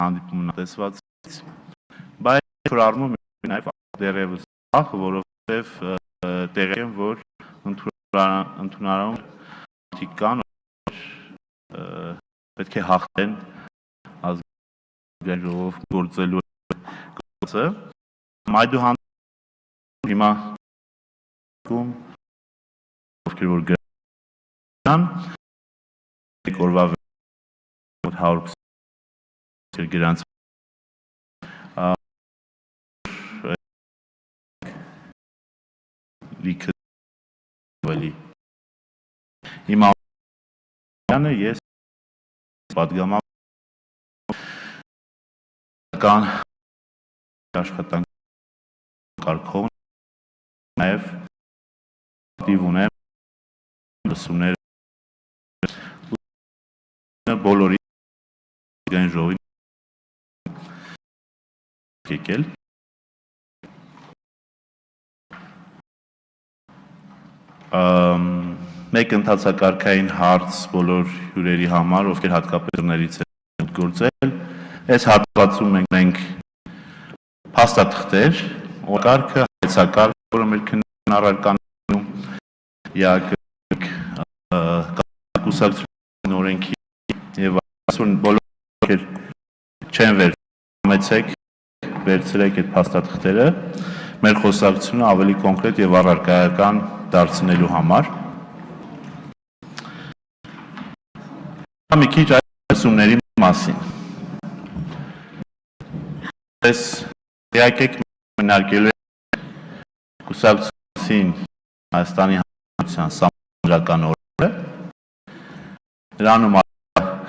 հանդիպումն տեսվածից, բայց որ առնում է նաև դերևս ախ, որովհետև տեղի են, որ ընդունարանում մարդիկ կան, պետք է հաղթեն ազգային ժողով գործելու գործը, այդուհանդերձ հիմա ովքեր որ գրան օրվա 120 գրանց լիքը ավելի հիմա ես պատգամա կան աշխատանք կարգող նաև ակտիվ ունեմ լսումներ բոլորի ազգային ժողովի եկել մեկ ընթացակարգային հարց բոլոր հյուրերի համար, ովքեր հատկապես ներից են գործել, այս հատվածում մենք փաստաթղթեր, կարգը, հայեցակարգ, որը մեր քննարկման առարկանում, կուսակցությունների օրենքի եւ այսօր բոլոր ովքեր չեն վերցրեք, վերցրեք այդ փաստաթղթերը, մեր խոսակցությունը ավելի կոնկրետ եւ առարկայական դարձնելու համար։ Մի քիչ այս լսումների մասին։ Այս եկեք մենարկելու կուսակցությունների Հայաստանի Հանրության սահմանադրական օրենքը, դրանում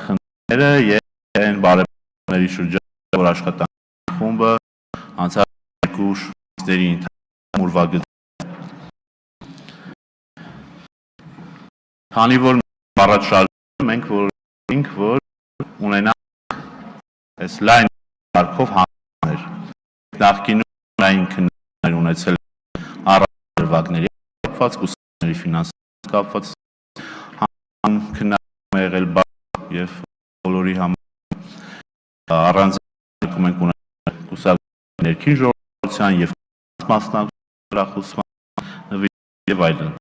խնդիրները եւ այն բարեփոխումների շրջանում, որ աշխատանքի խումբը անցած երկու շրջանների ընթացքում ուրվագծել։ Քանի որ առաջ շարժում մենք որ ունենանք այս լայն կարգով հանրներ, նախկինում լայն քննարկումներ ունեցել առանց դրվագների կապված, կուսակցությունների ֆինանսների կապված քննարկում եղել եւ բոլորի համար առանց մենք ունենք կուսակցությունների ներքին ժողովրդության եւ մասնակցության եւ այլն։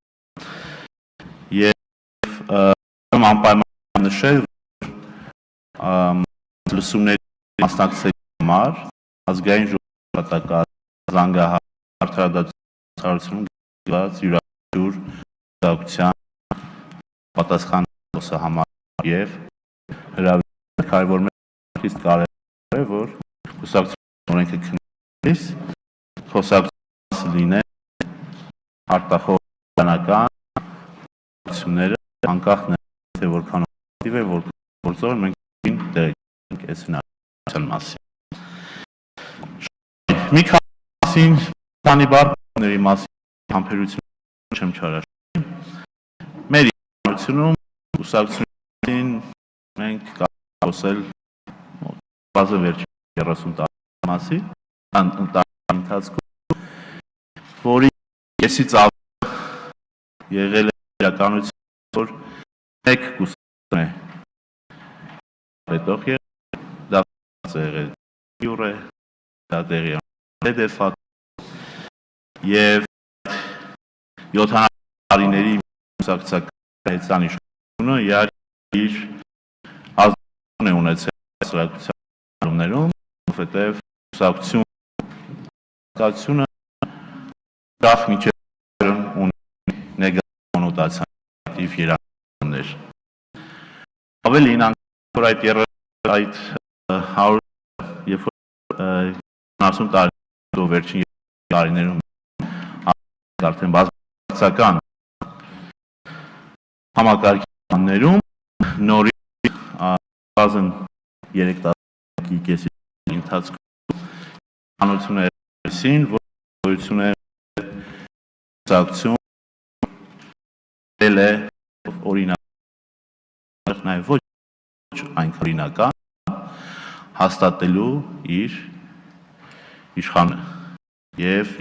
Անպայման նշել, որ լսումների մասնակցելու համար ազգային ժողովրդական զանգահար արդարադատություն գված յուրաքանչյուր կուսակցության պատասխանատու համար եւ հրավիրել կարևոր մեծ կարևոր է, որ կուսակցության օրենքը քննելիս խոսակցություն լինեն արտախոհ բանական կուսակցությունները անկախ թե որքան ակտիվ է, որքան գործող են, մենք դերենք այս հնարավորության մասին։ Մի քանի բառների մասին համբերություն չեմ չարաշահի։ Մեր իշխանությունում կուսակցություններին մենք կարող խոսել բազը վերջին 30 տարի մասին, ընթացքում, որի եսից ավել եղել է իրականություն, որ մեկ կուսակցություն է հետող դա եղել յուր է, դա տեղի դեֆակտ եւ 70 տարիների կուսակցական իշխանությունը իր ազդեցություն է ունեցել հասարակություններում, որովհետեւ կուսակցությունը դaf միջև ունի նեգատիվ երանգներ։ Ավելին որ այդ 100 երբ որ 70 տարի վերջին տարիներում արդեն բազմացական համակարգիչներում նորից բազն 3 տարի կեսի ընթացքում անություն է մասին, որ գոյություն է կուսակցություն է օրինակ նաև ոչ այնքան օրինական հաստատելու իր իշխանը եւ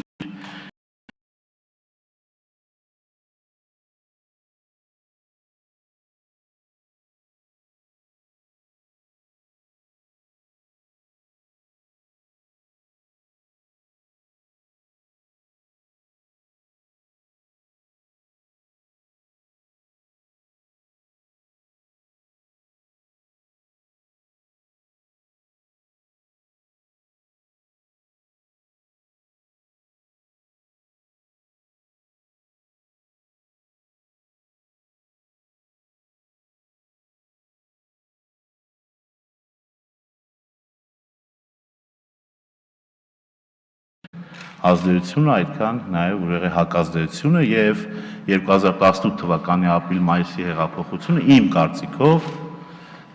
ազդեցությունը, այդքան նաև ուղիղ է հակազդեցությունը եւ 2018 թվականի ապրիլ-մայիսի հեղափոխությունը իմ կարծիքով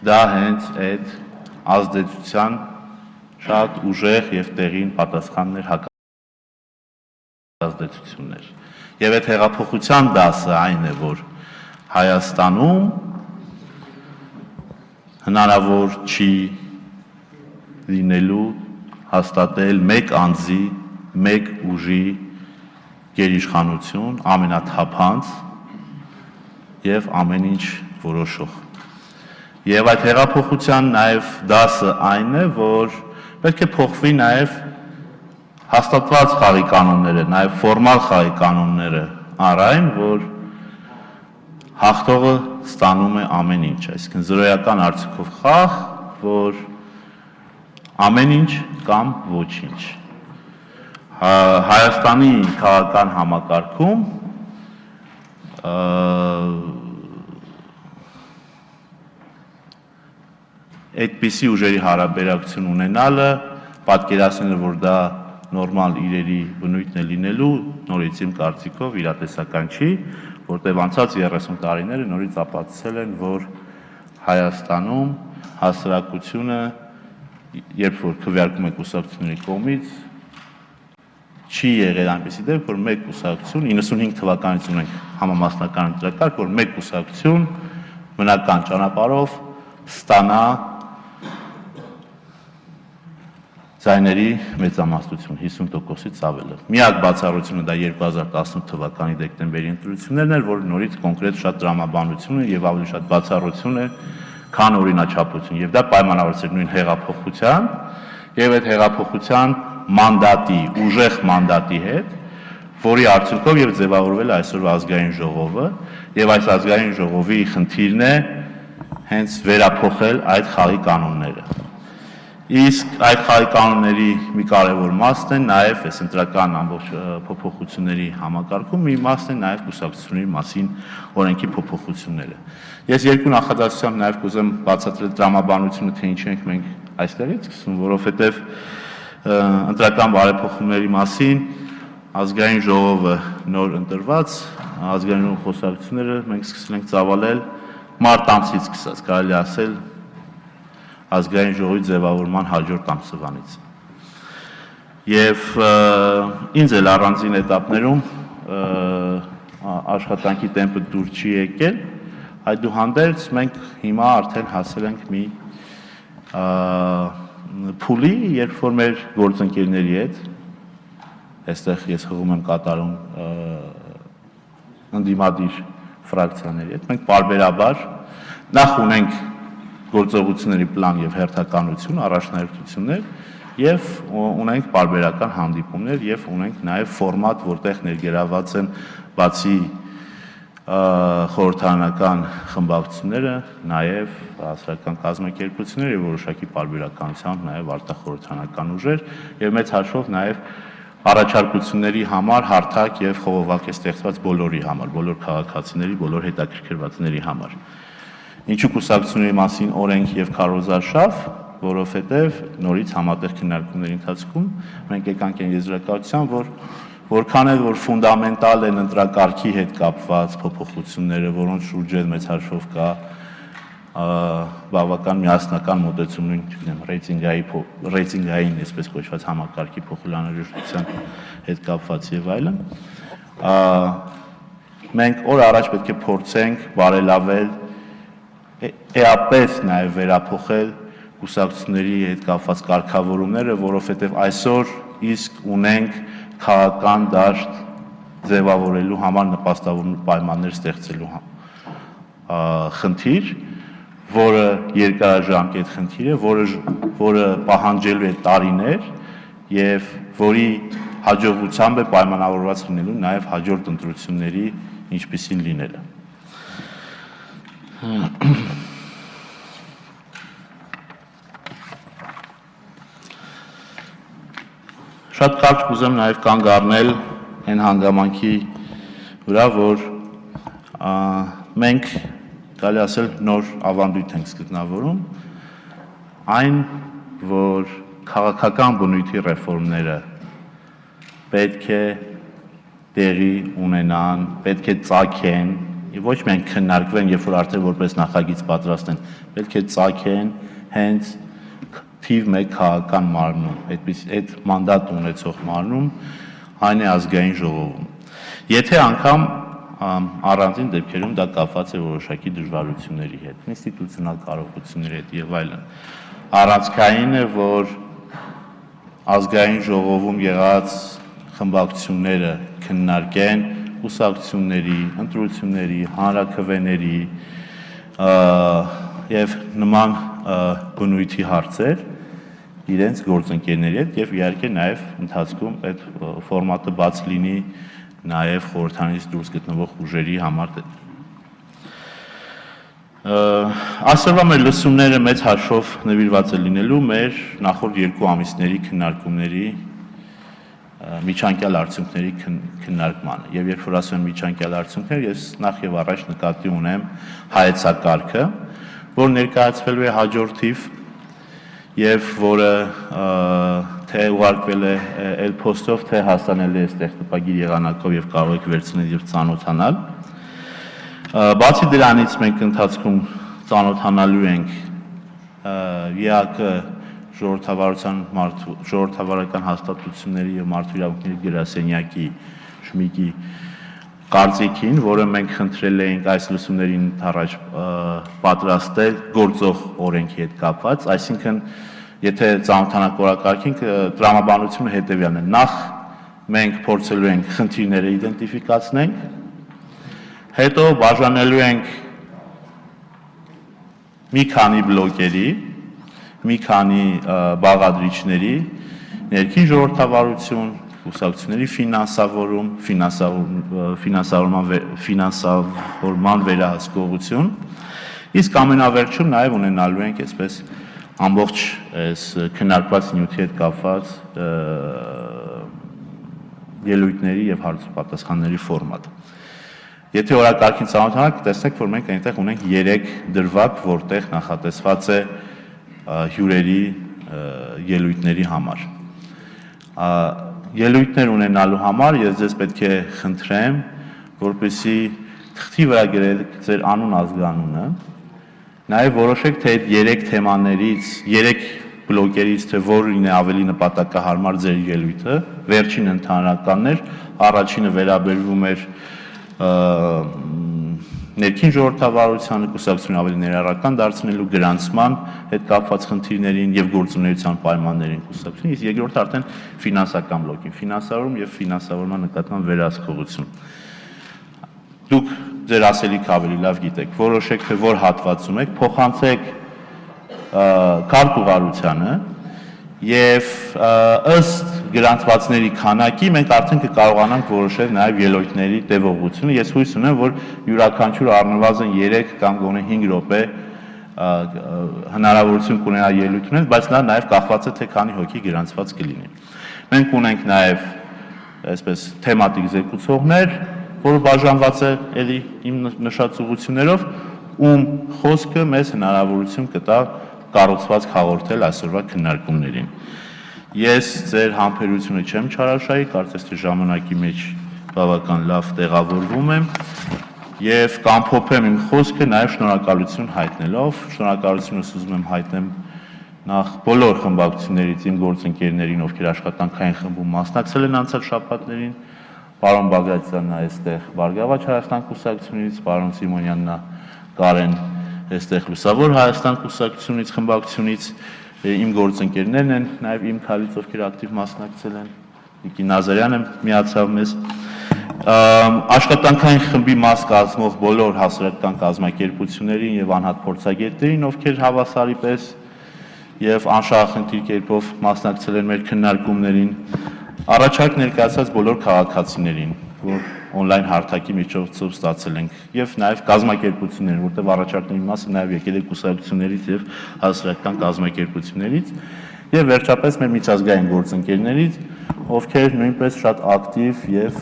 դա հենց այդ ազդեցության շատ ուժեղ եւ տեղին պատասխաններ հակազդեցություններ։ Եվ այդ հեղափոխության դասը այն է, որ Հայաստանում հնարավոր չի լինելու հաստատել մեկ անձի, մեկ ուժի գերիշխանություն, ամենաթափանց եւ ամեն ինչ որոշող։ Եվ այդ հեղափոխության նաև դասը այն է, որ պետք է փոխվի նաև հաստատված խաղի կանոնները, նաև ֆորմալ խաղի կանոնները առայն, որ հաղթողը ստանում է ամեն ինչ, այսինքն զրոյական արդյունքով խաղ, որ ամեն ինչ կամ ոչինչ։ Հայաստանի քաղաքական համակարգում այդպիսի ուժերի հարաբերակցություն ունենալը, պատկերացնելը, որ դա նորմալ իրերի բնույթն է լինելու, նորից իմ կարծիքով իրատեսական չի, որտեղ անցած 30 տարիները նորից ապացուցել են, որ Հայաստանում հասարակությունը, երբ որ քվեարկում է կուսակցությունների կողմից, չի եղել այնպիսի դեպք, որ մեկ կուսակցություն, 95 թվականից ունենք համամասնական ընտրակարգ, որ մեկ կուսակցություն բնական ճանապարհով ստանա ձայների մեծամասնություն 50%-ից ավելը։ Միակ բացառությունը դա 2018 թվականի դեկտեմբերի ընտրություններն էր, որ նորից կոնկրետ շատ տրամաբանություն է եւ ավելի շատ բացառություն է, քան օրինաչափություն, եւ դա պայմանավորված էր նույն հեղափոխության եւ այդ հեղափոխության մանդատի, ուժեղ մանդատի հետ, որի արդյունքով եւ ձևավորվել է այսօրվա ազգային ժողովը, եւ այս ազգային ժողովի խնդիրն է հենց վերափոխել այդ խաղի կանոնները։ Իսկ այդ խաղի կանոնների մի կարևոր մասն է նաև այս ընտրական ամբողջ փոփոխությունների համակարգում, մի մասն է նաև կուսակցությունների մասին օրենքի փոփոխությունները։ Ես երկու նախադասությամբ նաև կուզեմ բացատրել տրամաբանությունը, թե ինչ ենք մենք այստեղից սկսում, որովհետև ընտրական բարեփոխումների մասին ազգային ժողովը նոր ընտրված, ազգային ժողովի խոսակցությունները մենք սկսել ենք ծավալել մարտ ամսից սկսած, կարելի ասել ազգային ժողովի ձևավորման հաջորդ ամսվանից։ Եվ ինձ էլ առանձին էտապներում աշխատանքի տեմպը դուր չի եկել, այդուհանդերձ մենք հիմա արդեն հասել ենք մի փուլի, երբ որ մեր գործընկերների հետ, այստեղ ես հղում եմ կատարում ընդդիմադիր ֆրակցիաների հետ, մենք պարբերաբար նախ ունենք գործողությունների պլան եւ հերթականություն, առաջնահերթություններ եւ ունենք պարբերական հանդիպումներ եւ ունենք նաեւ ֆորմատ, որտեղ ներգրաված են բացի խորհրդարանական խմբակցությունները, նաեւ հասարակական կազմակերպություններ եւ որոշակի պարբերականությամբ նաեւ արտախորհրդարանական ուժեր եւ մեծ հաշվով նաեւ առաջարկությունների համար հարթակ եւ խողովակ է ստեղծված բոլորի համար, բոլոր քաղաքացիների, բոլոր հետաքրքրվածների համար։ Ինչու կուսակցությունների մասին օրենք եւ քարոզարշավ, որովհետեւ նորից համատեղ քննարկումների ընթացքում մենք եկանք այն եզրակացության, որ որքան էլ որ ֆունդամենտալ են ընտրակարգի հետ կապված փոփոխությունները, որոնց շուրջ էլ մեծ հաշվով կա բավական միասնական մոտեցում, չգիտեմ, ռեյտինգային, այսպես կոչված համակարգի փոխանցության հետ կապված եւ այլն, մենք օր առաջ պետք է փորձենք բարելավել էապես նաև վերափոխել կուսակցությունների հետ կապված կարգավորումները, որովհետև այսօր իսկ ունենք քաղաքական դաշտ ձևավորելու համար նպաստավոր պայմաններ ստեղծելու խնդիր, որը երկարաժամկետ խնդիր է, որը պահանջելու է տարիներ եւ որի հաջողությամբ է պայմանավորված լինելու նաև հաջորդ ընտրությունների ինչպիսին լինելը։ Շատ կարճ կուզեմ նաև կանգ առնել այն հանգամանքի վրա, որ մենք կարելի ասել նոր ավանդույթ ենք գտնավորում, այն, որ քաղաքական բնույթի ռեֆորմները պետք է տեղի ունենան, պետք է ծագեն, ոչ միայն քննարկվեն, երբ որ արդեն որպես նախագիծ պատրաստեն, պետք է ծագեն հենց թիվ 1 քաղաքական մարմնում, այդ մանդատ ունեցող մարմնում, այն է ազգային ժողովում։ Եթե անգամ առանձին դեպքերում դա կապված է որոշակի դժվարությունների հետ, ինստիտուցիոնալ կարողությունների հետ եւ այլն։ Առանցքային է, որ ազգային ժողովում եղած խմբակցությունները քննարկեն կուսակցությունների, ընտրությունների, հանրաքվեների եւ նման բնույթի հարցեր իրենց գործընկերների հետ եւ իհարկե նաեւ ընթացքում այդ ֆորմատը բաց լինի նաեւ խորհրդանից դուրս գտնվող ուժերի համար։ Այսօրվա մեր լսումները մեծ հաշվով նվիրված է լինելու մեր նախորդ 2 ամիսների քննարկումների միջանկյալ արդյունքների քննարկմանը։ Եվ երբ որ ասում եմ միջանկյալ արդյունքներ, ես նախ եւ առաջ նկատի ունեմ հայեցակարգը, որ ներկայացվելու է հաջորդ թիվ եւ որը թե ուղարկվել է էլ-փոստով, թե հասանելի է այստեղ տպագիր եղանակով եւ կարող եք վերցնել եւ ծանոթանալ։ Բացի դրանից մենք ընթացքում ծանոթանալու ենք ԵԱԿ ժողովրդավարական հաստատությունների եւ մարդու իրավունքների գրասենյակի շմիկի կարծիքին, որը մենք խնդրել էինք այս լսումներին առաջ պատրաստել գործող օրենքի հետ կապված, այսինքն եթե ծանոթանանք օրակարգին, տրամաբանությունը հետեւյալն է. նախ մենք փորձելու ենք խնդիրները իդենտիֆիկացնենք, հետո բաժանելու ենք մի քանի բլոկերի, մի քանի բաղադրիչների, ներքին ժողովրդավարություն, կուսակցությունների ֆինանսավորման վերահսկողություն, իսկ ամենավերջում նաև ունենալու ենք այսպես ամբողջ քննարկված նյութի հետ կապված ելույթների եւ հարցապատասխանների ֆորմատ։ Եթե օրակարգին ծանոթանանք, տեսնեք, որ մենք այնտեղ ունենք 3 դրվագ, որտեղ նախատեսված է հյուրերի ելույթների համար։ Ելույթներ ունենալու համար ես ձեզ պետք է խնդրեմ, որպեսզի թղթի վրա գրեք ձեր անուն ազգանունը, նաև որոշեք, թե այդ 3 թեմաներից, 3 բլոկերից, թե որին է ավելի նպատակահարմար ձեր ելույթը, վերջին ընդհանրականներ, առաջինը վերաբերվում էր ներքին ժողովրդավարությանը, կուսակցությունը ավելի ներառական դարձնելու, գրանցման հետ կապված խնդիրներին եւ գործունեության պայմաններին կուսակցություն, իսկ երկրորդը արդեն ֆինանսական բլոկին, ֆինանսավորում եւ ֆինանսավորման նկատմամբ վերահսկողություն։ Դուք ձեր ասելիքը ավելի լավ գիտեք, որոշեք, թե որ հատվածում եք, փոխանցեք քարտուղարությանը եւ ըստ գրանցվածների քանակի մենք արդեն կկարողանանք որոշել նաեւ ելույթների տևողությունը։ Ես հույս ունեմ, որ յուրաքանչյուր առնվազն 3 կամ գոնե 5 րոպե հնարավորություն կունենա ելույթ ունել, բայց նա նաեւ կախված է թե քանի հոգի գրանցված կլինի։ Մենք ունենք նաեւ այսպես թեմատիկ զեկուցողներ, որը բաժանված է էլի իմ նշած ուղղություններով, ում խոսքը մեզ հնարավորություն կտա կառուցված հաղորդել այսօրվա քննարկումներին։ Ես ձեր համբերությունը չեմ չարաշահի, կարծես թե ժամանակի մեջ բավական լավ տեղավորվում եմ եւ կամփոփեմ իմ խոսքը նաեւ շնորհակալություն հայտնելով, շնորհակալությունս ուզում եմ հայտնեմ նախ բոլոր խմբակցություններից իմ գործընկերներին, ովքեր աշխատանքային խմբում մասնակցել են անցած շաբաթներին, պարոն Բագրատյանն այստեղ Բարգավաճ Հայաստան կուսակցությունից, պարոն Սիմոնյանն Կարեն այստեղ Լուսավոր Հայաստան կուսակցությունից, խմբակցությունից, իմ գործընկերներն են, նաև իմ քալից, ովքեր ակտիվ մասնակցել են, Նիկի Նազարյանը միացավ մեզ, աշխատանքային խմբի մաս կազմող բոլոր հասարակական կազմակերպություններին եւ անհատ փորձագետներին, ովքեր հավասարի պես եւ անշահախնդիր կերպով մասնակցել են մեր քննարկումներին, առաջարկ ներկայացած բոլոր քաղաքացիներին, որ on-line հարթակի միջոցով ստացել ենք եւ նաեւ կազմակերպություններ, որտեղ առաջարկների մասը նաեւ եկել է կուսակցություններից եւ հասարակական կազմակերպություններից եւ վերջապես մեր միջազգային գործընկերներից, ովքեր նույնպես շատ ակտիվ եւ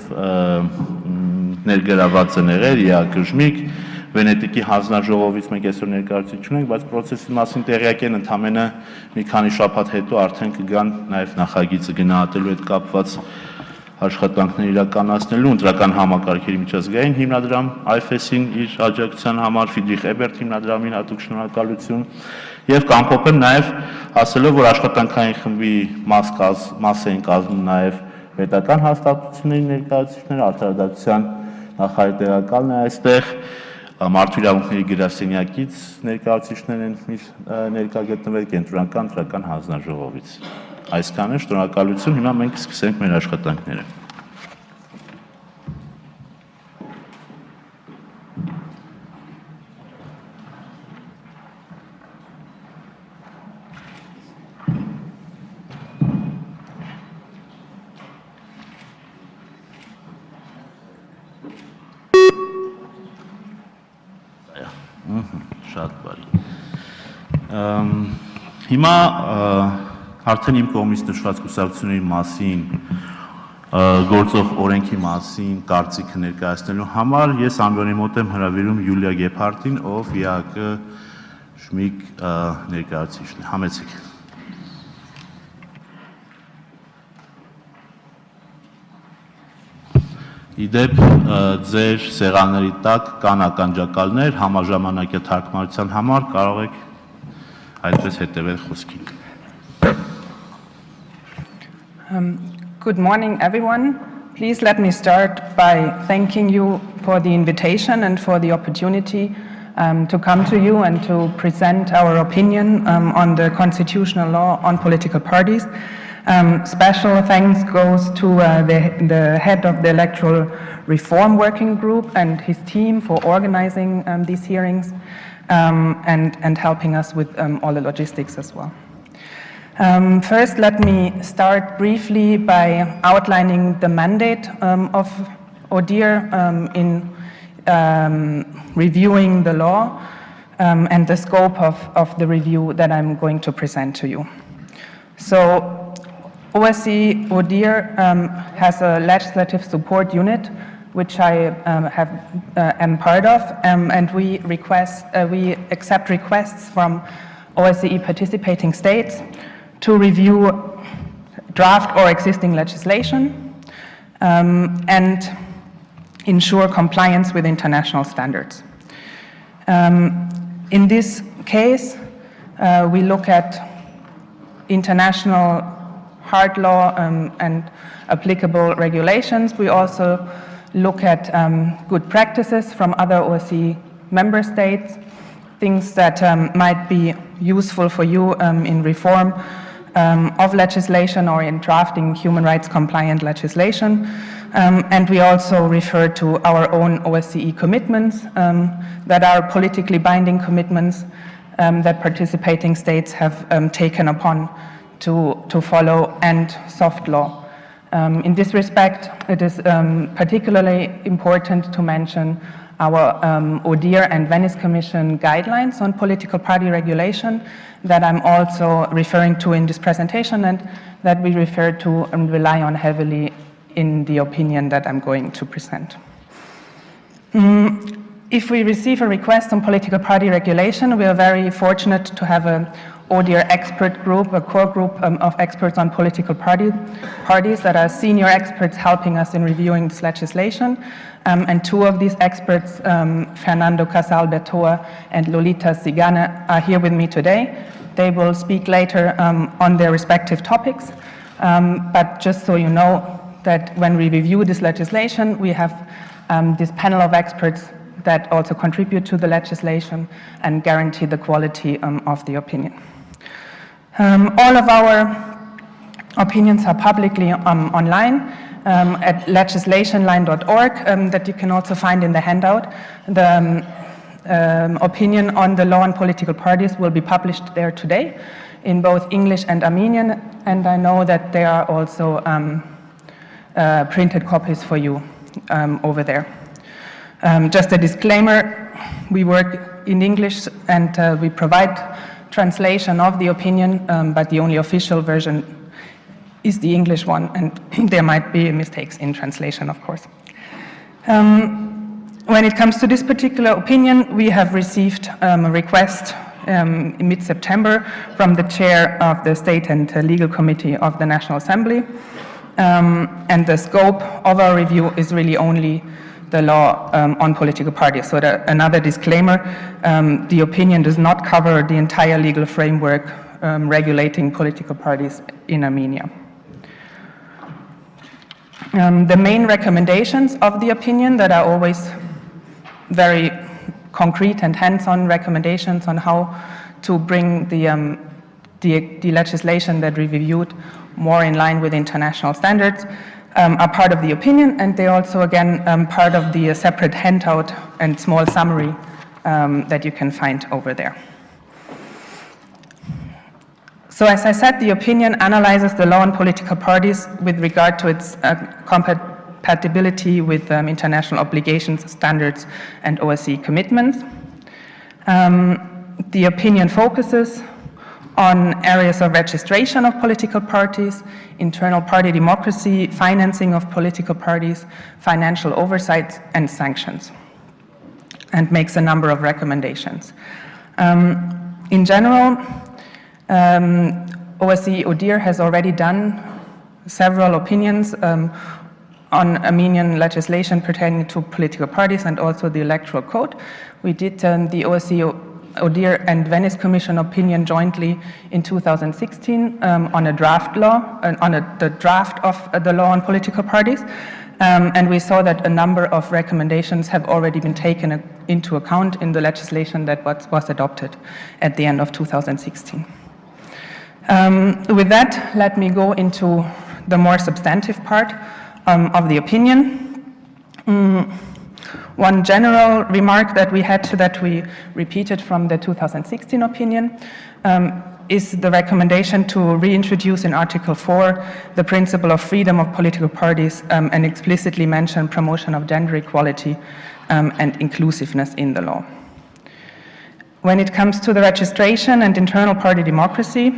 ներգրաված են եղել ԵԱԿ-ում, Վենետիկի հանձնաժողովից մենք այսօր ներկայացուցիչ ունենք, բայց process-ի մասին տեղյակ են, ընդամենը մի քանի շաբաթ հետո արդեն կգան նաեւ նախագիծը գնահատելու հետ կապված աշխատանքներ իրականացնելու ընտրական համակարգերի միջազգային հիմնադրամ IFES-ին իր աջակցության համար, Ֆիդրիխ Էբերտ հիմնադրամին հատուկ շնորհակալություն եւ կամփոփեմ նաեւ ասելով, որ աշխատանքային խմբի մաս էին կազմում նաեւ պետական հաստատությունների ներկայացուցիչները, արդարադատության նախարարի տեղակալն է այստեղ, մարդու իրավունքների գրասենյակից ներկայացուցիչներ են ներկա գտնվել, կենտրոնական ընտրական հանձնաժողովից։ Այսքանը, շնորհակալություն, հիմա մենք սկսենք մեր աշխատանքները։ Շատ բարի։ Հիմա արդեն իմ կողմից նշված կուսակցությունների մասին, գործող օրենքի մասին կարծիքը ներկայացնելու համար ես անվանի մոտ եմ հրավիրում Յուլիա Գեփհարդին, ով ԵԱԿ շմիկ ներկայացուցիչն է։ Համեցեք։ Իդեպ ձեր սեղանների տակ կան ականջակալներ, համաժամանակյա թարգմանության համար կարող եք այդպես հետևել խոսքին։ Good morning, everyone. Please let me start by thanking you for the invitation and for the opportunity to come to you and to present our opinion on the constitutional law on political parties. Special thanks goes to the head of the Electoral Reform Working Group and his team for organizing these hearings and helping us with all the logistics as well. First, let me start briefly by outlining the mandate of ODIHR in reviewing the law and the scope of the review that I'm going to present to you. So, OSCE ODIHR has a legislative support unit, which I am part of, and we accept requests from OSCE participating states to review draft or existing legislation and ensure compliance with international standards. In this case, we look at international hard law and applicable regulations. We also look at good practices from other OSCE member states, things that might be useful for you in reform of legislation or in drafting human rights compliant legislation. And we also refer to our own OSCE commitments that are politically binding commitments that participating states have taken upon to follow and soft law. In this respect, it is particularly important to mention our ODIHR and Venice Commission guidelines on political party regulation that I'm also referring to in this presentation and that we refer to and rely on heavily in the opinion that I'm going to present. If we receive a request on political party regulation, we are very fortunate to have a ODIHR expert group, a core group of experts on political parties that are senior experts helping us in reviewing this legislation. And two of these experts, Fernando Casal Bertoa and Lolita Zigane, are here with me today. They will speak later on their respective topics. But just so you know that when we review this legislation, we have this panel of experts that also contribute to the legislation and guarantee the quality of the opinion. All of our opinions are publicly online at legislationline.org that you can also find in the handout. The opinion on the law on political parties will be published there today in both English and Armenian, and I know that there are also printed copies for you over there. Just a disclaimer, we work in English and we provide translation of the opinion, but the only official version is the English one, and there might be mistakes in translation, of course. When it comes to this particular opinion, we have received a request in mid-September from the chair of the State and Legal Committee of the National Assembly And the scope of our review is really only the law on political parties. So another disclaimer, the opinion does not cover the entire legal framework regulating political parties in Armenia. The main recommendations of the opinion that are always very concrete and hands-on recommendations on how to bring the legislation that we reviewed more in line with international standards are part of the opinion, and they also, again, part of the separate handout and small summary that you can find over there. So as I said, the opinion analyzes the law on political parties with regard to its compatibility with international obligations, standards, and OSCE commitments. The opinion focuses on areas of registration of political parties, internal party democracy, financing of political parties, financial oversight, and sanctions, and makes a number of recommendations. In general, OSCE ODIHR has already done several opinions on Armenian legislation pertaining to political parties and also the electoral code. We did the OSCE ODIHR and Venice Commission opinion jointly in 2016 on a draft law, the draft of the law on political parties. And we saw that a number of recommendations have already been taken into account in the legislation that was adopted at the end of 2016. With that, let me go into the more substantive part of the opinion. One general remark that we had that we repeated from the 2016 opinion is the recommendation to reintroduce in Article 4 the principle of freedom of political parties and explicitly mention promotion of gender equality and inclusiveness in the law. When it comes to the registration and internal party democracy,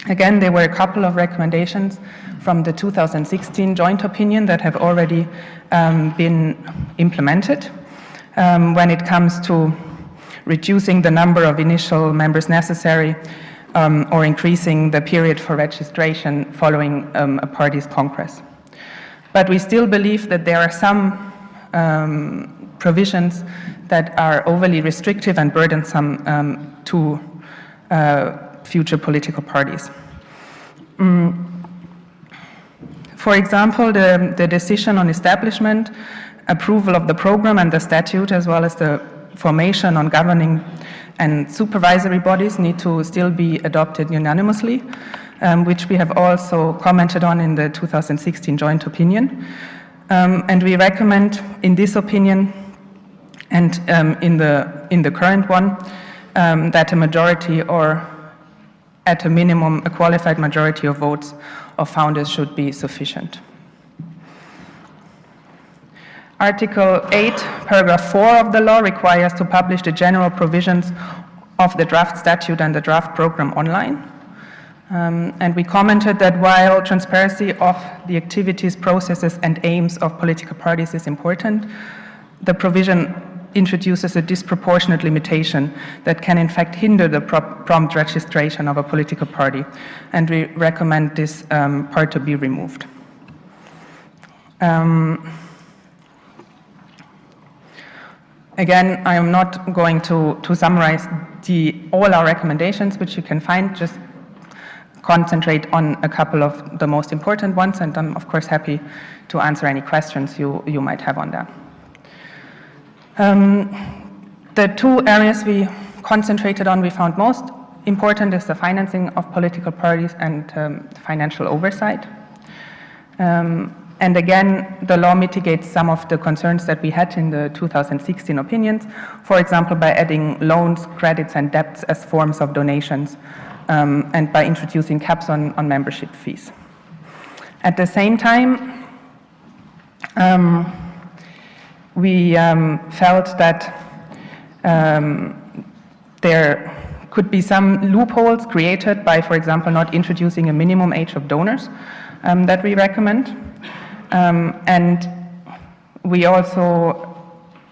again, there were a couple of recommendations from the 2016 joint opinion that have already been implemented. When it comes to reducing the number of initial members necessary or increasing the period for registration following a party's congress. But we still believe that there are some provisions that are overly restrictive and burdensome to future political parties. For example, the decision on establishment, approval of the program and the statute, as well as the formation on governing and supervisory bodies need to still be adopted unanimously, which we have also commented on in the 2016 joint opinion. And we recommend in this opinion and in the current one that a majority or at a minimum a qualified majority of votes of founders should be sufficient. Article 8, paragraph 4 of the law requires to publish the general provisions of the draft statute and the draft program online. And we commented that while transparency of the activities, processes, and aims of political parties is important, the provision introduces a disproportionate limitation that can in fact hinder the prompt registration of a political party, and we recommend this part to be removed. Again, I am not going to summarize all our recommendations, which you can find, just concentrate on a couple of the most important ones, and I'm of course happy to answer any questions you might have on that. The two areas we concentrated on we found most important is the financing of political parties and financial oversight. And again, the law mitigates some of the concerns that we had in the 2016 opinions, for example, by adding loans, credits, and debts as forms of donations, and by introducing caps on membership fees. At the same time, we felt that there could be some loopholes created by, for example, not introducing a minimum age of donors that we recommend. And we also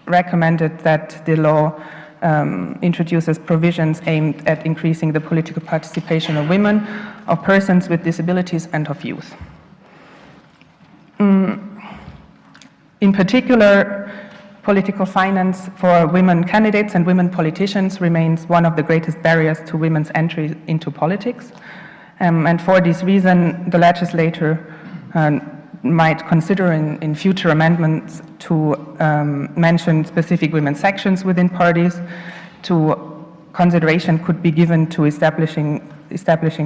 recommended that the law introduces provisions aimed at increasing the political participation of women, of persons with disabilities, and of youth. In particular, political finance for women candidates and women politicians remains one of the greatest barriers to women's entry into politics. And for this reason, the legislator might consider in future amendments to mention specific women's sections within parties. Consideration could be given to establishing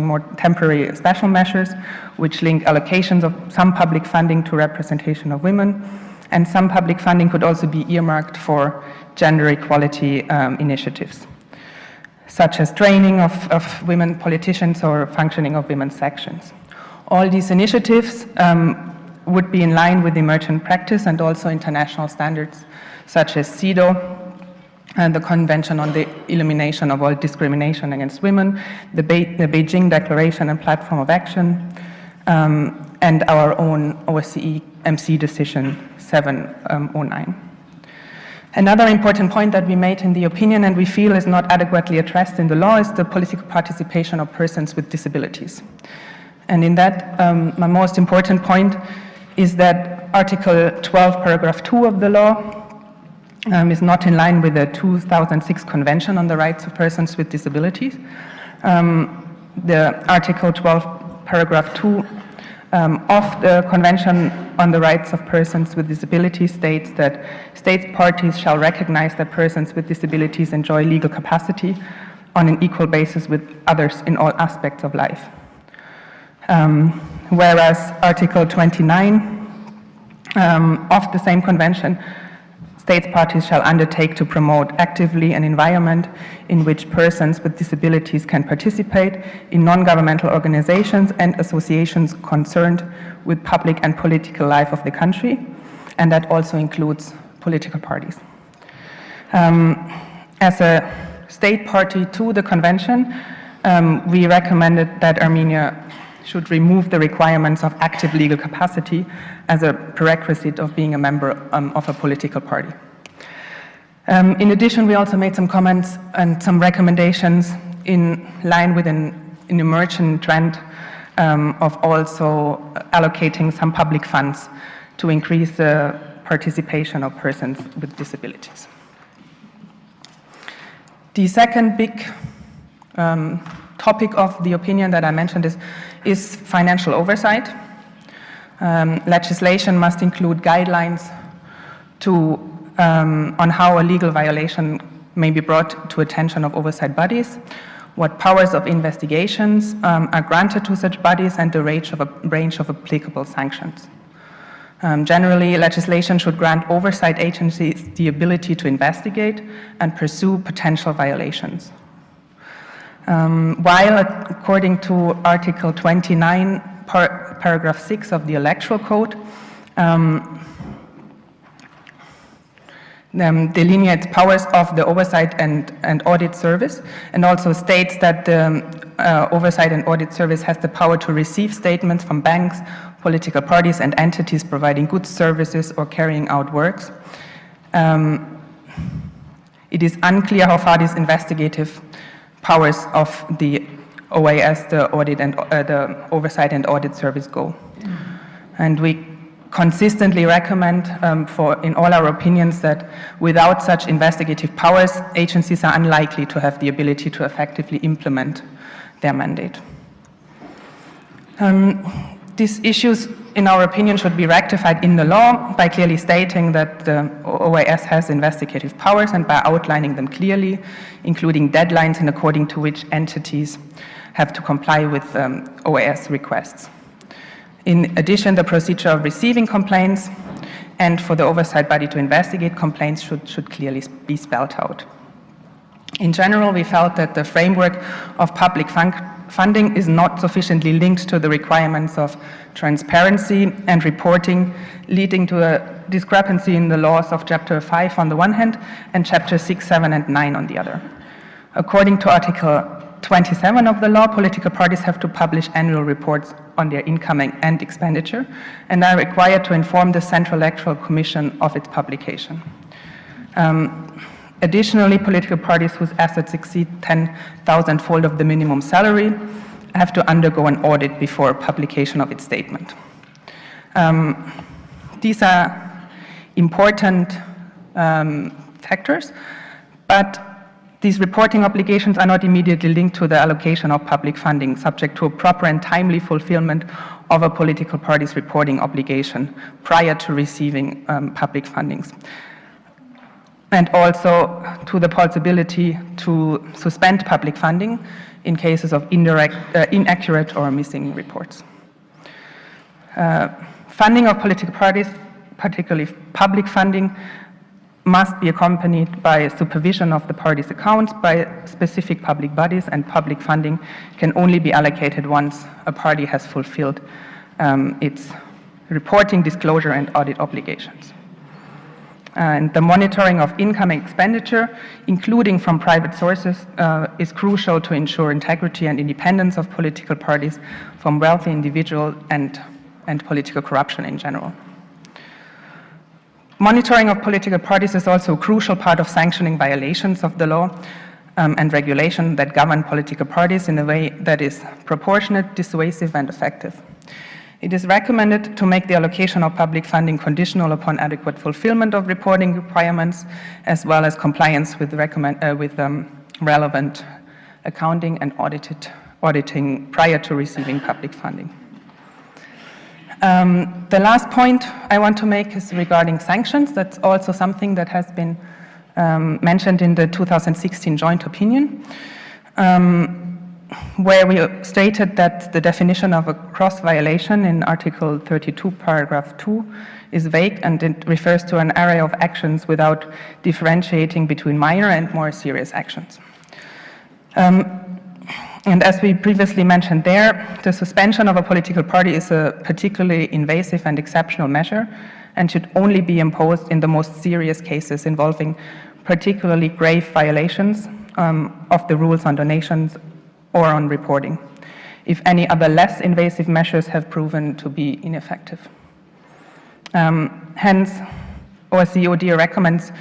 more temporary special measures which link allocations of some public funding to representation of women, and some public funding could also be earmarked for gender equality initiatives, such as training of women politicians or functioning of women's sections. All these initiatives would be in line with emergent practice and also international standards such as CEDAW, and the Convention on the Elimination of All Discrimination Against Women, the Beijing Declaration and Platform of Action, and our own OSCE MC Decision 709. Another important point that we made in the opinion and we feel is not adequately addressed in the law is the political participation of persons with disabilities. And in that, my most important point is that Article 12, Paragraph 2 of the law is not in line with the 2006 Convention on the Rights of Persons with Disabilities. The Article 12, Paragraph 2 of the Convention on the Rights of Persons with Disabilities states that state parties shall recognize that persons with disabilities enjoy legal capacity on an equal basis with others in all aspects of life. Whereas Article 29 of the same convention, state parties shall undertake to promote actively an environment in which persons with disabilities can participate in non-governmental organizations and associations concerned with public and political life of the country, and that also includes political parties. As a state party to the convention, we recommended that Armenia should remove the requirements of active legal capacity as a prerequisite of being a member of a political party. In addition, we also made some comments and some recommendations in line with an emergent trend of also allocating some public funds to increase the participation of persons with disabilities. The second big topic of the opinion that I mentioned is financial oversight. Legislation must include guidelines on how a legal violation may be brought to attention of oversight bodies, what powers of investigations are granted to such bodies, and the range of applicable sanctions. Generally, legislation should grant oversight agencies the ability to investigate and pursue potential violations. While according to Article 29, Paragraph 6 of the Electoral Code, delineates powers of the Oversight and Audit Service, and also states that the Oversight and Audit Service has the power to receive statements from banks, political parties, and entities providing goods, services, or carrying out works. It is unclear how far these investigative powers of the OAS, the Oversight and Audit Service, go. And we consistently recommend in all our opinions that without such investigative powers, agencies are unlikely to have the ability to effectively implement their mandate. These issues, in our opinion, should be rectified in the law by clearly stating that the OAS has investigative powers and by outlining them clearly, including deadlines and according to which entities have to comply with OAS requests. In addition, the procedure of receiving complaints and for the oversight body to investigate complaints should clearly be spelled out. In general, we felt that the framework of public funding is not sufficiently linked to the requirements of transparency and reporting, leading to a discrepancy in the laws of Chapter 5 on the one hand and Chapter 6, 7, and 9 on the other. According to Article 27 of the law, political parties have to publish annual reports on their income and expenditure and are required to inform the Central Electoral Commission of its publication. Additionally, political parties whose assets exceed 10,000-fold of the minimum salary have to undergo an audit before publication of its statement. These are important factors, but these reporting obligations are not immediately linked to the allocation of public funding, subject to a proper and timely fulfillment of a political party's reporting obligation prior to receiving public fundings, and also to the possibility to suspend public funding in cases of inaccurate or missing reports. Funding of political parties, particularly public funding, must be accompanied by supervision of the party's accounts by specific public bodies, and public funding can only be allocated once a party has fulfilled its reporting, disclosure, and audit obligations. And the monitoring of income and expenditure, including from private sources, is crucial to ensure integrity and independence of political parties from wealthy individuals and political corruption in general. Monitoring of political parties is also a crucial part of sanctioning violations of the law and regulation that govern political parties in a way that is proportionate, dissuasive, and effective. It is recommended to make the allocation of public funding conditional upon adequate fulfillment of reporting requirements, as well as compliance with relevant accounting and auditing prior to receiving public funding. The last point I want to make is regarding sanctions. That's also something that has been mentioned in the 2016 joint opinion, where we stated that the definition of a cross violation in Article 32, paragraph 2 is vague, and it refers to an array of actions without differentiating between minor and more serious actions. And as we previously mentioned there, the suspension of a political party is a particularly invasive and exceptional measure and should only be imposed in the most serious cases involving particularly grave violations of the rules on donations or on reporting, if any other less invasive measures have proven to be ineffective. Hence, OSCE recommends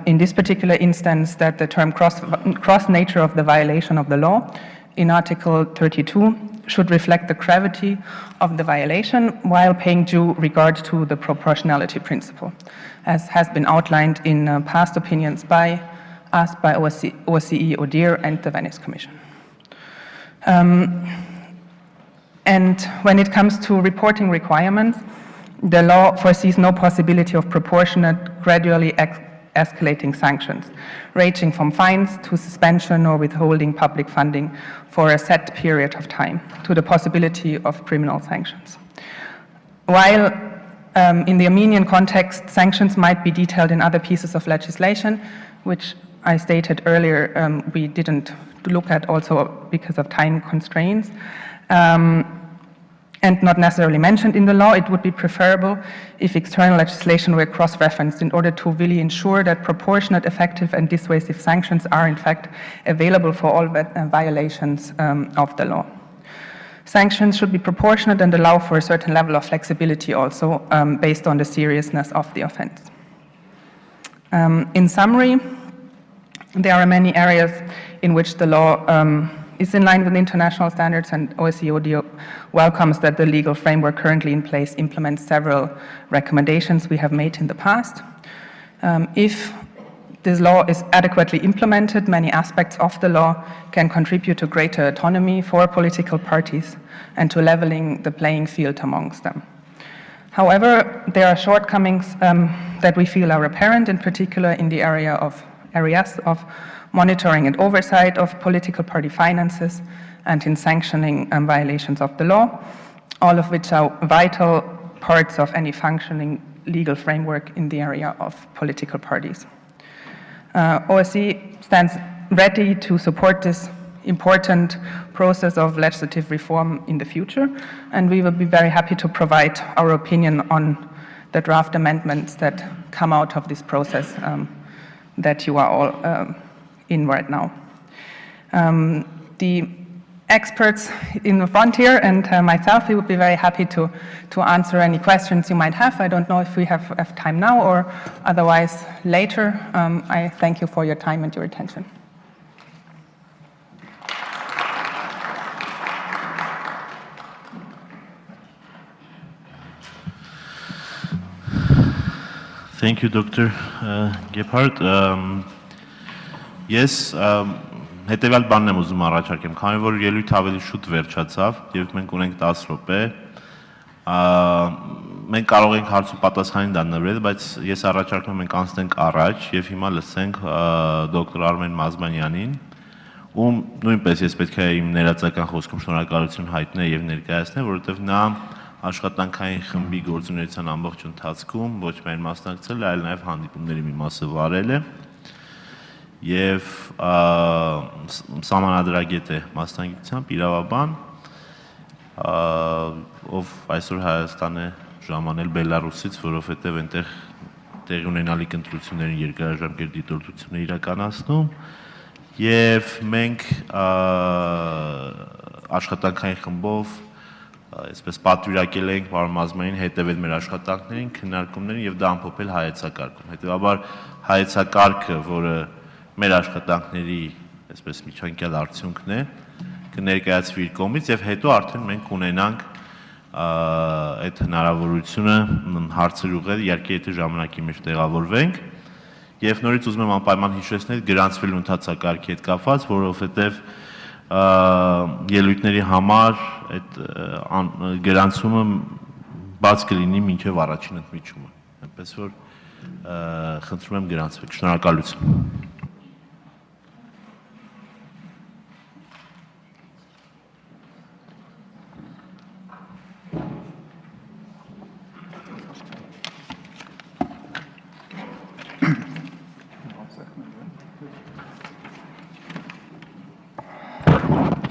in this particular instance that the term cross nature of the violation of the law in Article 32 should reflect the gravity of the violation while paying due regard to the proportionality principle, as has been outlined in past opinions by us, by OSCE, ODIHR, and the Venice Commission. And when it comes to reporting requirements, the law foresees no possibility of proportionate, gradually escalating sanctions, ranging from fines to suspension or withholding public funding for a set period of time, to the possibility of criminal sanctions. While in the Armenian context, sanctions might be detailed in other pieces of legislation, which I stated earlier we didn't look at also because of time constraints, and not necessarily mentioned in the law, it would be preferable if external legislation were cross-referenced in order to really ensure that proportionate, effective, and dissuasive sanctions are in fact available for all violations of the law. Sanctions should be proportionate and allow for a certain level of flexibility also based on the seriousness of the offense. In summary, there are many areas in which the law is in line with international standards, and OSCE welcomes that the legal framework currently in place implements several recommendations we have made in the past. If this law is adequately implemented, many aspects of the law can contribute to greater autonomy for political parties and to leveling the playing field amongst them. However, there are shortcomings that we feel are apparent, in particular in the areas of monitoring and oversight of political party finances and in sanctioning violations of the law, all of which are vital parts of any functioning legal framework in the area of political parties. OSCE stands ready to support this important process of legislative reform in the future, and we will be very happy to provide our opinion on the draft amendments that come out of this process that you are all in right now. The experts in the front here and myself, we would be very happy to answer any questions you might have. I don't know if we have time now or otherwise later. I thank you for your time and your attention. Thank you, Dr. Gebhardt. Ես հետևյալ բանն եմ ուզում առաջարկեմ, քանի որ ելույթը ավելի շուտ վերջացավ եւ մենք ունենք 10 րոպե, մենք կարող ենք հարց ու պատասխանի դառնալ, բայց ես առաջարկում եմ մենք անցնենք առաջ եւ հիմա լսենք դոկտոր Արմեն Մազմանյանին, ում նույնպես ես պետք է իմ ներածական խոսքում շնորհակալություն հայտնել եւ ներկայացնել, որովհետեւ նա աշխատանքային խմբի գործունեության ամբողջ ընթացքում ոչ միայն մասնակցել, այլ նաև հանդիպումների մի մասը վարել է եւ սահմանադրագետ է մասնագիտությամբ, իրավաբան, ով այսօր Հայաստան է ժամանել Բելարուսից, որովհետեւ այնտեղ տեղի ունենալիք ընտրություններին երկարաժամկետ դիտորդություն է իրականացնում եւ մենք աշխատանքային խմբով այսպես պատվիրակել ենք պարոն Մազմանին հետևել մեր աշխատանքներին, քննարկումներին եւ դա ամփոփել հայեցակարգում։ Հետեւաբար հայեցակարգը, որը մեր աշխատանքների այսպես միջանկյալ արդյունքն է, կներկայացվի իր կողմից եւ հետո արդեն մենք ունենանք այդ հնարավորությունը հարցեր ուղղել, իհարկե եթե ժամանակի մեջ տեղավորվենք եւ նորից ուզում եմ անպայման հիշեցնել գրանցվելու ընթացակարգի հետ կապված, որովհետեւ ելույթների համար այդ գրանցումը բաց կլինի մինչև առաջին ընդմիջումը, այնպես որ խնդրում եմ գրանցվեք, շնորհակալություն։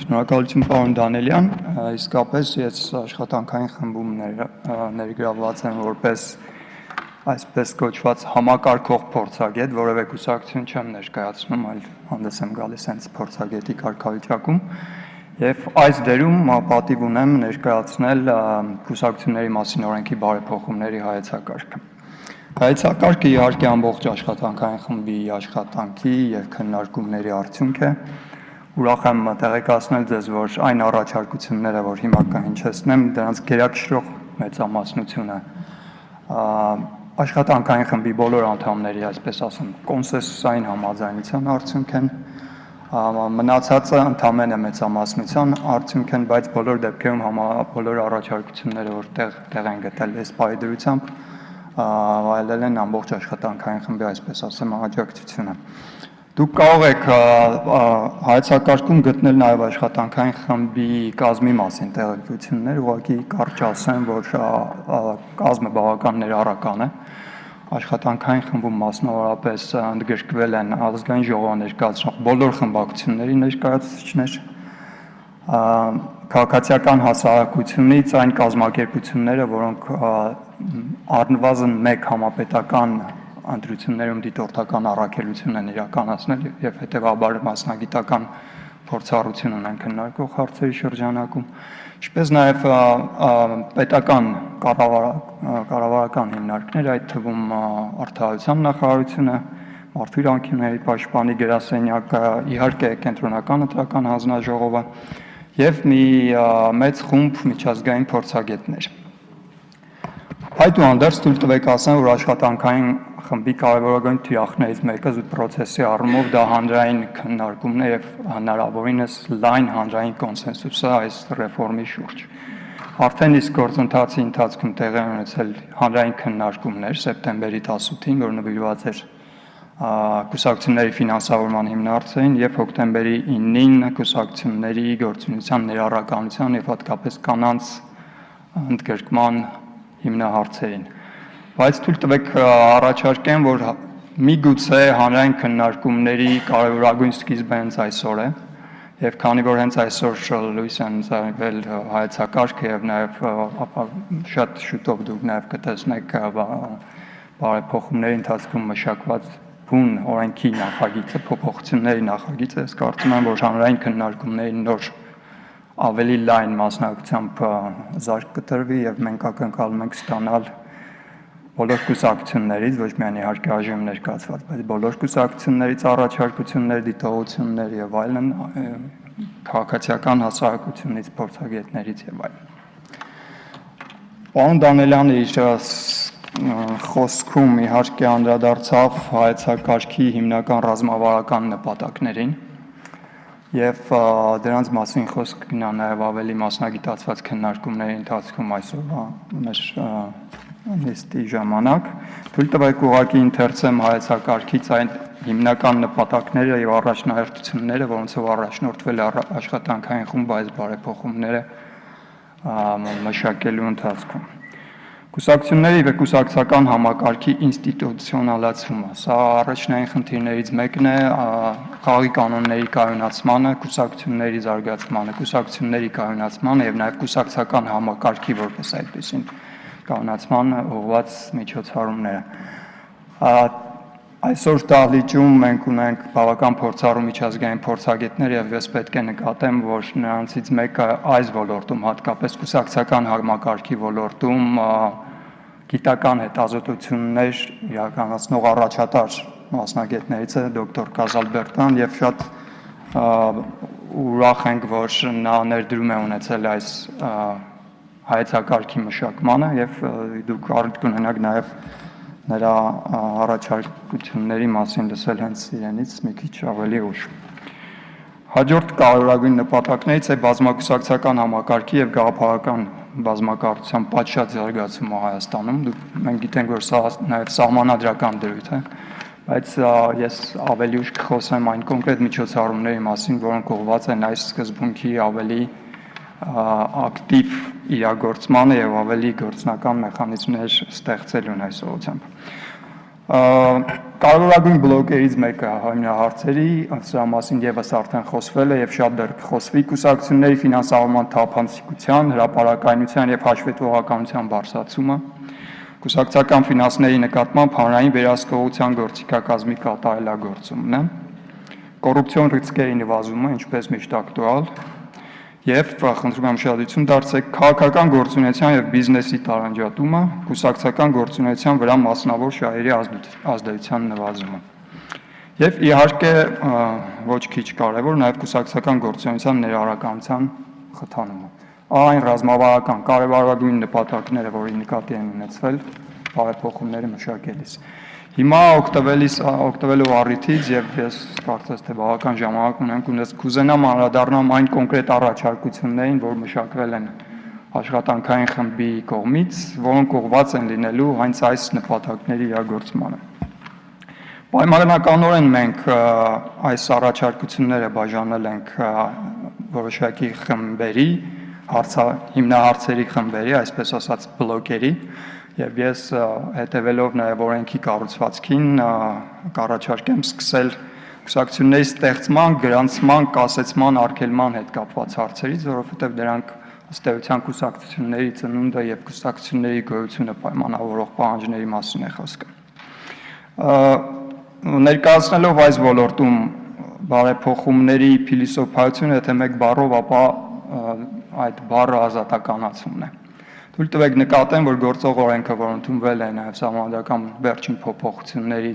Շնորհակալություն պարոն Դանելյան, իսկապես ես աշխատանքային խմբում ներգրավված եմ որպես այսպես կոչված համակարգող փորձագետ, որևէ կուսակցություն չեմ ներկայացնում, այլ հանդես եմ գալիս հենց փորձագետի կարգավիճակում եւ այս դերում պատիվ ունեմ ներկայացնել կուսակցությունների մասին օրենքի բարեփոխումների հայեցակարգը։ Հայեցակարգը իհարկե ամբողջ աշխատանքային խմբի աշխատանքի եւ քննարկումների արդյունք է։ Ուրախ եմ տեղեկացնել ձեզ, որ այն առաջարկությունները, որ հիմա կհնչեցնեմ, դրանց գերակշռող մեծամասնությունը աշխատանքային խմբի բոլոր անդամների, այսպես ասեմ, կոնսենսուսային համաձայնության արդյունք են, մնացածը ընդամենը մեծամասնության արդյունք են, բայց բոլոր դեպքերում բոլոր առաջարկությունները, որ տեղ են գտել այս պայդրությամբ, վայելել են ամբողջ աշխատանքային խմբի, այսպես ասեմ, աջակցությունը։ Դուք կարող եք հայեցակարգում գտնել նաև աշխատանքային խմբի կազմի մասին տեղեկություններ, ուղղակի կարճ ասեմ, որ կազմը բավական ներառական է։ Աշխատանքային խմբում մասնավորապես ընդգրկվել են ազգային ժողովը ներկայացնող բոլոր խմբակցությունների ներկայացուցիչներ, քաղաքացիական հասարակությունից այն կազմակերպությունները, որոնք առնվազն մեկ համապետական ընտրություններում դիտորդական առաքելություն են իրականացնել եւ հետեւաբար մասնագիտական փորձառություն ունեն քննարկող հարցերի շրջանակում, ինչպես նաեւ պետական կառավարական հիմնարկներ, այդ թվում Արդարության նախարարությունը, Մարդու իրավունքների պաշտպանի գրասենյակը, իհարկե կենտրոնական ընտրական հանձնաժողովը եւ մի մեծ խումբ միջազգային փորձագետներ։ Այդուհանդերձ թույլ տվեք ասեմ, որ աշխատանքային խմբի կարևորագույն թիրախներից մեկը զուտ պրոցեսի առումով դա հանրային քննարկումն է եւ հնարավորինս լայն հանրային կոնսենսուսը այս ռեֆորմի շուրջ։ Արդեն իսկ գործընթացի ընթացքում տեղի ունեցել հանրային քննարկումներ սեպտեմբերի 18-ին, որ նվիրված էր կուսակցությունների ֆինանսավորման հիմնահարցերին եւ հոկտեմբերի 9-ին կուսակցությունների գործունեության ներառականության եւ հատկապես կանանց ընդգրկման հիմնահարցերին։ Բայց թույլ տվեք առաջարկեմ, որ միգուցե հանրային քննարկումների կարևորագույն սկիզբը հենց այսօր է, եւ քանի որ հենց այսօր լույս են ծաղրվել հայեցակարգը եւ նաեւ շատ շուտով դուք նաեւ կտեսնեք բարեփոխումների ընթացքում մշակված բուն օրենքի նախագիծը, փոփոխությունների նախագիծը, ես կարծում եմ, որ հանրային քննարկումների նոր ավելի լայն մասնակցությամբ զարգ կտրվի եւ մենք ակնկալում ենք ստանալ բոլոր կուսակցություններից, ոչ միայն իհարկե այժմ ներկայացված, բայց բոլոր կուսակցություններից առաջարկություններ, դիտողություններ եւ այլն, քաղաքացիական հասարակությունից, փորձագետներից եւ այլն։ Պարոն Դանելյանը իր խոսքում իհարկե անդրադարձավ հայեցակարգի հիմնական ռազմավարական նպատակներին եւ դրանց մասին խոսք գնա նաեւ ավելի մասնագիտացված քննարկումների ընթացքում այսօրվա մեր նիստի ժամանակ թույլ տվեք ուղղակի ընթերցեմ հայեցակարգից այն հիմնական նպատակները եւ առաջնահերթությունները, որոնցով առաջնորդվել է աշխատանքային խումբը այս բարեփոխումները մշակելու ընթացքում Կուսակցությունների եւ կուսակցական համակարգի ինստիտուցիոնալացումը սա առաջնային խնդիրներից մեկն է խաղի կանոնների կայունացմանը, կուսակցությունների զարգացմանը, կուսակցությունների կայունացմանը եւ նաեւ կուսակցական համակարգի որպես այդպեսին կայունացմանը ուղղված միջոցառումները Այսօր դահլիճում մենք ունենք բավական փորձառու միջազգային փորձագետներ եւ ես պետք է նկատեմ, որ նրանցից մեկը այս ոլորտում, հատկապես կուսակցական համակարգի ոլորտում գիտական հետազոտություններ իրականացնող առաջատար մասնագետներից է դոկտոր Կազալբերտան եւ շատ ուրախ ենք, որ նա ներդրում է ունեցել այս հայեցակարգի մշակմանը եւ դուք առիթ կունենաք նաեւ նրա առաջարկությունների մասին լսել հենց իրենից մի քիչ ավելի ուշ։ Հաջորդ կարևորագույն նպատակներից է բազմակուսակցական համակարգի եւ գաղափարական բազմակարծության պատշաճ զարգացումը Հայաստանում։ Մենք գիտենք, որ սա նաեւ սահմանադրական դրույթ է, բայց ես ավելի ուշ կխոսեմ այն կոնկրետ միջոցառումների մասին, որոնք ուղղված են այս սկզբունքի ավելի ակտիվ իրագործմանը եւ ավելի գործնական մեխանիզմներ ստեղծելուն այս ուղղությամբ։ Կարևորագույն բլոկերից մեկը հիմնահարցերի, սրա մասին եւս արդեն խոսվել է եւ շատ դեռ կխոսվի կուսակցությունների ֆինանսավորման թափանցիկության, հրապարակայնության եւ հաշվետվողականության բարձրացումը, կուսակցական ֆինանսների նկատմամբ հանրային վերահսկողության գործիքակազմի կատարելագործումն է, կոռուպցիոն ռիսկերի նվազումը, ինչպես միշտ ակտուալ, եւ խնդրում եմ ուշադրություն դարձրեք քաղաքական գործունեության եւ բիզնեսի տարանջատումը, կուսակցական գործունեության վրա մասնավոր շահերի ազդեցության նվազումը։ Եվ իհարկե ոչ քիչ կարևոր նաեւ կուսակցական գործունեության ներառականության խթանումը։ Այն ռազմավարական կարևորագույն նպատակները, որի նկատի են ունեցվել բարեփոխումները մշակելիս։ Հիմա օգտվելով առիթից եւ ես կարծես թե բավական ժամանակ ունենք կուզենամ անդրադառնամ այն կոնկրետ առաջարկություններին, որ մշակվել են աշխատանքային խմբի կողմից, որոնք ուղղված են լինելու հենց այս նպատակների իրագործմանը։ Պայմանականորեն մենք այս առաջարկությունները բաժանել ենք որոշակի խմբերի, հիմնահարցերի խմբերի, այսպես ասած բլոկերի Եվ ես հետևելով նաև օրենքի կառուցվածքին կառաջարկեմ սկսել կուսակցությունների ստեղծման, գրանցման, կասեցման, արգելման հետ կապված հարցերից, որովհետև դրանք ըստ էության կուսակցությունների ծնունդը եւ կուսակցությունների գոյությունը պայմանավորող պահանջների մասին է խոսքը։ Ներկայացնելով այս ոլորտում բարեփոխումների փիլիսոփայությունը, եթե մեկ բառով, ապա այդ բառը ազատականացումն է։ Թույլ տվեք նկատեմ, որ գործող օրենքը, որ ընդունվել է նաև սահմանադրական վերջին փոփոխությունների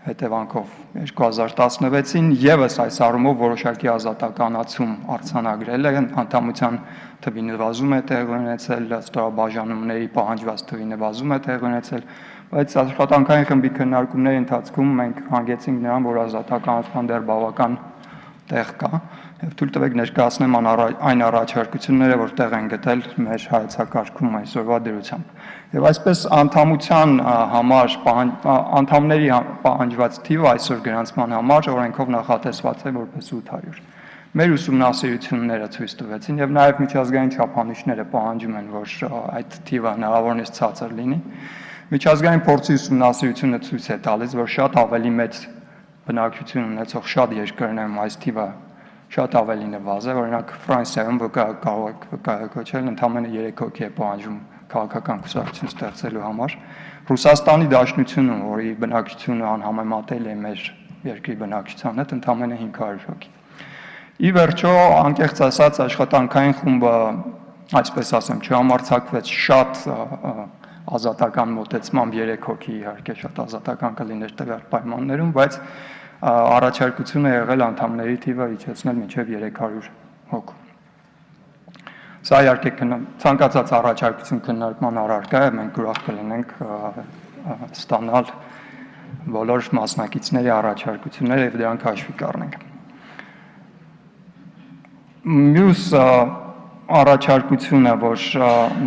հետևանքով 2016-ին, եւս այս առումով որոշակի ազատականացում արձանագրել է, անդամության թվի նվազում է տեղի ունեցել, ստորաբաժանումների պահանջված թվի նվազում է տեղի ունեցել, բայց աշխատանքային խմբի քննարկումների ընթացքում մենք հանգեցինք նրան, որ ազատականացման դեռ բավական տեղ կա եւ թույլ տվեք ներկայացնեմ այն առաջարկությունները, որ տեղ են գտել մեր հայեցակարգում այսօրվա դրությամբ։ Եվ այսպես անդամության համար անդամների պահանջված թիվը այսօր գրանցման համար օրենքով նախատեսված է որպես 800։ Մեր ուսումնասիրությունները ցույց տվեցին եւ նաեւ միջազգային չափանիշները պահանջում են, որ այդ թիվը հնարավորինս ցածր լինի։ Միջազգային փորձի ուսումնասիրությունը ցույց է տալիս, որ շատ ավելի մեծ բնակչություն ունեցող շատ երկրներում այս թիվը շատ ավելի նվազ է, օրինակ Ֆրանսիայում կարող եք կոչել ընդամենը 3 հոգի է պահանջում քաղաքական կուսակցություն ստեղծելու համար։ Ռուսաստանի Դաշնությունում, որի բնակչությունը անհամեմատելի է մեր երկրի բնակչության հետ, ընդամենը 500 հոգի։ Ի վերջո, անկեղծ ասած, աշխատանքային խումբը, այսպես ասեմ, չհամարձակվեց շատ ազատական մոտեցմամբ 3 հոգի իհարկե շատ ազատական կլիներ տվյալ պայմաններում, բայց առաջարկությունը եղել անդամների թիվը իջեցնել մինչև 300 հոգու։ Սա իհարկե ցանկացած առաջարկություն քննարկման առարկա է, մենք ուրախ կլինենք ստանալ բոլոր մասնակիցների առաջարկությունները եւ դրանք հաշվի կառնենք։ Մյուս առաջարկությունը, որ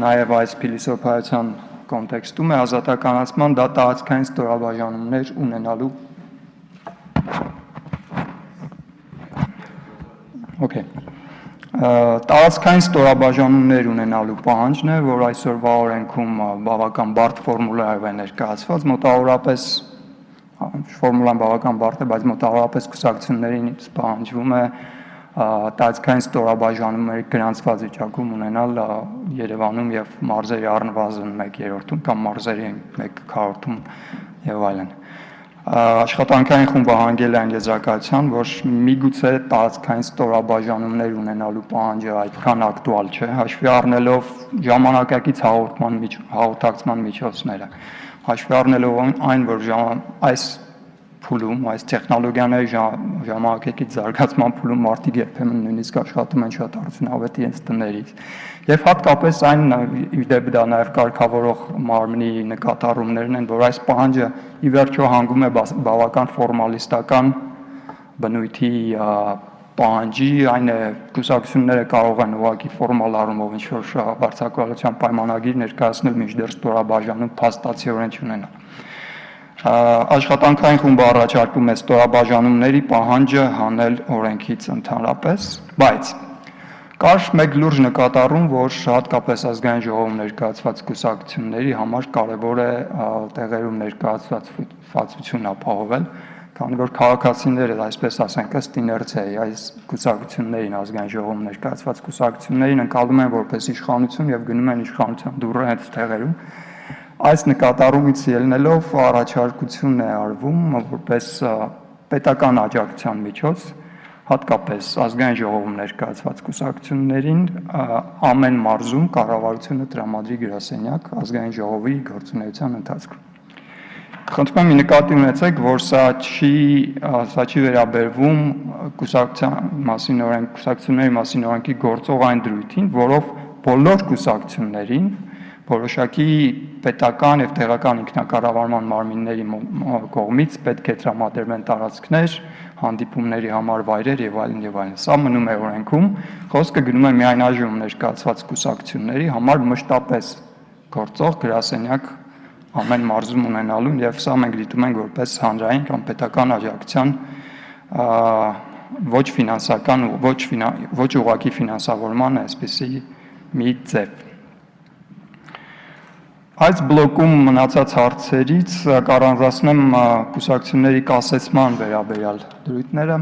նաեւ այս փիլիսոփայության կոնտեքստում է ազատականացման, դա տարածքային ստորաբաժանումներ ունենալու տարածքային ստորաբաժանումներ ունենալու պահանջն է, որ այսօրվա օրենքում բավական բարդ ֆորմուլայով է ներկայացված, մոտավորապես ֆորմուլան բավական բարդ է, բայց մոտավորապես կուսակցություններին պահանջվում է տարածքային ստորաբաժանումների գրանցված վիճակում ունենալ Երևանում եւ մարզերի առնվազն 1/3 կամ մարզերի 1/4 եւ այլն։ Աշխատանքային խումբը հանգել է այն եզրակացության, որ միգուցե տարածքային ստորաբաժանումներ ունենալու պահանջը այդքան ակտուալ չէ, հաշվի առնելով ժամանակակից հաղորդակցման միջոցները, հաշվի առնելով այն, որ այս փուլում, այս տեխնոլոգիաների ժամանակակից զարգացման փուլում մարդիկ երբեմն նույնիսկ աշխատում են շատ արդյունավետ իրենց տներից։ Եվ հատկապես այն իդեպ դա նաև կարգավորող մարմնի նկատառումներն են, որ այս պահանջը ի վերջո հանգում է բավական ֆորմալիստական բնույթի պահանջի, այն է կուսակցությունները կարող են ուղղակի ֆորմալ առումով ինչ-որ վարձակալության պայմանագիր ներկայացնել, մինչդեռ ստորաբաժանում փաստացիորեն չունենալ։ Աշխատանքային խումբը առաջարկում է ստորաբաժանումների պահանջը հանել օրենքից ընդհանրապես, բայց կար մեկ լուրջ նկատառում, որ հատկապես ազգային ժողովում ներկայացված կուսակցությունների համար կարևոր է տեղերում ներկայացվածություն ապահովել, քանի որ քաղաքացիները, այսպես ասենք, ըստ իներցիայի այս կուսակցություններին, ազգային ժողովում ներկայացված կուսակցություններին ընկալում են որպես իշխանություն եւ գնում են իշխանության դուռը հենց տեղերում։ Այս նկատառումից ելնելով առաջարկություն է արվում որպես պետական աջակցության միջոց, հատկապես ազգային ժողովում ներկայացված կուսակցություններին ամեն մարզում կառավարությունը տրամադրի գրասենյակ ազգային ժողովի գործունեության ընթացքում։ Խնդրում եմ նկատի ունեցեք, որ սա չի վերաբերվում կուսակցությունների մասին օրենքի գործող այն դրույթին, որով բոլոր կուսակցություններին որոշակի պետական եւ տեղական ինքնակառավարման մարմինների կողմից պետք է տրամադրվեն տարածքներ, հանդիպումների համար վայրեր եւ այլն եւ այլն։ Սա մնում է օրենքում, խոսքը գնում է միայն այժմ ներկայացված կուսակցությունների համար մշտապես գործող գրասենյակ ամեն մարզում ունենալուն եւ սա մենք դիտում ենք որպես հանրային կամ պետական աջակցության ոչ ֆինանսական ոչ ուղղակի ֆինանսավորման այսպիսի մի ձև։ Այս բլոկում մնացած հարցերից կառանձնացնեմ կուսակցությունների կասեցման վերաբերյալ դրույթները։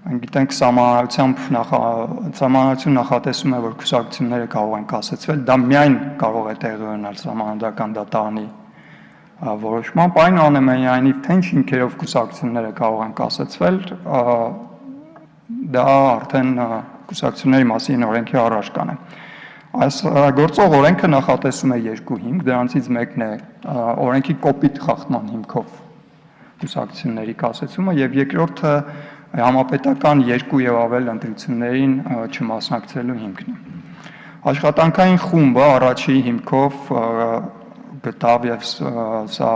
Մենք գիտենք սահմանադրություն նախատեսում է, որ կուսակցությունները կարող են կասեցվել, դա միայն կարող է տեղի ունենալ սահմանադրական դատարանի որոշմամբ, այնուամենայնիվ թե ինչ հիմքերով կուսակցությունները կարող են կասեցվել, դա արդեն կուսակցությունների մասին օրենքի առարկան է։ Այս գործող օրենքը նախատեսում է երկու հիմք, դրանցից մեկն է օրենքի կոպիտ խախտման հիմքով կուսակցությունների կասեցումը եւ երկրորդը համապետական երկու եւ ավել ընտրություններին չմասնակցելու հիմքն է։ Աշխատանքային խումբը առաջի հիմքով գտավ եւ սա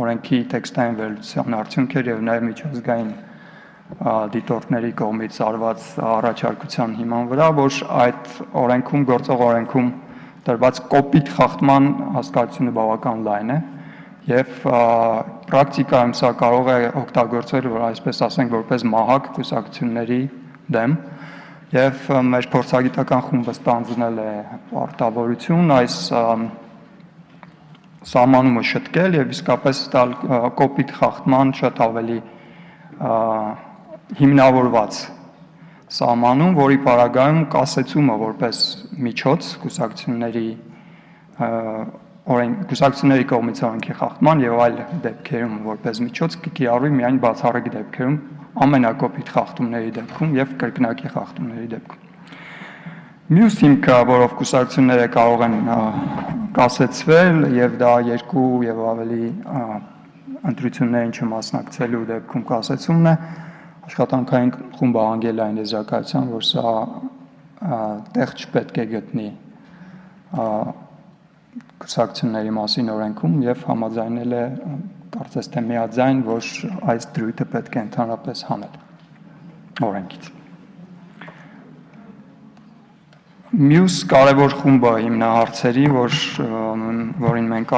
օրենքի տեքստային վերլուծության արդյունք էր եւ նաեւ միջազգային դիտորդների կողմից արված առաջարկության հիման վրա, որ այդ օրենքում, գործող օրենքում տրված կոպիտ խախտման հասկացությունը բավական լայն է եւ պրակտիկայում սա կարող է օգտագործվել, որ այսպես ասենք, որպես մահակ կուսակցությունների դեմ եւ մեր փորձագիտական խումբը ստանձնել է պարտավորություն այս սահմանումը շտկել եւ իսկապես տալ կոպիտ խախտման շատ ավելի հիմնավորված սահմանում, որի պարագայում կասեցումը որպես միջոց կուսակցությունների կողմից օրենքի խախտման եւ այլ դեպքերում որպես միջոց կկիրառվի միայն բացառիկ դեպքերում, ամենակոպիտ խախտումների դեպքում եւ կրկնակի խախտումների դեպքում։ Մյուս հիմքը, որով կուսակցությունները կարող են կասեցվել եւ դա երկու եւ ավելի ընտրություններին չմասնակցելու դեպքում կասեցումն է, աշխատանքային խումբը հանգել է այն եզրակացության, որ սա տեղ չպետք է գտնի կուսակցությունների մասին օրենքում եւ համաձայնել է կարծես թե միաձայն, որ այս դրույթը պետք է ընդհանրապես հանել օրենքից։ Մյուս կարևոր խումբը հիմնահարցերի, որին մենք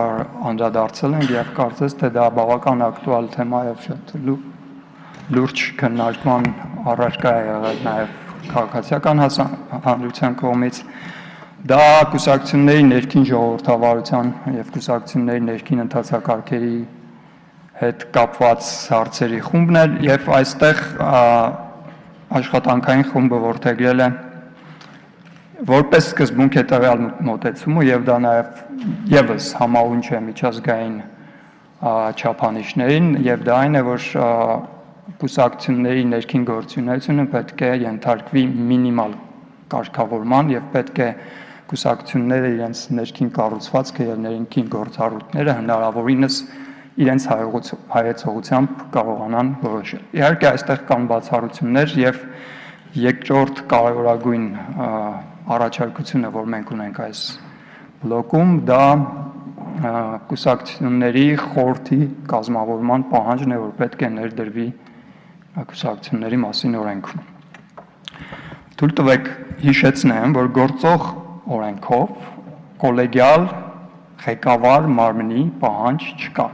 անդրադարձել ենք եւ կարծես թե դա բավական ակտուալ թեմա եւ շատ լուրջ քննարկման առարկա է եղել նաեւ քաղաքացիական հանրության կողմից, դա կուսակցությունների ներքին ժողովրդավարության եւ կուսակցությունների ներքին ընթացակարգերի հետ կապված հարցերի խումբն է եւ այստեղ աշխատանքային խումբը որդեգրել է որպես սկզբունք է տվյալ մոտեցումը եւ դա նաեւ եւս համաունչ է միջազգային չափանիշներին եւ դա այն է, որ կուսակցությունների ներքին գործունեությունը պետք է ենթարկվի մինիմալ կարգավորման եւ պետք է կուսակցությունները իրենց ներքին կառուցվածքը եւ ներքին գործառույթները հնարավորինս իրենց հայեցողությամբ կարողանան որոշել։ Իհարկե այստեղ կան բացառություններ եւ երկրորդ կարևորագույն առաջարկությունը, որ մենք ունենք այս բլոկում, դա կուսակցությունների խորհրդի կազմավորման պահանջն է, որ պետք է ներդրվի կուսակցությունների մասին օրենքում։ Թույլ տվեք հիշեցնեմ, որ գործող օրենքով կոլեգիալ ղեկավար մարմնի պահանջ չկա։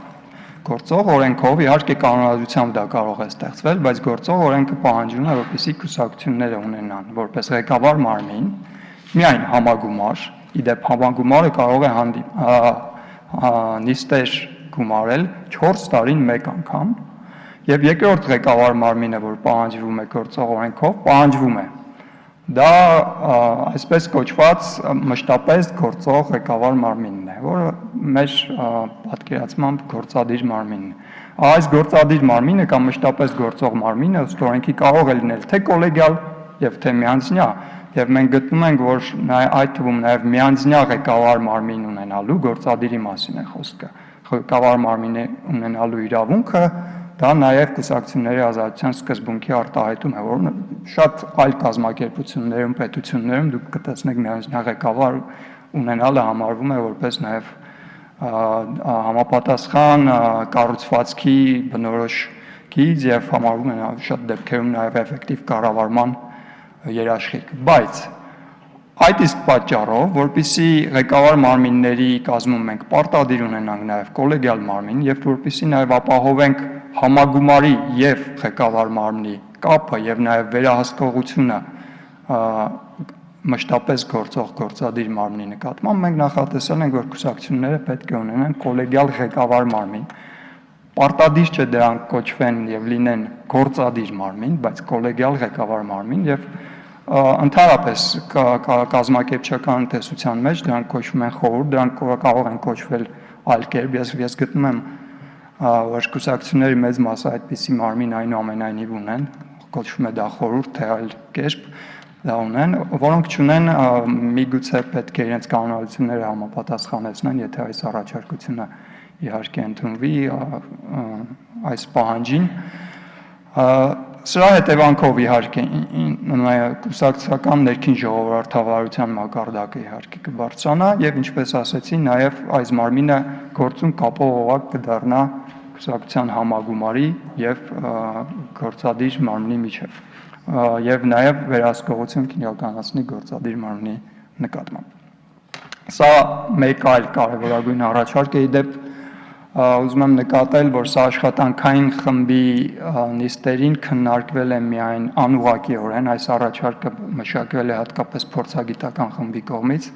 Գործող օրենքով իհարկե կանոնադրությամբ դա կարող է ստեղծվել, բայց գործող օրենքը պահանջում է, որպեսզի կուսակցությունները ունենան որպես ղեկավար մարմին միայն համագումար, իդեպ համագումարը կարող է նիստեր գումարել 4 տարին մեկ անգամ, եւ երկրորդ ղեկավար մարմինը, որ պահանջվում է գործող օրենքով, պահանջվում է։ Դա այսպես կոչված մշտապես գործող ղեկավար մարմինն է, որը մեր պատկերացմամբ գործադիր մարմինն է։ Այս գործադիր մարմինը կամ մշտապես գործող մարմինը ըստ օրենքի կարող է լինել թե կոլեգիալ եւ թե միանձնյա, եւ մենք գտնում ենք, որ այդ թվում նաեւ միանձնյա ղեկավար մարմին ունենալու գործադիրի մասին է խոսքը։ Ղեկավար մարմինը ունենալու իրավունքը դա նաեւ կուսակցությունների ազատության սկզբունքի արտահայտում է, որը շատ այլ կազմակերպություններում, պետություններում դուք կտեսնեք միանձնյա ղեկավար ունենալը համարվում է որպես նաեւ համապատասխան կառուցվածքի բնորոշքից եւ համարվում է շատ դեպքերում նաեւ էֆեկտիվ կառավարման երաշխիք, բայց այդ իսկ պատճառով, որպեսզի ղեկավար մարմինների կազմում մենք պարտադիր ունենանք նաեւ կոլեգիալ մարմին եւ որպեսզի նաեւ ապահովենք համագումարի եւ ղեկավար մարմնի կապը եւ նաեւ վերահսկողությունը մշտապես գործող գործադիր մարմնի նկատմամբ մենք նախատեսել ենք, որ կուսակցությունները պետք է ունենան կոլեգիալ ղեկավար մարմին։ Պարտադիր չէ դրանք կոչվեն եւ լինեն գործադիր մարմին, բայց կոլեգիալ ղեկավար մարմին եւ ընդհանրապես կազմակերպչական տեսության մեջ դրանք կոչվում են խորհուրդ, դրանք կարող են կոչվել այլ կերպ, ես գտնում եմ, որ կուսակցությունների մեծ մասը այդպիսի մարմին այնուամենայնիվ ունեն, կոչվում է դա խորհուրդ, թե այլ կերպ դա ունեն, որոնք չունեն միգուցե պետք է իրենց կանոնադրությունները համապատասխանեցնեն, եթե այս առաջարկությունը իհարկե ընդունվի այս պահանջին։ Սրա հետևանքով իհարկե կուսակցական ներքին ժողովրդավարության մակարդակը իհարկե կբարձրանա եւ ինչպես ասեցի, նաեւ այս մարմինը գործուն կապող օղակ կդառնա կուսակցության համագումարի եւ գործադիր մարմնի միջեւ եւ նաեւ վերահսկողություն կիրականացնի գործադիր մարմնի նկատմամբ։ Սա մեկ այլ կարևորագույն առաջարկ է, իդեպ ուզում եմ նկատել, որ սա աշխատանքային խմբի նիստերին քննարկվել է միայն անուղղակիորեն, այս առաջարկը մշակվել է հատկապես փորձագիտական խմբի կողմից։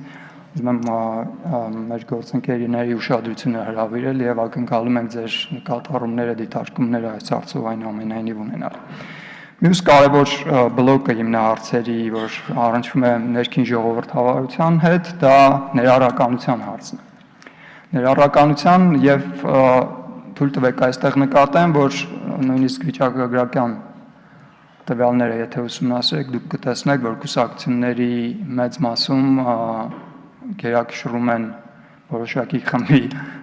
Ուզում եմ մեր գործընկերների ուշադրությունը հրավիրել եւ ակնկալում ենք ձեր նկատառումները, դիտարկումները այս հարցով այնուամենայնիվ ունենալ։ Մյուս կարևոր բլոկը հիմնահարցերի, որ առնչվում է ներքին ժողովրդավարության հետ, դա ներառականության հարցն է։ Ներառականության եւ թույլ տվեք այստեղ նկատեմ, որ նույնիսկ վիճակագրական տվյալները, եթե ուսումնասիրեք, դուք կտեսնեք, որ կուսակցությունների մեծ մասում գերակշռում են որոշակի խմբի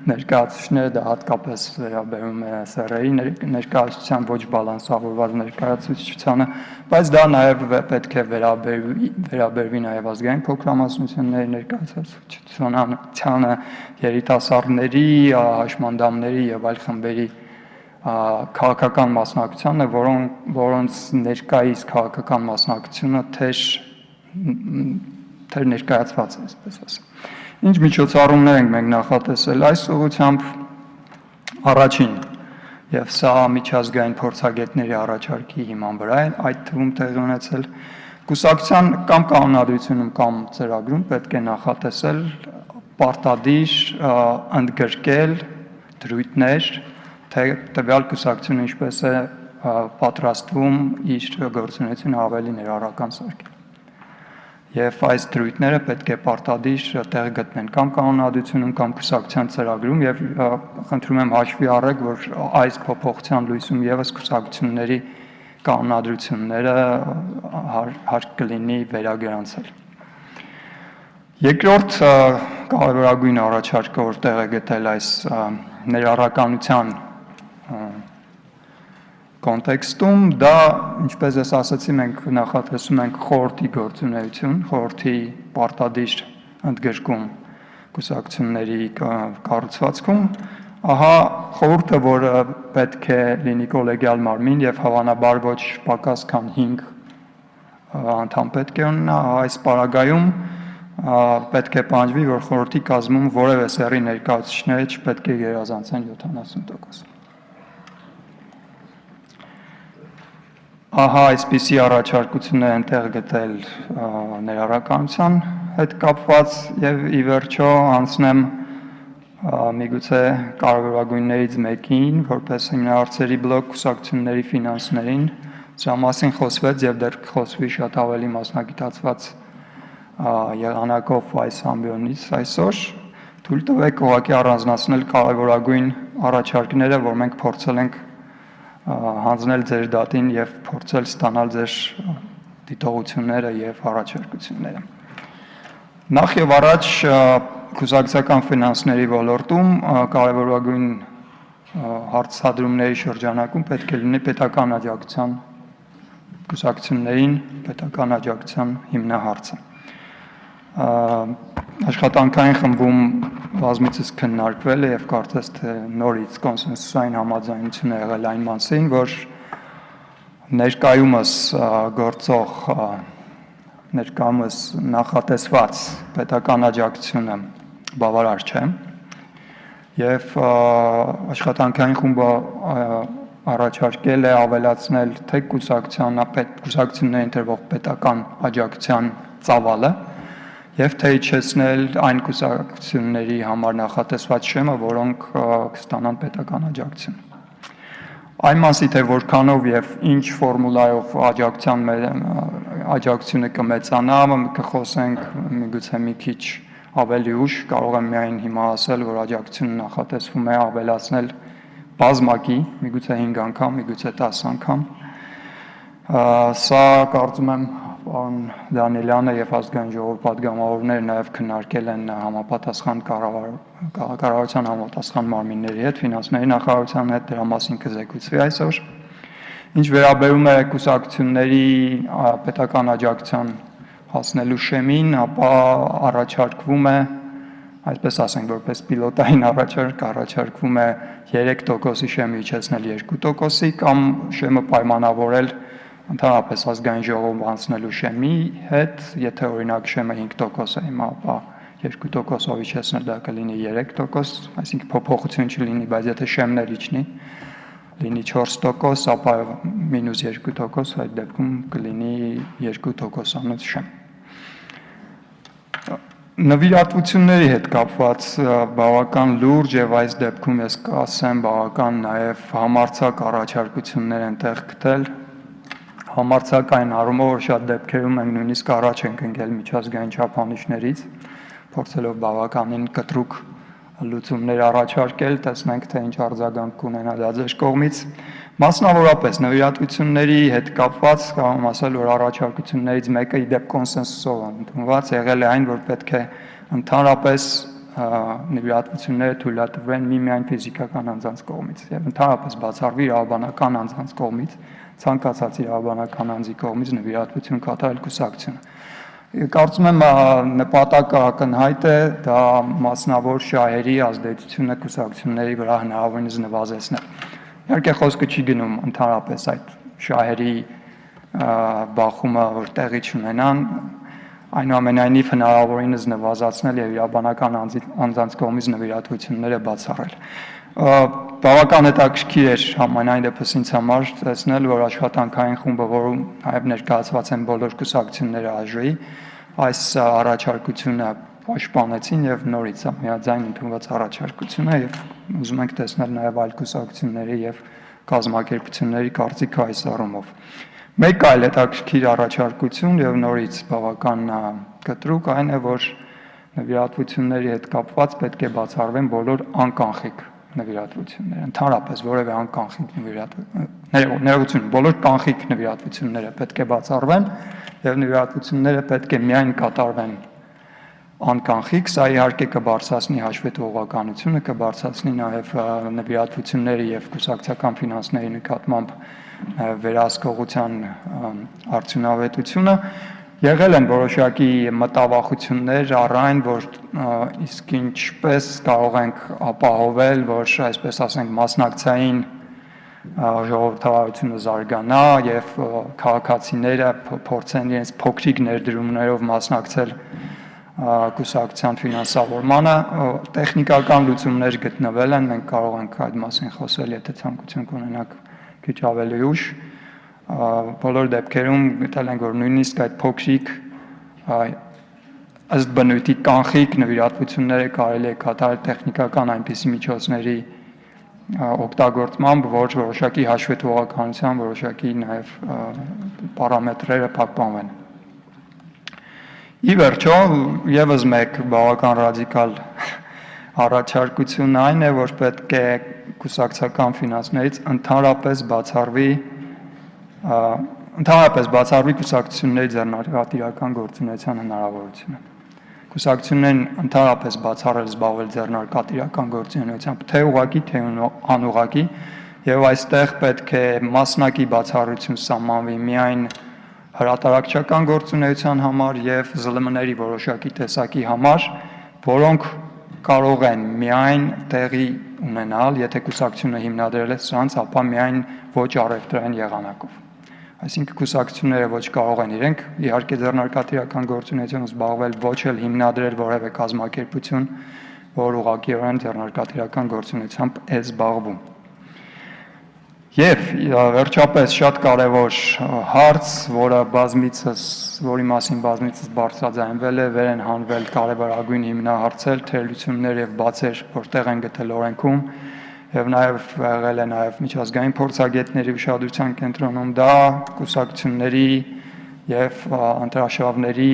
ներկայացուցիչները, դա հատկապես վերաբերում է սեռերի ներկայացուցչության ոչ բալանսավորված ներկայացուցչությանը, բայց դա նաև պետք է վերաբերվի նաև ազգային փոքրամասնությունների ներկայացուցչությանը, երիտասարդների, հաշմանդամների եւ այլ խմբերի քաղաքական մասնակցությանը, որոնց ներկայիս քաղաքական մասնակցությունը թեր ներկայացված է, այսպես ասեմ։ Ինչ միջոցառումներ ենք մենք նախատեսել այս ուղղությամբ առաջին, եւ սա միջազգային փորձագետների առաջարկի հիման վրա է այդ թվում տեղի ունեցել, կուսակցության կամ կանոնադրությունում կամ ծրագրում պետք է նախատեսել պարտադիր ընդգրկել դրույթներ, թե տվյալ կուսակցությունը ինչպես է պատրաստվում իր գործունեությունը ավելի ներառական սարքել։ Եվ այս դրույթները պետք է պարտադիր տեղ գտնեն կամ կանոնադրությունում կամ կուսակցության ծրագրում եւ խնդրում եմ հաշվի առեք, որ այս փոփոխության լույսում եւս կուսակցությունների կանոնադրությունները հարկ կլինի վերագրանցել։ Երկրորդ կարևորագույն առաջարկը, որ տեղ է գտել այս ներառականության կոնտեքստում, դա, ինչպես ես ասացի, մենք նախատեսում ենք խորհրդի գործունեություն, խորհրդի պարտադիր ընդգրկում կուսակցությունների կառուցվածքում, ահա խորհուրդը, որը պետք է լինի կոլեգիալ մարմին եւ հավանաբար ոչ պակաս քան 5 անդամ պետք է ունենա, այս պարագայում պետք է պահանջվի, որ խորհրդի կազմում որևէ սեռի ներկայացուցիչները չպետք է գերազանցեն 70%։ Ահա այսպիսի առաջարկություններ են տեղ գտել ներառականության հետ կապված եւ ի վերջո անցնեմ միգուցե կարևորագույններից մեկին, որպես հիմնարարցերի բլոկ կուսակցությունների ֆինանսներին, սրա մասին խոսվեց եւ դեռ խոսվի շատ ավելի մասնագիտացված եղանակով այս ամբիոնից այսօր, թույլ տվեք ուղղակի առանձնացնել կարևորագույն առաջարկները, որ մենք փորձել ենք հանձնել ձեր դատին եւ փորձել ստանալ ձեր դիտողությունները եւ առաջարկությունները։ Նախ եւ առաջ կուսակցական ֆինանսների ոլորտում կարևորագույն հարցադրումների շրջանակում պետք է լինի պետական աջակցության կուսակցություններին պետական աջակցության հիմնահարցը։ Աշխատանքային խմբում բազմիցս քննարկվել է եւ կարծես թե նորից կոնսենսուսային համաձայնություն է եղել այն մասին, որ ներկայումս գործող ներկայումս նախատեսված պետական աջակցությունը բավարար չէ եւ աշխատանքային խումբը առաջարկել է ավելացնել թե կուսակցություններին տրվող պետական աջակցության ծավալը եւ թե իջեցնել այն կուսակցությունների համար նախատեսված շեմը, որոնք կստանան պետական աջակցություն։ Այն մասի թե որքանով եւ ինչ ֆորմուլայով աջակցությունը կմեծանա, կխոսենք միգուցե մի քիչ ավելի ուշ, կարող եմ միայն հիմա ասել, որ աջակցությունը նախատեսվում է ավելացնել բազմակի, միգուցե 5 անգամ, միգուցե 10 անգամ։ Սա կարծում եմ պարոն Դանիելյանը եւ ազգային ժողովի պատգամավորները նաեւ քննարկել են համապատասխան կառավարության համապատասխան մարմինների հետ, ֆինանսների նախարարության հետ, դրա մասին կզեկուցվի այսօր։ Ինչ վերաբերում է կուսակցությունների պետական աջակցության հասնելու շեմին, ապա առաջարկվում է, այսպես ասենք, որպես պիլոտային առաջարկվում է 3%-ի շեմը իջեցնել 2%-ի կամ շեմը պայմանավորել ընդհանրապես ազգային ժողով անցնելու շեմի հետ, եթե օրինակ շեմը 5% է հիմա, ապա 2%-ով իջեցնել դա կլինի 3%, այսինքն փոփոխություն չլինի, բայց եթե շեմներ իջնի, լինի 4%, ապա մինուս 2%, այդ դեպքում կլինի 2%-անոց շեմ։ Նվիրատվությունների հետ կապված բավական լուրջ եւ այս դեպքում ես կասեմ բավական նաեւ համարձակ առաջարկություններ են տեղ գտել։ Համարձակային առումով որ շատ դեպքերում ենք նույնիսկ առաջ ենք ընկել միջազգային չափանիշներից, փորձելով բավականին կտրուկ լուծումներ առաջարկել, տեսնենք թե ինչ արձագանք կունենա դա ձեր կողմից։ Մասնավորապես նվիրատվությունների հետ կապված կարող եմ ասել, որ առաջարկություններից մեկը իդեպ կոնսենսուսով ընդունված եղել է այն, որ պետք է ընդհանրապես նվիրատվությունները թույլատրվեն միմիայն ֆիզիկական անձանց կողմից եւ ընդհանրապես բացառվի իրավաբանական անձանց կողմից, ցանկացած իրավաբանական անձի կողմից նվիրատվություն կատարել կուսակցությունը։ Կարծում եմ նպատակը ակնհայտ է, դա մասնավոր շահերի ազդեցությունը կուսակցությունների վրա հնարավորինս նվազեցնել։ Իհարկե խոսքը չի գնում ընդհանրապես այդ շահերի բախումը, որ տեղի չունենան, այնուամենայնիվ հնարավորինս նվազացնել եւ իրավաբանական անձանց կողմից նվիրատվությունները բացառել։ Բավական հետաքրքիր էր համենայն դեպս ինձ համար տեսնել, որ աշխատանքային խումբը, որում նաև ներկայացված են բոլոր կուսակցությունները ԱԺ-ի, այս առաջարկությունը պաշտպանեցին եւ նորից միաձայն ընդունված առաջարկությունը եւ ուզում ենք տեսնել նաև այլ կուսակցությունների եւ կազմակերպությունների կարծիքը այս առումով։ Մեկ այլ հետաքրքիր առաջարկություն եւ նորից բավական կտրուկ այն է, որ նվիրատվությունների հետ կապված պետք է բացառվեն բոլոր անկանխիկ նվիրատվությունները, ընդհանրապես որևէ անկանխիկ նվիրատվություն, բոլոր կանխիկ նվիրատվությունները պետք է բացառվեն եւ նվիրատվությունները պետք է միայն կատարվեն անկանխիկ, սա իհարկե կբարձրացնի հաշվետվողականությունը, կբարձրացնի նաեւ նվիրատվությունների եւ կուսակցական ֆինանսների նկատմամբ վերահսկողության արդյունավետությունը։ Եղել են որոշակի մտավախություններ առ այն, որ իսկ ինչպես կարող ենք ապահովել, որ այսպես ասենք մասնակցային ժողովրդավարությունը զարգանա եւ քաղաքացիները փորձեն իրենց փոքրիկ ներդրումներով մասնակցել կուսակցության ֆինանսավորմանը, տեխնիկական լուծումներ գտնվել են, մենք կարող ենք այդ մասին խոսել, եթե ցանկություն կունենաք քիչ ավելի ուշ։ Բոլոր դեպքերում գտել ենք, որ նույնիսկ այդ փոքրիկ ըստ բնույթի կանխիկ նվիրատվությունները կարելի է կատարել տեխնիկական այնպիսի միջոցների օգտագործմամբ, որ որոշակի հաշվետվողականության, որոշակի նաև պարամետրերը պահպանվեն։ Ի վերջո, եւս մեկ բավական ռադիկալ առաջարկություն այն է, որ պետք է կուսակցական ֆինանսներից ընդհանրապես բացառվի կուսակցությունների ձեռնարկատիրական գործունեության հնարավորությունը։ Կուսակցություններն ընդհանրապես բացառել զբաղվել ձեռնարկատիրական գործունեությամբ, թե ուղղակի, թե անուղղակի, եւ այստեղ պետք է մասնակի բացառություն սահմանվի միայն հրատարակչական գործունեության համար եւ ԶԼՄ-ների որոշակի տեսակի համար, որոնք կարող են միայն տեղի ունենալ, եթե կուսակցությունը հիմնադրել է սրանց, ապա միայն ոչ առևտրային եղանակով։ Այսինքն կուսակցությունները ոչ կարող են իրենք իհարկե ձեռնարկատիրական գործունեությամբ զբաղվել, ոչ էլ հիմնադրել որևէ կազմակերպություն, որ ուղղակիորեն ձեռնարկատիրական գործունեությամբ է զբաղվում։ Եվ վերջապես շատ կարևոր հարց, որի մասին բազմիցս բարձրաձայնվել է, վեր են հանվել կարևորագույն հիմնահարցեր, թերություններ եւ բացեր, որտեղ են գտել օրենքում եւ նաեւ եղել է նաեւ միջազգային փորձագետների ուշադրության կենտրոնում, դա կուսակցությունների եւ ընտրաշավների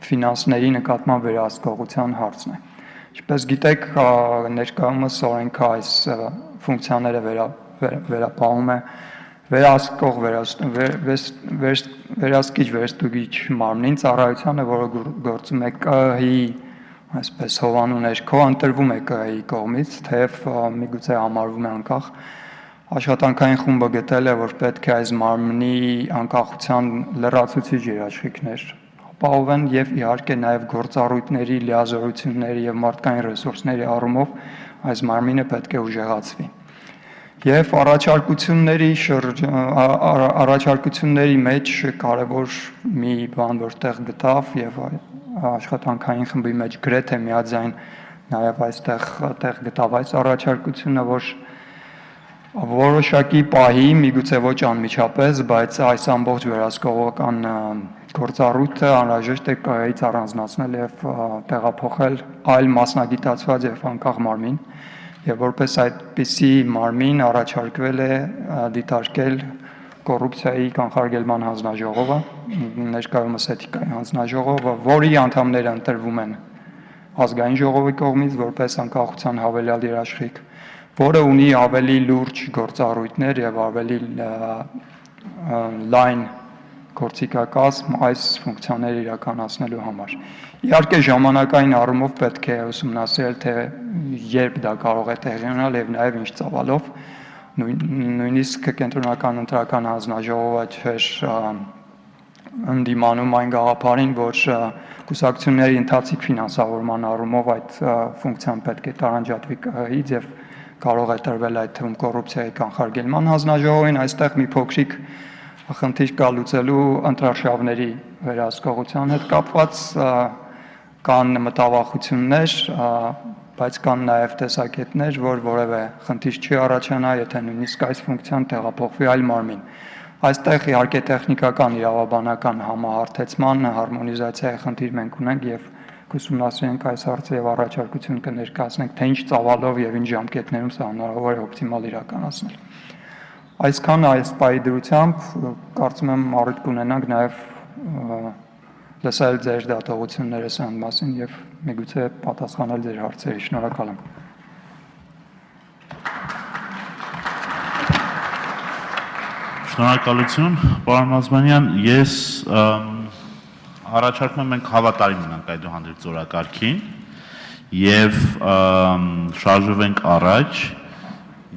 ֆինանսների նկատմամբ վերահսկողության հարցն է։ Ինչպես գիտեք, ներկայումս օրենքը այս ֆունկցիաները վերապահում է վերահսկող վերահսկիչ վերստուգիչ մարմնին, ծառայությանը, որը գործում է ԿԸՀ-ի այսպես հովանու ներքո, ընտրվում է ԿԸՀ-ի կողմից, թեև միգուցե համարվում է անկախ, աշխատանքային խումբը գտել է, որ պետք է այս մարմնի անկախության լրացուցիչ երաշխիքներ ապահովեն եւ իհարկե նաեւ գործառույթների, լիազորությունների եւ մարդկային ռեսուրսների առումով այս մարմինը պետք է ուժեղացվի։ Եվ առաջարկությունների մեջ կարևոր մի բան, որտեղ գտավ եւ աշխատանքային խմբի մեջ գրեթե միաձայն նաեւ այստեղ տեղ գտավ այս առաջարկությունը, որ որոշակի պահի, միգուցե ոչ անմիջապես, բայց այս ամբողջ վերահսկողական գործառույթը անհրաժեշտ է ԿԸՀ-ից առանձնացնել եւ տեղափոխել այլ մասնագիտացված եւ անկախ մարմին, եւ որպես այդպիսի մարմին առաջարկվել է դիտարկել կոռուպցիայի կանխարգելման հանձնաժողովը, ներկայումս էթիկայի հանձնաժողովը, որի անդամները ընտրվում են ազգային ժողովի կողմից որպես անկախության հավելյալ երաշխիք, որը ունի ավելի լուրջ գործառույթներ եւ ավելի լայն գործիքակազմ այս ֆունկցիաները իրականացնելու համար։ Իհարկե ժամանակային առումով պետք է ուսումնասիրել, թե երբ դա կարող է տեղի ունենալ եւ նաեւ ինչ ծավալով, նույնիսկ կենտրոնական ընտրական հանձնաժողովը չէր ընդդիմանում այն գաղափարին, որ կուսակցությունների ընթացիկ ֆինանսավորման առումով այդ ֆունկցիան պետք է տարանջատվի ԿՀ-ից եւ կարող է տրվել այդ թվում կոռուպցիայի կանխարգելման հանձնաժողովին, այստեղ մի փոքրիկ խնդիր կա լուծելու ընտրարշավների վերահսկողության հետ կապված, կան մտավախություններ, բայց կան նաև տեսակետներ, որ որևէ խնդիր չի առաջանա, եթե նույնիսկ այս ֆունկցիան տեղափոխվի այլ մարմին։ Այստեղ իհարկե տեխնիկական իրավաբանական համահարթեցման, հարմոնիզացիայի խնդիր մենք ունենք եւ կուսումնասիրենք այս հարցը եւ առաջարկություն կներկայացնենք, թե ինչ ծավալով եւ ինչ ժամկետներում սա հնարավոր է օպտիմալ իրականացնել։ Այսքան այս պահի դրությամբ կարծում եմ առիթ կունենանք նաեւ լսել ձեր դատողությունները սան մասին եւ միգուցե պատասխանել ձեր հարցերի։ Շնորհակալ եմ։ Շնորհակալություն, պարոն Մազմանյան, ես առաջարկում եմ մենք հավատարիմ մնանք այդուհանդերձ օրակարգին եւ շարժվենք առաջ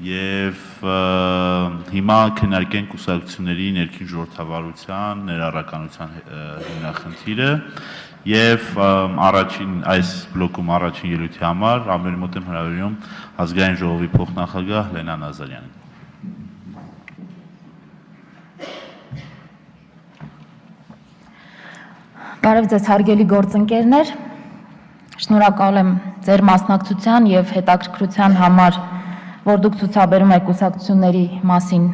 եւ հիմա քննարկենք կուսակցությունների ներքին ժողովրդավարության ներառականության հիմնախնդիրը եւ առաջին այս բլոկում առաջին ելույթի համար ամենի մոտ եմ հրավիրում ազգային ժողովի փոխնախագահ Լենա Նազարյանին։ Բարև ձեզ հարգելի գործընկերներ, շնորհակալ եմ ձեր մասնակցության եւ հետաքրքրության համար, որ դուք ցուցաբերում եք կուսակցությունների մասին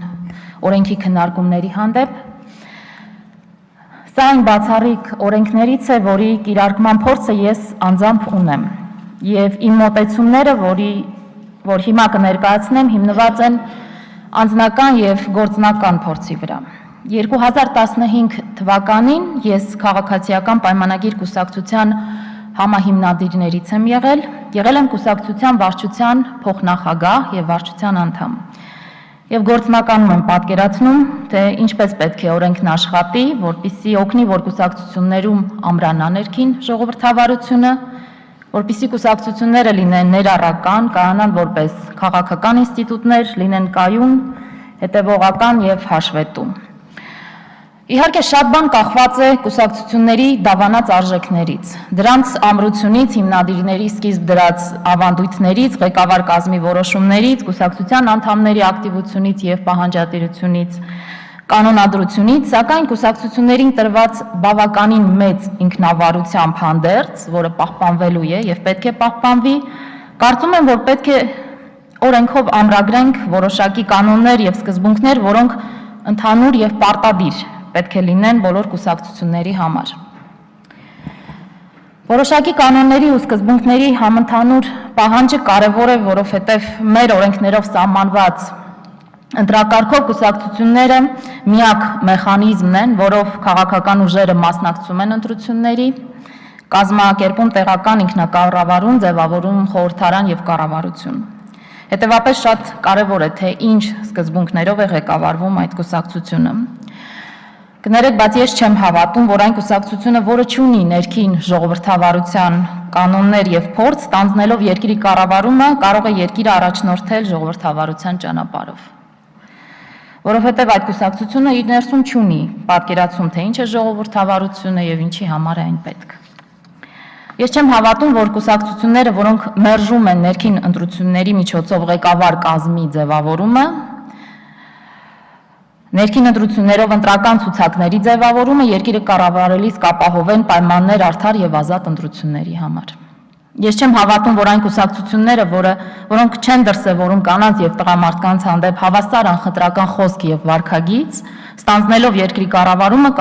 օրենքի քննարկումների հանդեպ։ Սա այն բացառիկ օրենքներից է, որի կիրարկման փորձը ես անձամբ ունեմ եւ իմ մոտեցումները, որ հիմա կներկայացնեմ, հիմնված են անձնական եւ գործնական փորձի վրա։ 2015 թվականին ես քաղաքացիական պայմանագիր կուսակցության համահիմնադիրներից եմ եղել եմ կուսակցության վարչության փոխնախագահ եւ վարչության անդամ։ Եվ գործնականում եմ պատկերացնում, թե ինչպես պետք է օրենքն աշխատի, որպեսզի օգնի, որ կուսակցություններում ամրանա ներքին ժողովրդավարությունը, որպեսզի կուսակցությունները լինեն ներառական, կայանան որպես քաղաքական ինստիտուտներ, լինեն կայուն, հետևողական եւ հաշվետու։ Իհարկե շատ բան կախված է կուսակցությունների դավանած արժեքներից, դրանց ամրությունից, հիմնադիրների սկիզբ դրած ավանդույթներից, ղեկավար կազմի որոշումներից, կուսակցության անդամների ակտիվությունից եւ պահանջատիրությունից, կանոնադրությունից, սակայն կուսակցություններին տրված բավականին մեծ ինքնավարությամբ հանդերձ, որը պահպանվելու է եւ պետք է պահպանվի, կարծում եմ, որ պետք է օրենքով ամրագրենք որոշակի կանոններ եւ սկզբունքներ, որոնք ընդհանուր եւ պարտադիր պետք է լինեն բոլոր կուսակցությունների համար։ Որոշակի կանոնների ու սկզբունքների համընդհանուր պահանջը կարևոր է, որովհետև մեր օրենքներով սահմանված ընտրակարգով կուսակցությունները միակ մեխանիզմն են, որով քաղաքական ուժերը մասնակցում են ընտրությունների, կազմակերպում տեղական ինքնակառավարում, ձևավորում խորհրդարան եւ կառավարություն։ Հետևաբար շատ կարևոր է, թե ինչ սկզբունքներով է ղեկավարվում այդ կուսակցությունը։ Կներեք, բայց ես չեմ հավատում, որ այն կուսակցությունը, որը չունի ներքին ժողովրդավարության կանոններ եւ փորձ, ստանձնելով երկրի կառավարումը, կարող է երկիրը առաջնորդել ժողովրդավարության ճանապարհով։ Որովհետեւ այդ կուսակցությունը իր ներսում չունի պատկերացում, թե ինչ է ժողովրդավարությունը եւ ինչի համար է այն պետք։ Ես չեմ հավատում, որ կուսակցությունները, որոնք մերժում են ներքին ընտրությունների միջոցով ղեկավար կազմի ձևավորումը, ներքին ընտրություններով ընտրական ցուցակների ձևավորումը երկիրը կառավարելիս կապահովեն պայմաններ արդար եւ ազատ ընտրությունների համար։ Ես չեմ հավատում, որ այն կուսակցությունները, որոնք չեն դրսևորում կանանց եւ տղամարդկանց հանդեպ հավասար անխտրական խոսք եւ վարքագիծ, ստանձնելով երկրի կառավարումը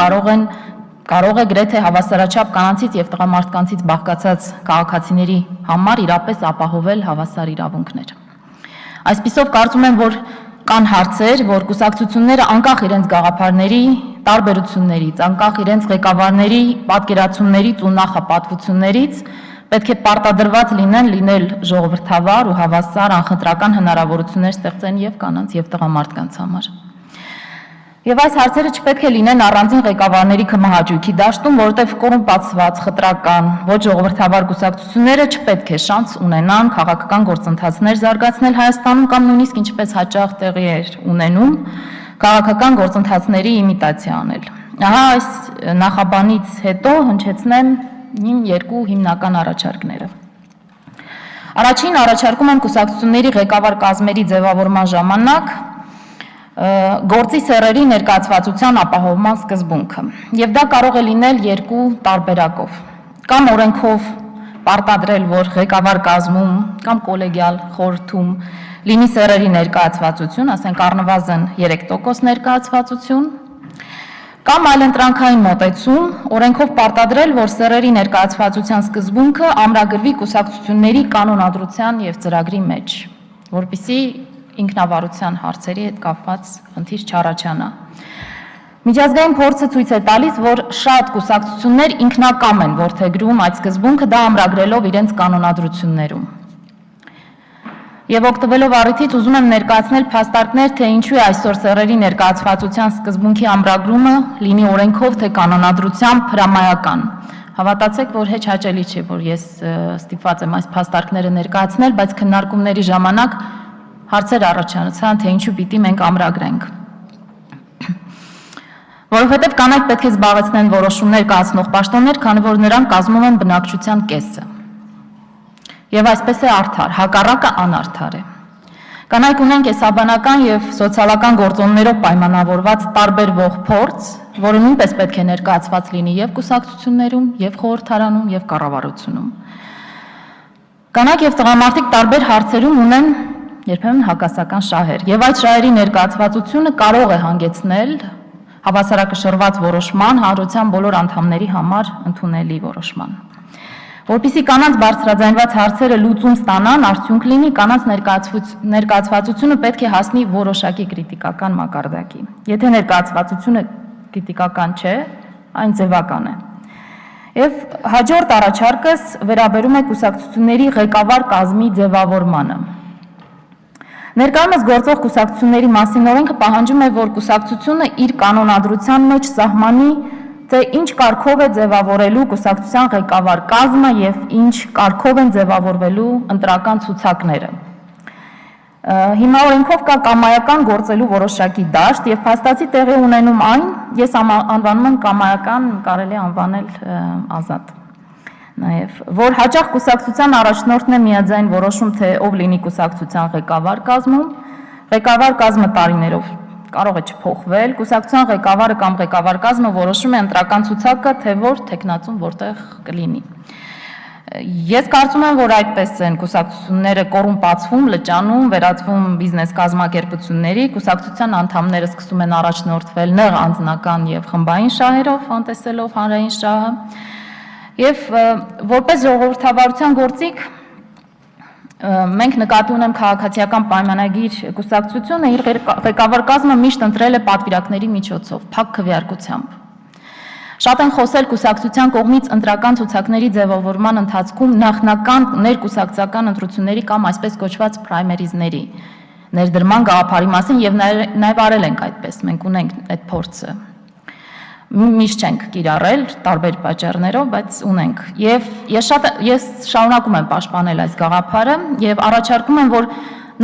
կարող է գրեթե հավասարաչափ կանանցից եւ տղամարդկանցից բաղկացած քաղաքացիների համար իրապես ապահովել հավասար իրավունքներ։ Այսպիսով կարծում եմ, որ կան հարցեր, որ կուսակցությունները անկախ իրենց գաղափարների տարբերություններից, անկախ իրենց ղեկավարների պատկերացումներից ու նախապատվություններից պետք է պարտադրված լինել ժողովրդավար ու հավասար անխտրական հնարավորություններ ստեղծեն եւ կանանց եւ տղամարդկանց համար։ Եվ այս հարցերը չպետք է լինեն առանձին ղեկավարների քմահաճույքի դաշտում, որովհետև կոռումպացված, խտրական, ոչ ժողովրդավար կուսակցությունները չպետք է շանս ունենան քաղաքական գործընթացներ զարգացնել Հայաստանում կամ նույնիսկ ինչպես հաճախ տեղի էր ունենում, քաղաքական գործընթացների իմիտացիա անել։ Ահա այս նախաբանից հետո հնչեցնեմ իմ երկու հիմնական առաջարկները։ Առաջին առաջարկում եմ կուսակցությունների ղեկավար կազմերի ձևավորման ժամանակ գործի սեռերի ներկայացվածության ապահովման սկզբունքը, եւ դա կարող է լինել երկու տարբերակով, կամ օրենքով պարտադրել, որ ղեկավար կազմում կամ կոլեգիալ խորհրդում լինի սեռերի ներկայացվածություն, ասենք առնվազն 3% ներկայացվածություն, կամ այլընտրանքային մոտեցում, օրենքով պարտադրել, որ սեռերի ներկայացվածության սկզբունքը ամրագրվի կուսակցությունների կանոնադրության եւ ծրագրի մեջ, որպեսզի ինքնավարության հարցերի հետ կապված խնդիր չառաջանա։ Միջազգային փորձը ցույց է տալիս, որ շատ կուսակցություններ ինքնակամ են որդեգրում այդ սկզբունքը դա ամրագրելով իրենց կանոնադրություններում։ Եվ օգտվելով առիթից ուզում եմ ներկայացնել փաստարկներ, թե ինչու է այսօր սեռերի ներկայացվածության սկզբունքի ամրագրումը լինի օրենքով, թե կանոնադրությամբ հրամայական։ Հավատացեք, որ հեչ հաճելի չէ, որ ես ստիպված եմ այս փաստարկները ներկայացնել, բայց քննարկումների ժամանակ հարցեր առաջացան, թե ինչու պիտի մենք ամրագրենք։ Որովհետև կանայք պետք է զբաղեցնեն որոշումներ կայացնող պաշտոններ, քանի որ նրանք կազմում են բնակչության կեսը։ Եվ այսպես է արդար, հակառակը անարդար է։ Կանայք ունեն կեսաբանական եւ սոցիալական գործոններով պայմանավորված տարբերվող փորձ, որը նույնպես պետք է ներկայացված լինի եւ կուսակցություններում, եւ խորհրդարանում, եւ կառավարությունում։ Կանայք եւ տղամարդիկ տարբեր հարցերում ունեն երբեմն հակասական շահեր, եւ այդ շահերի ներկայացվածությունը կարող է հանգեցնել հավասարակշռված որոշման, հանրության բոլոր անդամների համար ընդունելի որոշման։ Որպեսզի կանանց բարձրաձայնված հարցերը լուծում ստանան, արդյունք լինի, կանանց ներկայացվածությունը պետք է հասնի որոշակի կրիտիկական մակարդակի։ Եթե ներկայացվածությունը կրիտիկական չէ, այն ձևական է։ Եվ հաջորդ առաջարկս վերաբերում է կուսակցությունների ղեկավար կազմի ձևավորմանը։ Ներկայումս գործող կուսակցությունների մասին օրենքը պահանջում է, որ կուսակցությունը իր կանոնադրության մեջ սահմանի, թե ինչ կարգով է ձևավորելու կուսակցության ղեկավար կազմը եւ ինչ կարգով են ձևավորվելու ընտրական ցուցակները։ Հիմա օրենքով կա կամայական գործելու որոշակի դաշտ եւ փաստացի տեղի ունենում այն, ես անվանում եմ կամայական, կարելի է անվանել ազատ։ Նաև, որ հաճախ կուսակցության առաջնորդն է միաձայն որոշում, թե ով լինի կուսակցության ղեկավար կազմում, ղեկավար կազմը տարիներով կարող է չփոխվել, կուսակցության ղեկավարը կամ ղեկավար կազմը որոշում է ընտրական ցուցակը, թե որ թեկնածուն որտեղ կլինի։ Ես կարծում եմ, որ այդպես են կուսակցությունները կոռումպացվում, լճանում, վերածվում բիզնես կազմակերպությունների, կուսակցության անդամները սկսում են առաջնորդվել նեղ անձնական եւ խմբային շահերով, անտեսելով հանրային շահը։ Եվ որպես ժողովրդավարության գործիք մենք նկատի ունեմ քաղաքացիական պայմանագիր կուսակցությունը իր ղեկավար կազմը միշտ ընտրել է պատվիրակների միջոցով, փակ քվեարկությամբ։ Շատ են խոսել կուսակցության կողմից ընտրական ցուցակների ձևավորման ընթացքում նախնական ներկուսակցական ընտրությունների կամ այսպես կոչված պրայմերիզների ներդրման գաղափարի մասին եւ նաեւ արել ենք այդպես, մենք ունենք այդ փորձը։ Միշտ չենք կիրառել տարբեր պատճառներով, բայց ունենք։ Եվ ես շարունակում եմ պաշտպանել այս գաղափարը եւ առաջարկում եմ, որ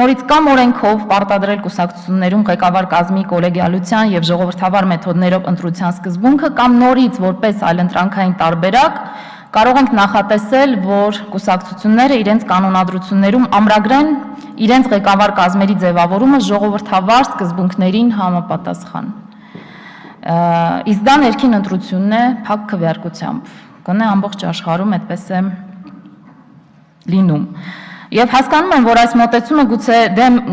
նորից կամ օրենքով պարտադրել կուսակցություններում ղեկավար կազմի կոլեգիալության եւ ժողովրդավար մեթոդներով ընտրության սկզբունքը կամ նորից որպես այլընտրանքային տարբերակ կարող ենք նախատեսել, որ կուսակցությունները իրենց կանոնադրություններում ամրագրեն իրենց ղեկավար կազմերի ձևավորումը ժողովրդավար սկզբունքներին համապատասխան։ Իսկ դա ներքին ընտրությունն է փակ քվեարկությամբ, գոնե ամբողջ աշխարհում այդպես է լինում։ Եվ հասկանում եմ, որ այս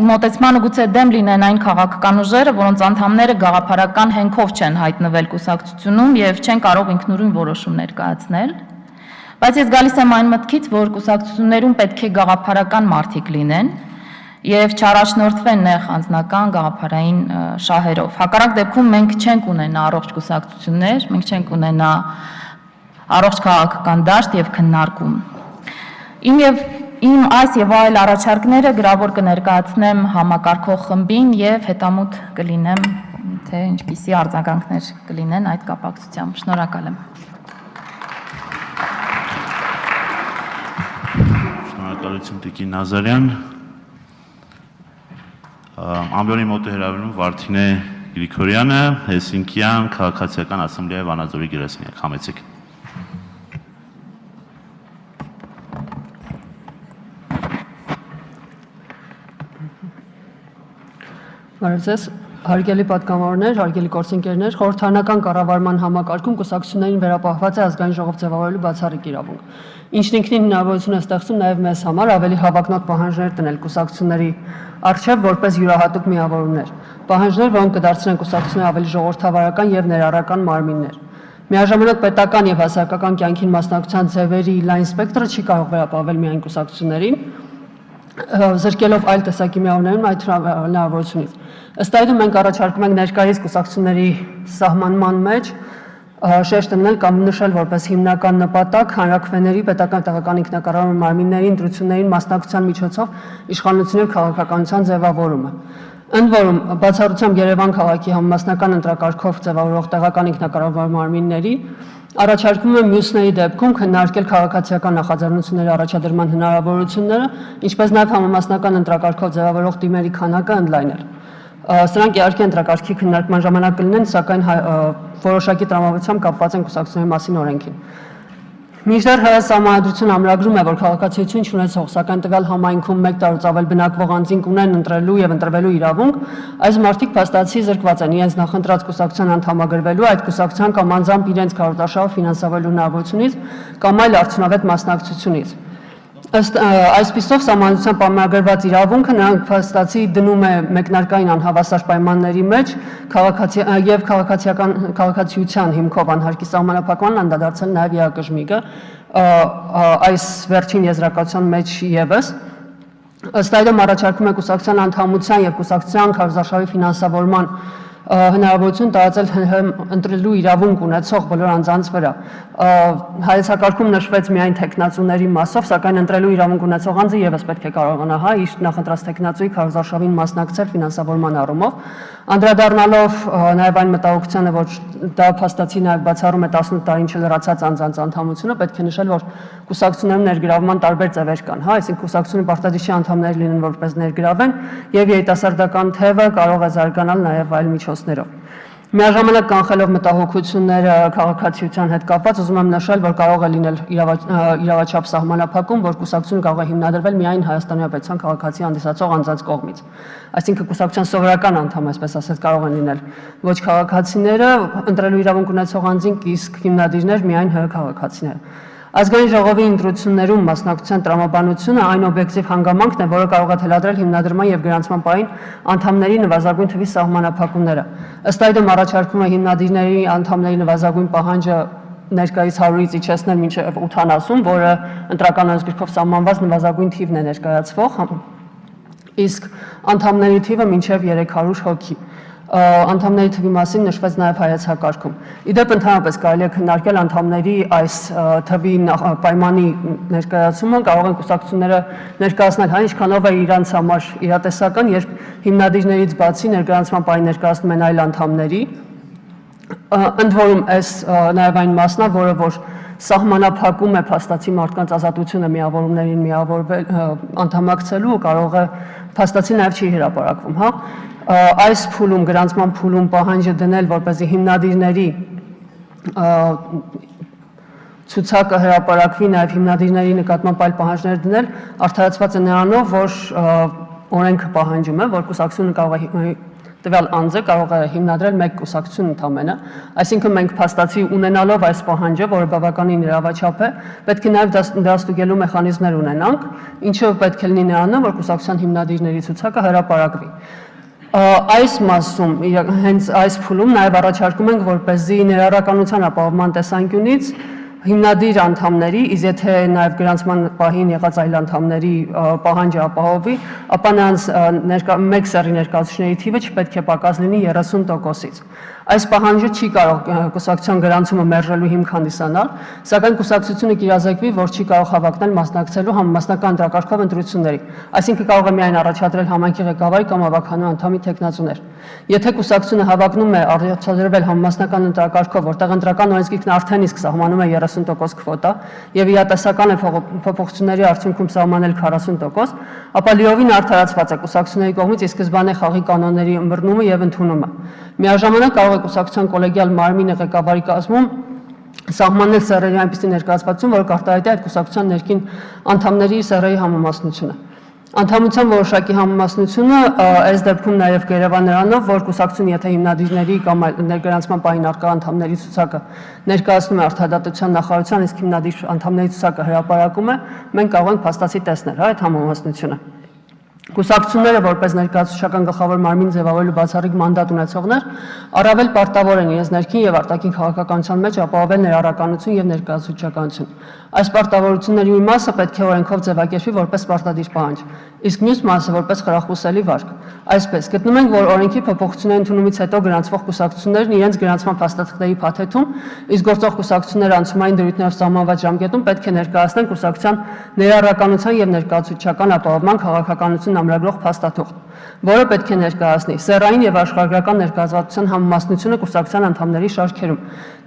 մոտեցմանը գուցե դեմ լինեն այն քաղաքական ուժերը, որոնց անդամները գաղափարական հենքով չեն հայտնվել կուսակցությունում եւ չեն կարող ինքնուրույն որոշումներ կայացնել, բայց ես գալիս եմ այն մտքից, որ կուսակցություններում պետք է գաղափարական մարդիկ լինեն եւ չառաջնորդվեն նեղ անձնական գաղափարային շահերով։ Հակառակ դեպքում մենք չենք ունենա առողջ կուսակցություններ, մենք չենք ունենա առողջ քաղաքական դաշտ եւ քննարկում։ Իմ այս եւ այլ առաջարկները գրավոր կներկայացնեմ համակարգող խմբին եւ հետամուտ կլինեմ թե ինչպիսի արձագանքներ կլինեն այդ կապակցությամբ։ Շնորհակալ եմ։ Շնորհակալություն Տիկին Նազարյան։ Ամբյոնի մոտ է հրավիրում Վարդինե Գրիգորյանը, Հեսինկյան քաղաքացիական ասամբլեայի Վանաձորի գրասենյակ, համեցեք։ Բարև ձեզ, հարգելի պատգամավորներ, հարգելի գործընկերներ, խորհրդարանական կառավարման համակարգում կուսակցություններին վերապահված է ազգային ժողով ձևավորելու բացառիկ իրավունք, ինչն ինքնին հնարավորություն է ստեղծում նաև մեզ համար ավելի հավակնոտ պահանջներ դնել կուսակցությունների առջև որպես յուրահատուկ միավորումներ, պահանջներ, որոնք կդարձնեն կուսակցությունները ավելի ժողովրդավարական եւ ներառական մարմիններ։ Միաժամանակ պետական եւ հասարակական կյանքին մասնակցության ձևերի լայն սպեկտրը չի կարող վերապահվել միայն կուսակցություններին, զրկելով այլ տեսակի միավորներում այդ հնարավորությունից։ Ըստ այդմ մենք առաջարկում ենք ներկայիս կուսակցությունների սահմանման մեջ շեշտ դնել կամ նշել որպես հիմնական նպատակ հանրաքվեների պետական տեղական ինքնակառավարման մարմինների ընտրություններին մասնակցության միջոցով իշխանությունների եւ քաղաքականության ձևավորումը։ Ընդ որում, բացառությամբ Երևան քաղաքի համամասնական ընտրակարգով ձևավորող տեղական ինքնակառավարման մարմինների առաջարկվում է մյուսների դեպքում քննարկել քաղաքացիական նախաձեռնությունների առաջադրման հնարավորությունները, ինչպես նաև համամասնական ընտրակարգով ձևավորող թիմերի քանակը ընդլայնել։ Սրանք իհարկե ընտրակարգի քննարկման ժամանակ կլինեն, սակայն որոշակի տրամադրությամբ կապված են կուսակցությունների մասին օրենքին։ Մինչդեռ Սահմանադրությունը ամրագրում է, որ քաղաքացիություն չունեցող, սակայն տվյալ համայնքում 1 տարուց ավել բնակվող անձինք ունեն ընտրելու եւ ընտրվելու իրավունք, այս մարդիկ փաստացի զրկված են իրենց նախընտրած կուսակցության անդամագրվելու, այդ կուսակցության կամ անձամբ իրենց քարտաշահով ֆինանսավորելու հնարավորությունից կամ այլ արդյունավետ մասնակցությունից։ Ըստ այսպիսով Սահմանադրությամբ ամրագրված իրավունքը նրանք փաստացի դնում է մեկնարկային անհավասար պայմանների մեջ եւ քաղաքացիության հիմքով անհարկի սահմանափակման անդրադարձել նաեւ ԵԱԿԺՄԻԳ-ը այս վերջին եզրակացության մեջ եւս։ Ըստ այդմ առաջարկում է կուսակցության անդամության եւ կուսակցության քարտաշահի ֆինանսավորման հնարավորություն տարածել ընտրելու իրավունք ունեցող բոլոր անձանց վրա։ Հայեցակարգում նշվեց միայն տեխնացուների մասով, սակայն ընտրելու իրավունք ունեցող անձը եւս պետք է կարողանա իր նախընտրած տեխնացուի քարտաշահին մասնակցել ֆինանսավորման առումով, անդրադառնալով նաեւ այն մտահոգությանը, որ դա փաստացի նաեւ բացառում է 18 տարին չլրացած անձանց անդամությունը, պետք է նշել, որ կուսակցություններում ներգրավման տարբեր ձևեր կան, այսինքն կուսակցությունը պարտադիր չի անդամներ լինեն որպես ներգրավեն եւ երիտասարդական թևը կարող է զարգանալ նաեւ այլ միջոցներով։ Միաժամանակ կանխելով մտահոգությունները քաղաքացիության հետ կապված, ուզում եմ նշել, որ կարող է լինել իրավաչափ սահմանափակում, որ կուսակցությունը կարող է հիմնադրվել միայն Հայաստանի Հանրապետության քաղաքացի հանդիսացող անձանց կողմից։ Այսինքն կուսակցության սովորական անդամ, այսպես ասած, կարող են լինել ոչ քաղաքացիները, ընտրելու իրավունք ունեցող անձինք, իսկ հիմնադիրներ միայն ՀՀ քաղաքացիները։ Ազգային ժողովի ընտրություններում մասնակցության տրամաբանությունը այն օբյեկտիվ հանգամանքն է, որը կարող է թելադրել հիմնադրման եւ գրանցման պահին անդամների նվազագույն թվի սահմանափակումները։ Ըստ այդմ առաջարկվում է հիմնադիրների անդամների նվազագույն պահանջը ներկայիս 100-ից իջեցնել մինչև 80, որը ընտրական անձգրքով սահմանված նվազագույն թիվն է ներկայացվող, իսկ անդամների թիվը մինչև 300 հոգի։ Անդամների թվի մասին նշվեց նաև հայեցակարգում։ Իդեպ ընդհանրապես կարելի է քննարկել անդամների այս թվի պայմանի ներկայացումը, կարող են կուսակցությունները ներկայացնել ինչքանով է իրանց համար իրատեսական, երբ հիմնադիրներից բացի ներկայացման պահին ներկայացնում են այլ անդամների, ընդ որում այս նաև այն մասն է, որը որ սահմանափակում է փաստացի մարդկանց ազատությունը միավորումներին անդամակցելու, կարող է փաստացի նաև չի հրապարակվում, այս փուլում, գրանցման փուլում պահանջը դնել, որպեսզի հիմնադիրների ցուցակը հրապարակվի, նաև հիմնադիրների նկատմամբ այլ պահանջներ դնել, արդարացված է նրանով, որ օրենքը պահանջում է, որ կուսակցությունը կարող է տվյալ անձը կարող է հիմնադրել մեկ կուսակցություն ընդամենը, այսինքն մենք փաստացի ունենալով այս պահանջը, որը բավականին իրավաչափ է, պետք է նաև դրա ստուգելու մեխանիզմներ ունենանք, ինչը պետք է լինի նրանով, որ կուսակցության հիմնադիրների ցուցակը հրապարակվի։ Այս մասում, հենց այս փուլում նաև առաջարկում ենք, որպեսզի ներառականության ապահովման տեսանկյունից հիմնադիր անդամների, իսկ եթե նաև գրանցման պահին եղած այլ անդամների պահանջը ապահովի, ապա նրանց մեկ սեռի ներկայացուցիչների թիվը չպետք է պակաս լինի 30%-ից։ Այս պահանջը չի կարող կուսակցության գրանցումը մերժելու հիմք հանդիսանալ, սակայն կուսակցությունը կիրազեկվի, որ չի կարող հավակնել մասնակցելու համամասնական ընտրակարգով ընտրությունների, այսինքն կարող է միայն առաջադրել համայնքի ղեկավարի կամ ավականու անդամի թեկնածուներ։ Եթե կուսակցությունը հավակնում է առաջադրվել համամասնական ընտրակարգով, որտեղ ընտրական օրենսգիրքն արդեն իսկ սահմանում է 30% քվոտա եւ իրատեսական է փոփոխությունների արդյունքում սահմանել 40%, ապա լիովին արդարացված է կուսակցությունների կողմից ի սկզբանե խաղի կանոնների ըմբռնումը եւ ընդունումը։ Միաժամանակ կարող է կուսակցության կոլեգիալ մարմինը ղեկավարի կազմում սահմանել սեռերի այնպիսի ներկայացվածություն, որ կարտահայտի այդ կուսակցության ներքին անդամների սեռերի համամասնությունը։ Անդամության որոշակի համամասնությունը այս դեպքում նաև կերևա նրանով, որ կուսակցությունը եթե հիմնադիրների կամ ներգրանցման պահին առկա անդամների ցուցակը ներկայացնում է արդարադատության նախարարության, իսկ հիմնադիր անդամների ցուցակը հրապարակում է, մենք կարող ենք փաստացի տեսնել այդ համամասնությունը։ Կուսակցությունները որպես ներկայացուցչական գլխավոր մարմին ձևավորելու բացառիկ մանդատ ունեցողներ առավել պարտավոր են իրենց ներքին եւ արտաքին քաղաքականության մեջ ապահովել ներառականություն եւ ներկայացուցչականություն։ Այս պարտավորությունների մի մասը պետք է օրենքով ձևակերպվի որպես պարտադիր պահանջ, իսկ մյուս մասը որպես խրախուսելի վարկ։ Այսպես, գտնում ենք, որ օրենքի փոփոխությունների ընդունումից հետո գրանցվող կուսակցություններն իրենց գրանցման փաստաթղթերի փաթեթում, իսկ գործող կուսակցությունները անցումային դրույթներով սահմանված ժամկետում պետք է ներկայացնեն կուսակցության ներառականության եւ ներկայացուցչական ապահովման քաղաքականություն ամրագրող փաստաթուղթ, որը պետք է ներկայացնի սեռային եւ աշխարհագրական ներկայացվածության համամասնությունը կուսակցության անդամների շարքերում,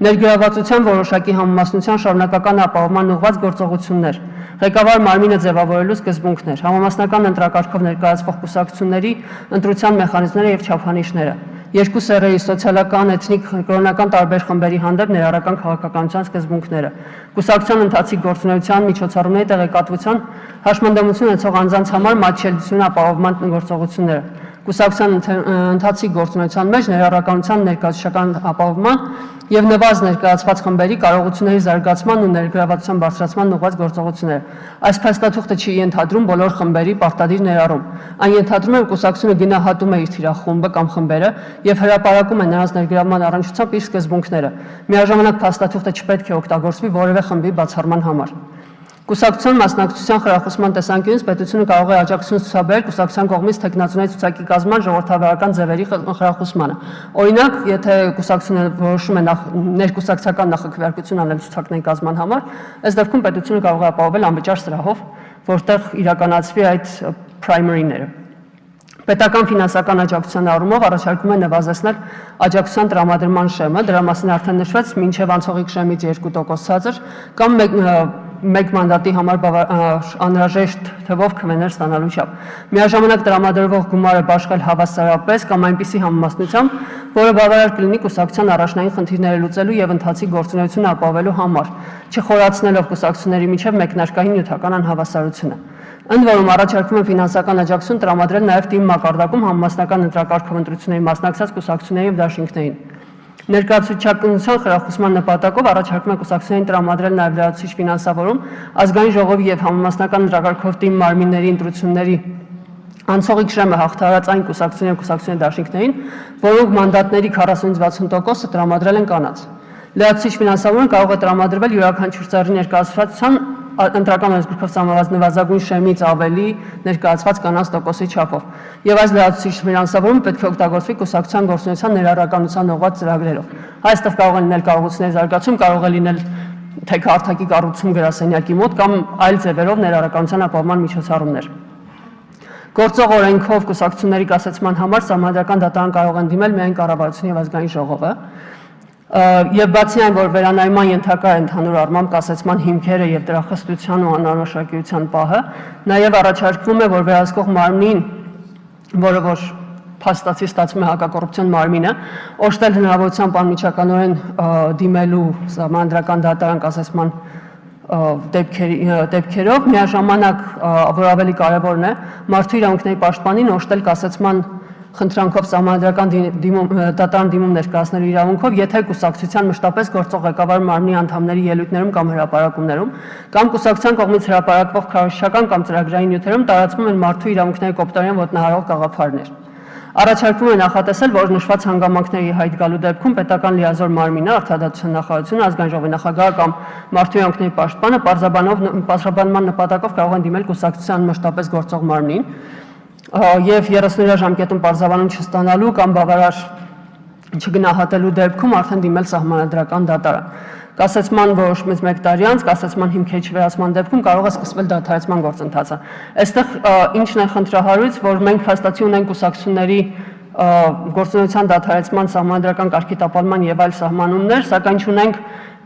ներգրավվածության որոշակի համամասնության շարունակական ապահովման ուղղված գործողություններ, ղեկավար մարմինը ձևավորելու սկզբունքներ, համամասնական ընտրակարգով ներկայացվող կուսակցությունների ընտրության մեխանիզմները եւ չափանիշները, երկու սեռերի սոցիալական, էթնիկ, կրոնական տարբեր խմբերի հանդեպ ներառական քաղաքականության սկզբունքները, կուսակցության ընթացիկ գործունեության միջոցառումների տեղեկատվության հաշմանդամություն ունեցող անձանց համար մատչելիություն ապահովման գործողությունները, կուսակցության ընթացիկ գործունեության մեջ ներառականության ներկայացուցչական ապահովման եւ նվազ ներկայացված խմբերի կարողությունների զարգացման ու ներգրավվածության բարձրացման ուղղված գործողությունները։ Այս փաստաթուղթը չի ենթադրում բոլոր խմբերի պարտադիր ներառում։ Այն ենթադրում է, որ կուսակցությունը գնահատում է իր թիրախումբը կամ խմբերը եւ հրապարակում է նրանց ներգրավման առնչությամբ իր սկզբունքները։ Միաժամանակ փաստաթուղթը չպետք է օգտագործվի որևէ խմբի բացառման համար։ Կուսակցության մասնակցության խրախուսման տեսանկյունից պետությունը կարող է աջակցություն ցուցաբերել կուսակցության կողմից թեկնածուների ցուցակի կազմման ժողովրդավարական ձևերի խրախուսմանը։ Օրինակ, եթե կուսակցությունը որոշում է ներկուսակցական նախաքվեարկություն անել ցուցակների կազմման համար, այս դեպքում պետությունը կարող է ապահովել անվճար սրահով, որտեղ իրականացվի այդ primary-ները։ Պետական ֆինանսական աջակցության առումով առաջարկում է նվազեցնել աջակցության տրամադրման շեմը, դրա մասին արդեն նշվեց, մինչև անցողիկ շեմից 2% ցածր կամ մեկ մանդատի համար անհրաժեշտ թվով քվեներ ստանալու չափ։ Միաժամանակ տրամադրվող գումարը բաշխել հավասարապես կամ այնպիսի համամասնությամբ, որը բավարար կլինի կուսակցության առաջնային խնդիրները լուծելու եւ ընթացիկ գործունեությունը ապահովելու համար, չխորացնելով կուսակցությունների միջև մեկնարկային նյութական անհավասարությունը։ Ընդ որում առաջարկում է ֆինանսական աջակցություն տրամադրել նաև թիմ մակարդակում համամասնական ընտրակարգով ընտրությունների մասնակցած կուսակցությունների եւ դաշինքներին։ Ներկայացուցչականության խրախուսման նպատակով առաջարկում է կուսակցություններին տրամադրել նաև լրացուցիչ ֆինանսավորում ազգային ժողովի եւ համամասնական ընտրակարգով թիմ մարմինների ընտրությունների անցողիկ շեմը հաղթահարած այն կուսակցությունների եւ կուսակցությունների դաշինքներին, որոնք մանդատների 40-60% տրամադրել են կանանց։ Լրացուցիչ ֆինանսավորումը կարող է տրամադրվել յուրաքանչյուր ծառի ներկայացվածության ընտրական օրենսգրքով սահմանված նվազագույն շեմից ավելի ներկայացված կանանց տոկոսի չափով։ Եվ այս լրացուցիչ ֆինանսավորումը պետք է օգտագործվի կուսակցության գործունեության ներառականության ուղղված ծրագրերով։ Այստեղ կարող է լինել կարողությունների զարգացում, կարող է լինել թե քարտակի կառուցում գրասենյակի մոտ կամ այլ ձևերով ներառականության ապահովման միջոցառումներ։ Գործող օրենքով կուսակցությունների կասեցման համար սահմանադրական դատարան կարող են դիմել միայն կառավարությունը եւ ազգային ժողովը։ Եվ բացի այն, որ վերանայման ենթակա է ընդհանուր առմամբ կասեցման հիմքերը եւ դրա խստության ու անանշանակության պահը, նաեւ առաջարկվում է, որ վերահսկող մարմնին, որը որ փաստացի ստացվում է հակակոռուպցիոն մարմինը, օժտել հնարավորությամբ անմիջականորեն դիմելու սահմանադրական դատարան կասեցման դեպքերով, միաժամանակ, որ ավելի կարևորն է, մարդու իրավունքների պաշտպանին օժտել կասեցման խնդրանքով սահմանադրական դատարան դիմում ներկայացնելու իրավունքով, եթե կուսակցության մշտապես գործող ղեկավար մարմնի անդամների ելույթներում կամ հրապարակումներում կամ կուսակցության կողմից հրապարակվող քարոզչական կամ ծրագրային նյութերում տարածվում են մարդու իրավունքների կոպտորեն ոտնահարող գաղափարներ։ Առաջարկվում է նախատեսել, որ նշված հանգամանքների հայտ գալու դեպքում պետական լիազոր մարմինը, արդարադատության նախարարությունը, ազգային ժողովի նախագահը կամ մարդու իրավունքների պաշտպանը պարզաբանման նպատակով կարող են դիմել կուսակցության մշտապես գործող մարմնին եւ 30 ժամկետում պարզաբանում չստանալու կամ բավարար չգնահատելու դեպքում արդեն դիմել սահմանադրական դատարան։ Կասեցման որոշումից 1 տարի անց, կասեցման հիմքերի չվերացման դեպքում կարող է սկսվել դադարեցման գործընթացը։ Այստեղ ինչն է խնդրահարույց, որ մենք հաստատի ունենք կուսակցությունների գործունեության դադարեցման սահմանադրական կարգի տապալման եւ այլ սահմանումներ, սակայն չունենք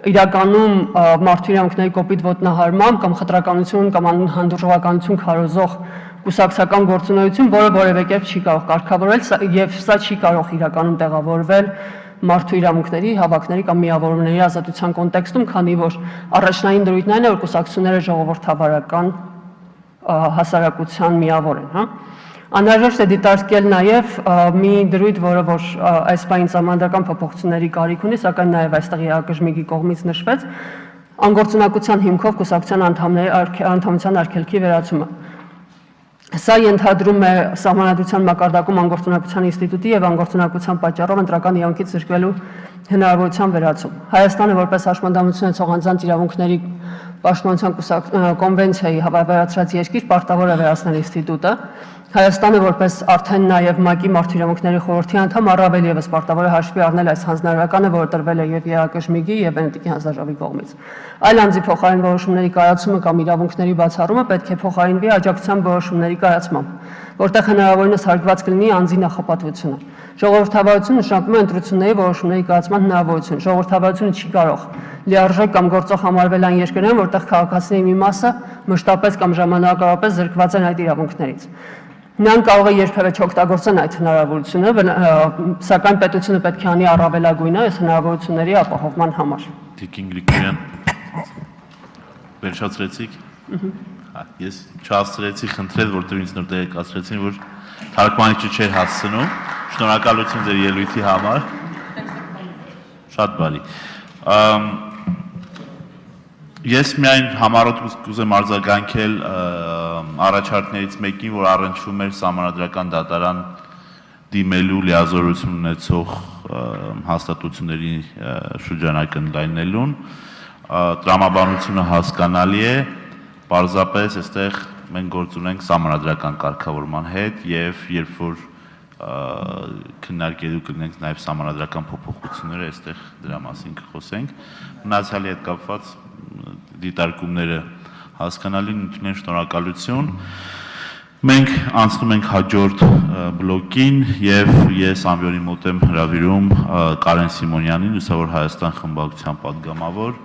իրականում մարդու իրավունքների կոպիտ ոտնահարման կամ խտրականություն կամ հանդուրժողականություն քարոզող կուսակցական գործունեություն, որը որևէ կերպ չի կարող կարգավորել եւ սա չի կարող իրականում տեղավորվել մարդու իրավունքների, հավաքների կամ միավորումների ազատության կոնտեքստում, քանի որ առաջնային դրույթն այն է, որ կուսակցությունները ժողովրդավարական հասարակության միավոր են, հա։ Անհրաժեշտ է դիտարկել նաև մի դրույթ, որը որ այս պահին սահմանադրական փոփոխությունների կարիք ունի, սակայն նաև այստեղ ԵԱԿ-ի կողմից նշվեց, անգործունակության հիմքով կուսակցության անդամության արգելքի վերացումը։ Սա ենթադրում է սահմանադրության մակարդակում անգործունակության ինստիտուտի եւ անգործունակության պատճառով ընտրական իրավունքից զրկվելու հնարավորության վերացում։ Հայաստանը որպես հաշմանդամություն ունեցող անձանց իրավունքների պաշտպանության կոնվենցիայի հավասարացած երկիր պարտավոր է վերացնել ինստիտուտը։ Հայաստանը որպես արդեն նաև ՄԱԿ-ի մարդու իրավունքների խորհրդի անդամ առավել եւս պարտավոր է հաշվի առնել այս հանձնարարականը, որը տրվել է եւ ԵԱԿ-ի եւ Վենետիկի հանձնաժողովի կողմից։ Այլ անձի փոխարեն որոշումների կայացումը կամ իրավունքների բացառումը պետք է փոխարինվի աջակցության որոշումների կայացմամբ, որտեղ հնարավորինս հարգված կլինի անձի նախապատվությունը։ Ժողովրդավարություն նշանակում է ընտրությունների որոշումների կայացման հնարավորություն։ Ժողովրդավարությունը չի կարող լիարժեք կամ գործող համարվել այն երկրներում, որտեղ քաղաքացիների մի մասը մշտապես կամ ժամանակավորապես զրկված են այդ իրավունքներից։ Նրանք կարող է երբևէ չօգտագործեն այդ հնարավորությունը, սակայն պետությունը պետք է անի առավելագույնը այս հնարավորությունների ապահովման համար։ Տիկին Գրիգորյան, վերջացրեցիք։ Ես չհասցրեցի խնդրել, որտեղ ինձ նոր տեղեկացրեցին, որ թարգմանիչը չէր հասցնում։ Շնորհակալություն ձեր ելույթի համար։ Շատ բարի։ Ես միայն համառոտ կուզեմ արձագանքել առաջարկներից մեկին, որ առնչվում էր սահմանադրական դատարան դիմելու լիազորություն ունեցող հաստատությունների շրջանակը ընդլայնելուն, տրամաբանությունը հասկանալի է, պարզապես այստեղ մենք գործ ունենք սահմանադրական կարգավորման հետ եւ երբ որ քննարկելու կլինենք նաեւ սահմանադրական փոփոխությունները, այստեղ դրա մասին կխոսենք։ Մնացյալի հետ կապված դիտարկումները հասկանալին ընդունեն շնորհակալություն։ Մենք անցնում ենք հաջորդ բլոկին եւ ես ամբիոնի մոտ եմ հրավիրում Կարեն Սիմոնյանին, Լուսավոր Հայաստան խմբակցության падգամավոր,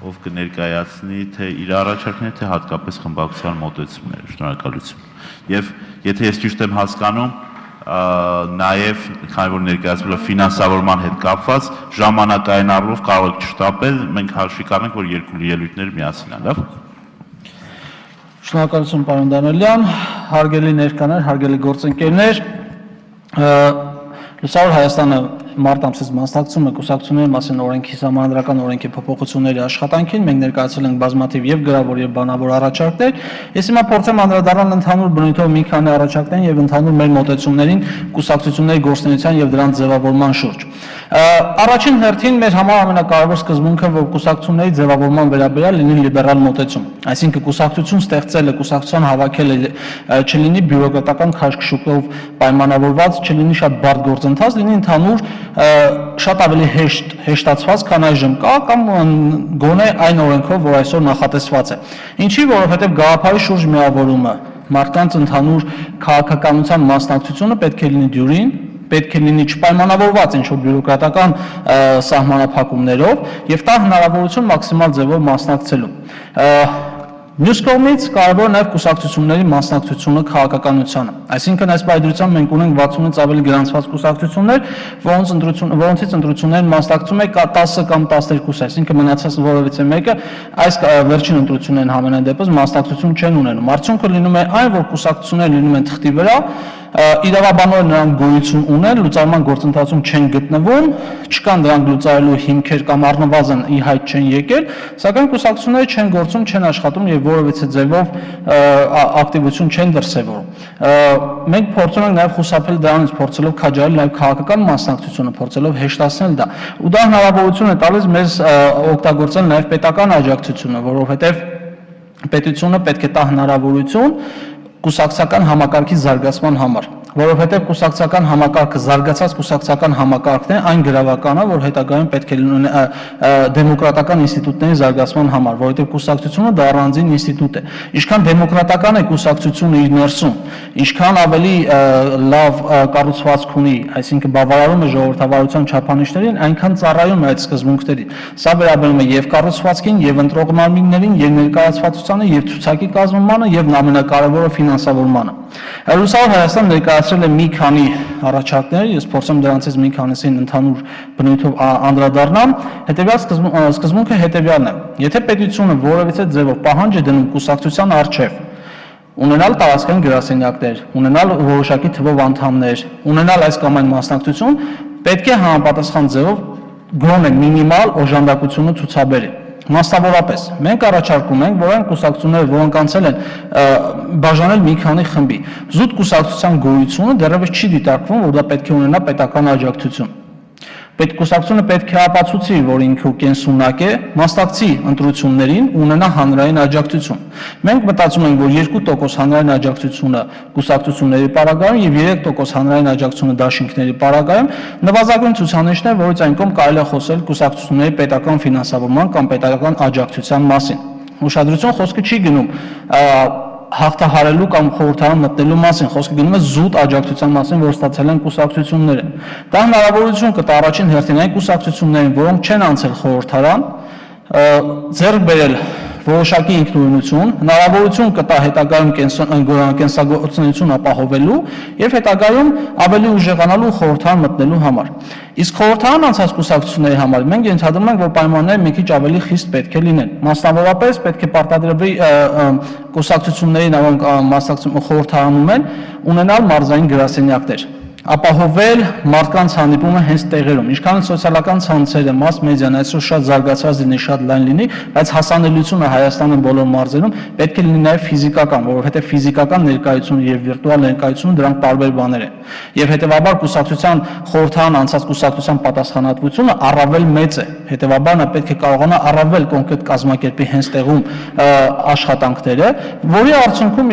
ով կներկայացնի թե իր առաջարկները, թե հատկապես խմբակցության մոտեցումները։ Շնորհակալություն։ Եվ եթե ես ճիշտ եմ հասկանում, նաև քանի որ ներկայացվել է ֆինանսավորման հետ կապված, ժամանակային առումով կարող եք չշտապել, մենք հաշվի կառնենք, որ երկու ելույթներ միասին են, լավ։ Շնորհակալություն պարոն Դանելյան, հարգելի ներկաներ, հարգելի գործընկերներ, Լուսավոր Հայաստանը մարտ ամսից մասնակցում է կուսակցությունների մասին օրենքի սահմանադրական օրենքի փոփոխությունների աշխատանքին, մենք ներկայացրել ենք բազմաթիվ եւ գրավոր եւ բանավոր առաջարկներ։ Ես հիմա փորձեմ անդրադառնալ ընդհանուր բնույթով մի քանի առաջարկներին եւ ընդհանուր մեր մոտեցումներին կուսակցությունների գործունեության եւ դրանց ձևավորման շուրջ։ Առաջին հերթին մեր համար ամենակարևոր սկզբունքը, որ կուսակցությունների ձևավորման վերաբերյալ լինի լիբերալ մոտեցում, այսինքն կուսակցություն ստեղծելը, կուսակցության հավաքելը չլինի բյուրոկրատական քաշքշուկով պայմանավորված, չլինի շատ բարդ գործընթաց, լինի ընդհանուր շատ ավելի հեշտացված, քան այժմ կա, կամ գոնե այն օրենքով, որ այսօր նախատեսված է։ Ինչի, որովհետև գաղափարի շուրջ միավորումը, մարդկանց ընդհանուր քաղաքականության մասնակցությունը պետք է լինի դյուրին, պետք է լինի չպայմանավորված ինչ-որ բյուրոկրատական սահմանափակումներով եւ տա հնարավորություն մաքսիմալ ձևով մասնակցելու։ Մյուս կողմից կարևոր է նաև կուսակցությունների մասնակցությունը քաղաքականությանը։ Այսինքն այս բայդրությամբ մենք ունենք 60-ից ավելի գրանցված կուսակցություններ, որոնցից ընտրություններին մասնակցում է 10 կամ 12, այսինքն մնացած որևիցե մեկը այս վերջին ընտրություններին համենայն դեպս մասնակցություն չեն ունենում։ Արդյունքը լինում է այն, որ կուսակցությունները լինում են թղթի վրա, իրավաբանորեն նրանք գոյություն ունեն, լուծարման գործընթացում չեն գտնվում, չկան դրանք լուծարելու հիմքեր կամ առնվազն ի հայտ չեն եկել, սակայն կուսակցությունները չեն գործում, չեն աշխատում եւ որևիցե ձևով ակտիվություն չեն դրսեւորում։ Մենք փորձում ենք նաեւ խուսափել դրանից, փորձելով քաջարել նաեւ քաղաքական մասնակցությունը, փորձելով հեշտացնել դա։ Ու դա հնարավորություն է տալիս մեզ օգտագործել նաեւ պետական աջակցությունը, որովհետեւ պետությունը պետք է տա հնարավորություն կուսակցական համակարգի զարգացման համար։ որովհետև կուսակցական համակարգը զարգացած կուսակցական համակարգն է այն գրավականը, որ հետագայում պետք է լինի դեմոկրատական ինստիտուտների զարգացման համար, որովհետև կուսակցությունը դա առանձին ինստիտուտ է։ Ինչքան դեմոկրատական է կուսակցությունը իր ներսում, ինչքան ավելի լավ կառուցվածք ունի, այսինքն բավարարում է ժողովրդավարության չափանիշներին, այնքան ծառայում է այդ սկզբունքներին։ Սա վերաբերում է եւ կառուցվածքին, եւ ընտրող մարմիններին, եւ ներկայացվածությանը, եւ ցուցակի կազմմանը, եւ ամենակարևորը ֆինանսավորմանը։ Հեռուստավոր Հայաստան ներկայացրել է մի քանի առաջարկներ, ես փորձեմ դրանցից մի քանիսին ընդհանուր բնույթով անդրադառնամ։ Հետևյալ սկզբունքը հետևյալն է. Եթե պետությունը որևիցե ձևով պահանջ է դնում կուսակցության առջև ունենալ տարածքային գրասենյակներ, ունենալ որոշակի թվով անդամներ, ունենալ այս կամ այն մասնակցություն, պետք է համապատասխան ձևով գոնե մինիմալ օժանդակությունը ցուցաբերի։ Մասնավորապես, մենք առաջարկում ենք, որ այն կուսակցությունները, որոնք անցել են բաժանել մի քանի խմբի, զուտ կուսակցության գոյությունը դեռևս չի դիտարկվում, որ դա պետք է ունենա պետական աջակցություն։ Կուսակցությունը պետք է ապացուցի, որ ինքը կենսունակ է, մասնակցի ընտրություններին ու ունենա հանրային աջակցություն։ Մենք մտածում ենք, որ 2% հանրային աջակցությունը կուսակցությունների պարագայում եւ 3% հանրային աջակցությունը դաշինքների պարագայում նվազագույն ցուցանիշն է, որից այն կողմ կարելի է խոսել կուսակցությունների պետական ֆինանսավորման կամ պետական աջակցության մասին։ Ուշադրություն խոսքը չի գնում հաղթահարելու կամ խորհրդարան մտնելու մասին, խոսքը գնում է զուտ աջակցության մասին, որ ստացել են կուսակցությունները։ Դա հնարավորություն կտա առաջին հերթին այն կուսակցություններին, որոնք չեն անցել խորհրդարան, ձեռք բերել որոշակի ինքնուրույնություն, հնարավորություն կտա հետագայում կենսագործունեություն ապահովելու եւ հետագայում ավելի ուժեղանալու խորհրդարան մտնելու համար։ Իսկ խորհրդարան անցած կուսակցությունների համար մենք ենթադրում ենք, որ պայմանները մի քիչ ավելի խիստ պետք է լինեն։ Մասնավորապես պետք է պարտադրվի կուսակցություններին, որոնք մասնակցում խորհրդարանում են, ունենալ մարզային գրասենյակներ, ապահովել մարդկանց հանդիպումը հենց տեղերում, ինչքան սոցիալական ցանցերը, մաս մեդիան այսօր շատ զարգացած լինի, շատ լայն լինի, բայց հասանելիությունը Հայաստանի բոլոր մարզերում պետք է լինի նաև ֆիզիկական, որովհետև ֆիզիկական ներկայությունը եւ վիրտուալ ներկայությունը դրանք տարբեր բաներ են։ Եվ հետեւաբար կուսակցության խորհրդարան անցած կուսակցության պատասխանատվությունը առավել մեծ է։ Հետեւաբար նա պետք է կարողանա առավել կոնկրետ կազմակերպի հենց տեղում աշխատանքները, որի արդյունքում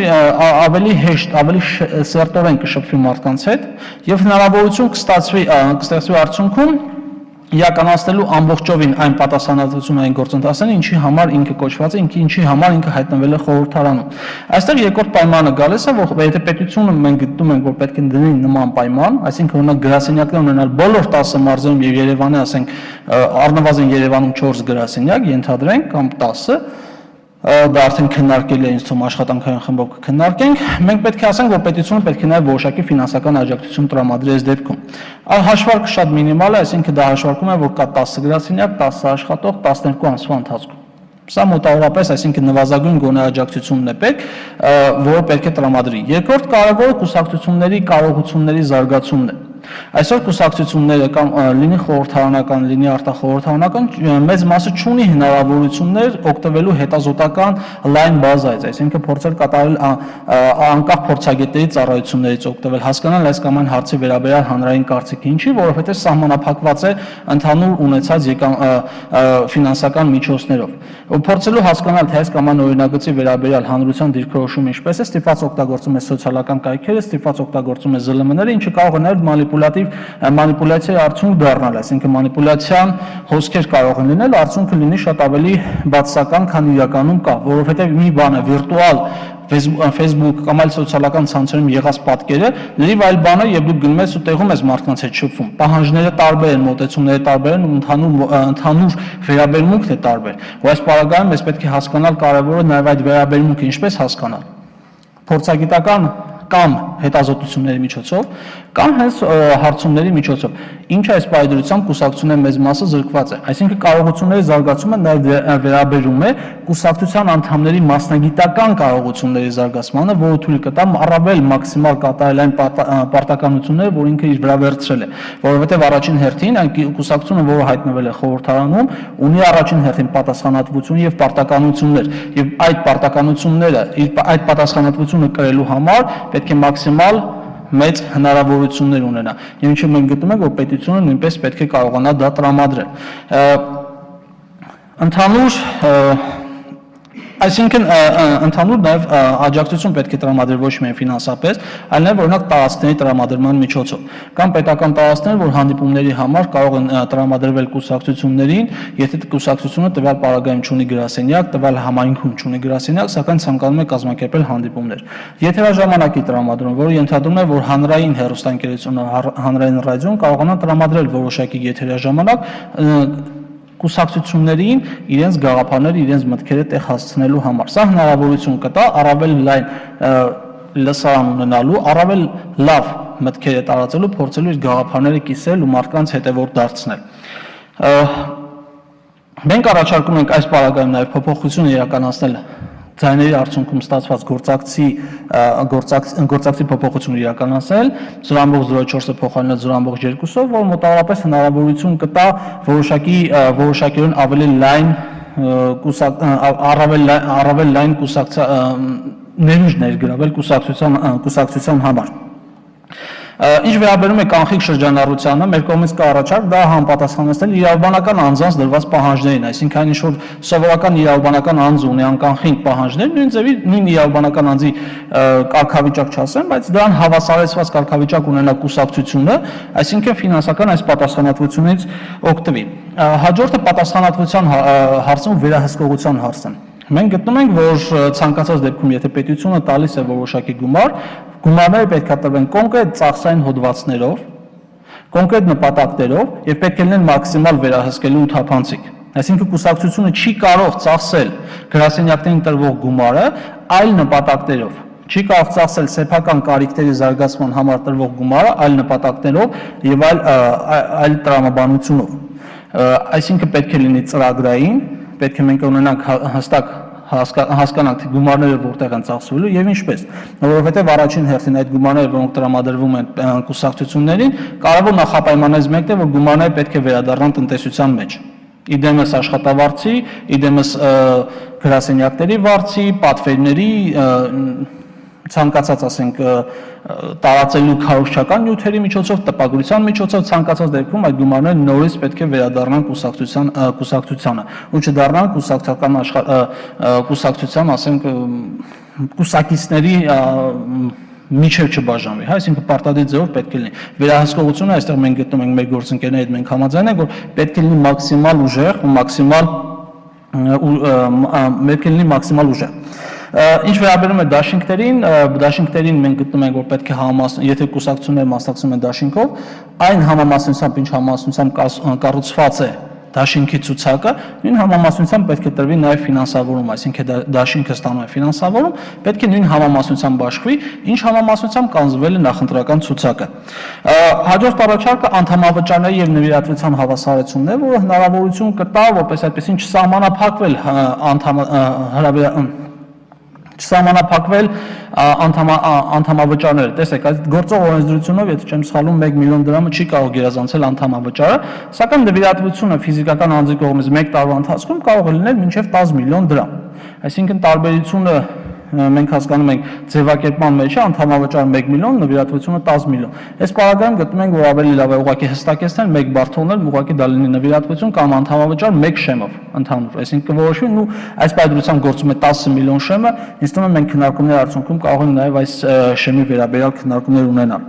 ավելի հեշտ, ավելի սերտորեն կշփվի մարդկանց հետ եւ հնարավորություն կստացվի արդյունքում իրականացնելու ամբողջովին այն պատասխանատվությունը այն գործընթացները, ինչի համար ինքը կոչված է, ինչի համար ինքը հայտնվել է խորհրդարանում։ Այստեղ երկրորդ պայմանը գալիս է, որ եթե պետությունը մենք գտնում ենք, որ պետք է դնի նման պայման, այսինքն օրինակ գրասենյակներ ունենալ բոլոր 10 մարզերում եւ Երևանի, ասենք, առնվազն Երևանում 4 գրասենյակ, ենթադրենք, կամ 10, դա արդեն քննարկել է ինձ թվում աշխատանքային խմբով կքննարկենք, մենք պետք է ասենք, որ պետությունը պետք է նաև որոշակի ֆինանսական աջակցություն տրամադրի այս դեպքում։ Հաշվարկը շատ մինիմալ է, այսինքն դա հաշվարկում է, որ կա 10 գրասենյակ, 10 աշխատող, 12 ամսվա ընթացքում։ Սա մոտավորապես, այսինքն նվազագույն գոնե աջակցությունն է պետք, որը պետք է տրամադրի։ Երկրորդ կարևորը կուսակցությունների կարողությունների զարգացումն է։ Այսօր կուսակցությունները կամ լինի խորհրդարանական, լինի արտախորհրդարանական, մեծ մասը չունի հնարավորություններ օգտվելու հետազոտական լայն բազայից, այսինքն փորձել կատարել անկախ փորձագետների ծառայություններից օգտվել, հասկանալ այս կամ այն հարցի վերաբերյալ հանրային կարծիքը ինչի, որովհետև սահմանափակված է ընդհանուր ունեցած ֆինանսական միջոցներով։ Փորձելու հասկանալ, թե այս կամ այն օրինագծի վերաբերյալ հանրության դիրքորոշումը ինչպես է, ստիպված օգտագործում է սոցիալական կայքերը, ստիպված օգտագործում է ԶԼՄ-ները, ինչը կարող է նաև մանիպուլյացիայի արդյունք դառնալ, այսինքն մանիպուլյացիան հոսքեր կարող են լինել, արդյունքը լինի շատ ավելի բացասական, քան իրականում կա, որովհետև մի բան է վիրտուալ Facebook կամ այլ սոցիալական ցանցերում եղած պատկերը, լրիվ այլ բան է, եւ դու գնում ես ու տեղում ես մարդկանց հետ շփվում։ Պահանջները տարբեր են, մոտեցումները տարբեր են, ընդհանուր վերաբերմունքն է տարբեր։ Ու այս պարագայում ես պետք է հասկանալ կարևորը նաև այդ վերաբերմունքը ինչպես հասկանալ։ Փորձագիտական կամ հետազոտությունների միջոցով, կամ հենց հարցումների միջոցով։ Ինչ այս պայմանությամբ կուսակցությունների մեծ մասը զրկված է։ Այսինքն կարողությունների զարգացումը նաև վերաբերում է կուսակցության անդամների մասնագիտական կարողությունների զարգացմանը, որը թույլ կտա առավել մաքսիմալ կատարել այն պարտականությունները, որ ինքը իր վրա վերցրել է, որովհետև առաջին հերթին այն կուսակցությունը, որը հայտնվել է խորհրդարանում, ունի առաջին հերթին պատասխանատվություն եւ պարտականություններ, եւ այդ պարտականությունները, այդ պատասխանատվությունը կրելու համար պետք է մաքսիմալ մեծ հնարավորություններ ունենա։ Եվ ինչու մենք գտնում ենք, որ պետությունը նույնպես պետք է կարողանա դա տրամադրել։ Ընդհանուր Այսինքն ընդհանուր նաև աջակցություն պետք է տրամադրել ոչ միայն ֆինանսապես, այլ նաև օրինակ տարածքների տրամադրման միջոցով։ Կամ պետական տարածքներ, որ հանդիպումների համար կարող են տրամադրվել կուսակցություններին, եթե կուսակցությունը տվյալ պարագայում չունի գրասենյակ, տվյալ համայնքում չունի գրասենյակ, սակայն ցանկանում է կազմակերպել հանդիպումներ։ Եթերաժամանակի տրամադրում, որը ենթադրում է, որ հանրային հեռուստաընկերությունը, հանրային ռադիոն կարողանան տրամադրել որոշակի եթերաժամանակ կուսակցություններին իրենց գաղափարները, իրենց մտքերը տեղ հասցնելու համար։ Սա հնարավորություն կտա առավել լայն լսարան ունենալու, առավել լավ մտքերը տարածելու, փորձելու իր գաղափարները կիսել ու մարդկանց հետևորդ դարձնել։ Մենք առաջարկում ենք այս պարագայում նաև փոփոխություն իրականացնել ձայների արդյունքում ստացված գործակցի փոփոխություն իրականացնել 0.04-ը փոխարինել 0.2-ով, որ մոտավորապես հնարավորություն կտա որոշակիորեն ավելի լայն ներուժ ներգրավել կուսակցության համար։ Ինչ վերաբերում է կանխիկ շրջանառությանը, մեր կողմից կա առաջարկ դա համապատասխանեցնել իրավաբանական անձանց դրված պահանջներին, այսինքն այն ինչ որ սովորական իրավաբանական անձ ունի անկանխիկ պահանջներ, նույն ձևի նույն իրավաբանական անձի կարգավիճակ չասեմ, բայց դրան հավասարեցված կարգավիճակ ունենա կուսակցությունը, այսինքն ֆինանսական այս պատասխանատվությունից օգտվի։ Հաջորդը պատասխանատվության հարցն ու վերահսկողության հարցն է։ Մենք գտնում ենք, որ ցանկացած դեպքում, եթե պետությունը տալիս է որոշակի գումարները պետք է տրվեն կոնկրետ ծախսային հոդվածներով, կոնկրետ նպատակներով եւ պետք է լինեն մաքսիմալ վերահսկելու ու թափանցիկ։ Այսինքն կուսակցությունը չի կարող ծախսել գրասենյակներին տրվող գումարը այլ նպատակներով, չի կարող ծախսել սեփական կարիքների զարգացման համար տրվող գումարը այլ նպատակներով եւ այլ տրամաբանությունով։ Այսինքն պետք է լինի ծրագրային, պետք է մենք ունենանք հստակ հասկանանք թե գումարները որտեղ են ծախսվելու եւ ինչպես, որովհետեւ առաջին հերթին այդ գումարները, որոնք տրամադրվում են կուսակցություններին, կարևոր նախապայմաններից մեկն է, որ գումարները պետք է վերադառնան տնտեսության մեջ։ Իդեմս աշխատավարձի, իդեմս գրասենյակների վարձի, պատվերների, ցանկացած ասենք տարածելու քարոզչական նյութերի միջոցով, տպագրության միջոցով ցանկացած դեպքում այդ գումարները նորից պետք է վերադառնան կուսակցությանը, ու չդառնան կուսակցության, ասենք, կուսակիցների միջև չբաժանվի, հա, այսինքն պարտադիր ձևով պետք է լինի։ Վերահսկողությունը այստեղ մենք գտնում ենք մեր գործընկերների հետ մենք համաձայն ենք, որ պետք է լինի մաքսիմալ ուժեղ ու Ինչ վերաբերում է դաշինքներին մենք գտնում ենք, որ պետք է եթե կուսակցությունները մասնակցում են դաշինքով, այն համամասնությամբ, ինչ համամասնությամբ կառուցված է դաշինքի ցուցակը, նույն համամասնությամբ պետք է տրվի նաև ֆինանսավորում, այսինքն դաշինքը ստանում է ֆինանսավորում, պետք է նույն համամասնությամբ բաշխվի, ինչ համամասնությամբ կանձվել է նախընտրական ցուցակը։ Հաջորդ առաջարկը անդամավճարների եւ նվիրատվության հավասարությունն է, որը հնարավորություն կտա, որպես այդպեսին չսահմանափակվել անդամավճարները։ Տեսեք, այս գործող օրենսդրությունով, եթե չեմ սխալվում, 1 միլիոն դրամը չի կարող գերազանցել անդամավճարը, սակայն նվիրատվությունը ֆիզիկական անձի կողմից 1 տարվա ընթացքում կարող է լինել մինչև 10 միլիոն դրամ։ Այսինքն տարբերությունը մենք հասկանում ենք ձևակերպման մեջ է անդամավճարը 1 միլիոն, նվիրատվությունը 10 միլիոն։ Այս պարագայում գտնում ենք, որ ավելի լավ է ուղղակի հստակեցնել, մեկ բառ թողնել, ուղղակի դա լինի նվիրատվություն կամ անդամավճար 1 շեմով ընդհանուր, այսինքն կորոշվի ու այս պայմանությամբ գործում է 10 միլիոն շեմը, ինձ թվում է մենք քննարկումների արդյունքում կարող ենք նաև այս շեմի վերաբերյալ քննարկումներ ունենալ։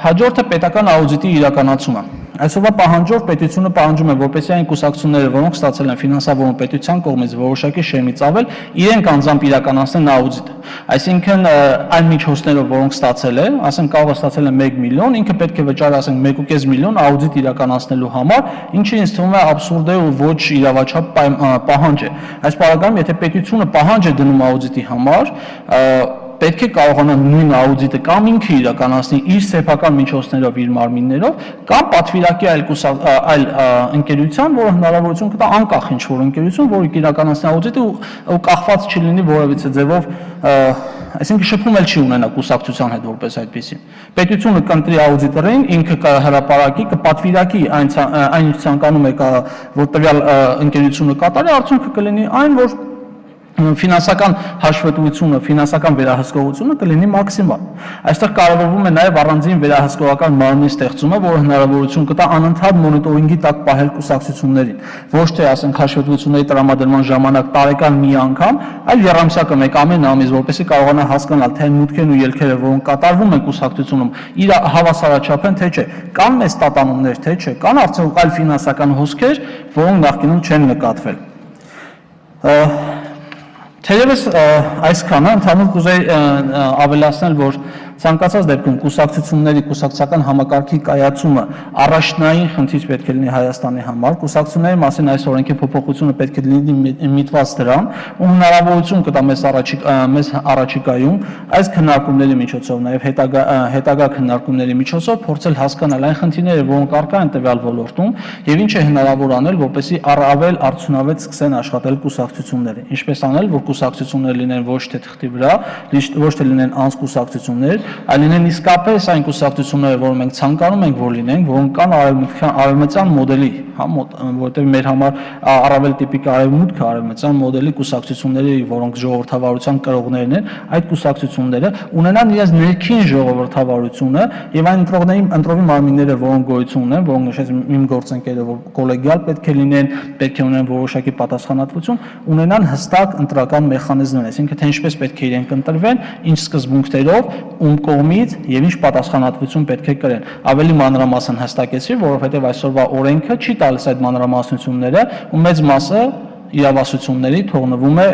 Հաջորդը պետական աուդիտի իրականացումը։ Այսօրվա պահանջով պետությունը պահանջում է, որպեսզի այն կուսակցությունները, որոնք ստացել են ֆինանսավորում պետության կողմից որոշակի շեմից ավել, իրենք անձամբ իրականացնեն աուդիտը։ Այսինքն այն միջոցներով, որոնք ստացել է, ասենք կարող է ստացել է 1 միլիոն, ինքը պետք է վճարի ասենք 1.5 միլիոն աուդիտ իրականացնելու համար, ինչը ինձ թվում է աբսուրդ է ու ոչ իրավաչափ պահանջ է։ Այս պարագայում, եթե պետությունը պահանջ է դնում աուդիտի համար, պետք է կարողանա նույն աուդիտը կամ ինքը իրականացնի իր սեփական միջոցներով, իր մարմիններով, կամ պատվիրակի այլ ընկերության, որը հնարավորություն կտա անկախ ինչ-որ ընկերություն, որը իրականացնի աուդիտը ու կախված չլինի որևիցե ձևով, այսինքն շփում էլ չի ունենա կուսակցության հետ որպես այդպեսին։ Պետությունը կընտրի աուդիտորին, ինքը կհրապարակի, կպատվիրակի այն ինչ ցանկանում է, որ տվյալ ընկերությունը կատարի, արդյունքը կլինի այն, որ ֆինանսական հաշվետվությունը, ֆինանսական վերահսկողությունը կլինի մաքսիմալ։ Այստեղ կարևորվում է նաև առանձին վերահսկողական մարմնի ստեղծումը, որը հնարավորություն կտա անընդհատ մոնիտորինգի տակ պահել կուսակցություններին, ոչ թե ասենք հաշվետվությունների տրամադրման ժամանակ տարեկան մի անգամ, այլ եռամսյակը մեկ ամեն ամիս, որպեսզի կարողանա հասկանալ, թե մուտքերն ու ելքերը, որոնք կատարվում են կուսակցությունում, իր հավասարաչափ են, թե չէ, կան մեծ տատանումներ, թե չէ, կան արդյոք այլ ֆինանսական հոսքեր, որոնք նախկինում չեն նկատվել։ Թերևս այսքանը ընդհանուր կուզեի ավելացնել, որ ցանկացած դեպքում կուսակցությունների կուսակցական համակարգի կայացումը առաջնային խնդիր պետք է լինի Հայաստանի համար, կուսակցությունների մասին այս օրենքի փոփոխությունը պետք է լինի միտված դրան, ու հնարավորություն կտա մեզ առաջիկայում այս քննարկումների միջոցով, նաև հետագա քննարկումների միջոցով փորձել հասկանալ այն խնդիրները, որոնք առկա են տվյալ ոլորտում, եւ ինչ է հնարավոր անել, որպեսզի առավել արդյունավետ սկսեն աշխատել կուսակցությունները, ինչպես անել, որ կուսակցությունները լինեն ոչ թե թղթի վրա, ոչ թե լինեն անցկուսակցություններ, այլ լինեն իսկապես այն կուսակցությունները, որ մենք ցանկանում ենք, որ լինեն, որոնք կան արևմտյան մոդելի, որտեղ մեր համար առավել տիպիկ արևմուտքը արևմտյան մոդելի կուսակցությունների, որոնք ժողովրդավարության կրողներն են, այդ կուսակցությունները ունենան իրենց ներքին ժողովրդավարությունը եւ այն ընտրովի մարմինները, որոնք գոյություն ունեն, որոնք նշեց իմ գործընկերը, որ կոլեգիալ պետք է լինեն, պետք է ունենան որոշակի պատասխանատվություն, ունենան հստակ ընտրական մեխանիզմներ, այսինքն թե ինչպես պետք է իրենք ընտրվեն, ինչ սկզբունքներով, ում կողմից եւ ինչ պատասխանատվություն պետք է կրեն։ Ավելի մանրամասն հստակեցի, որովհետեւ այսօրվա օրենքը չի տալիս այդ մանրամասնությունները, ու մեծ մասը իրավասությունների թողնվում է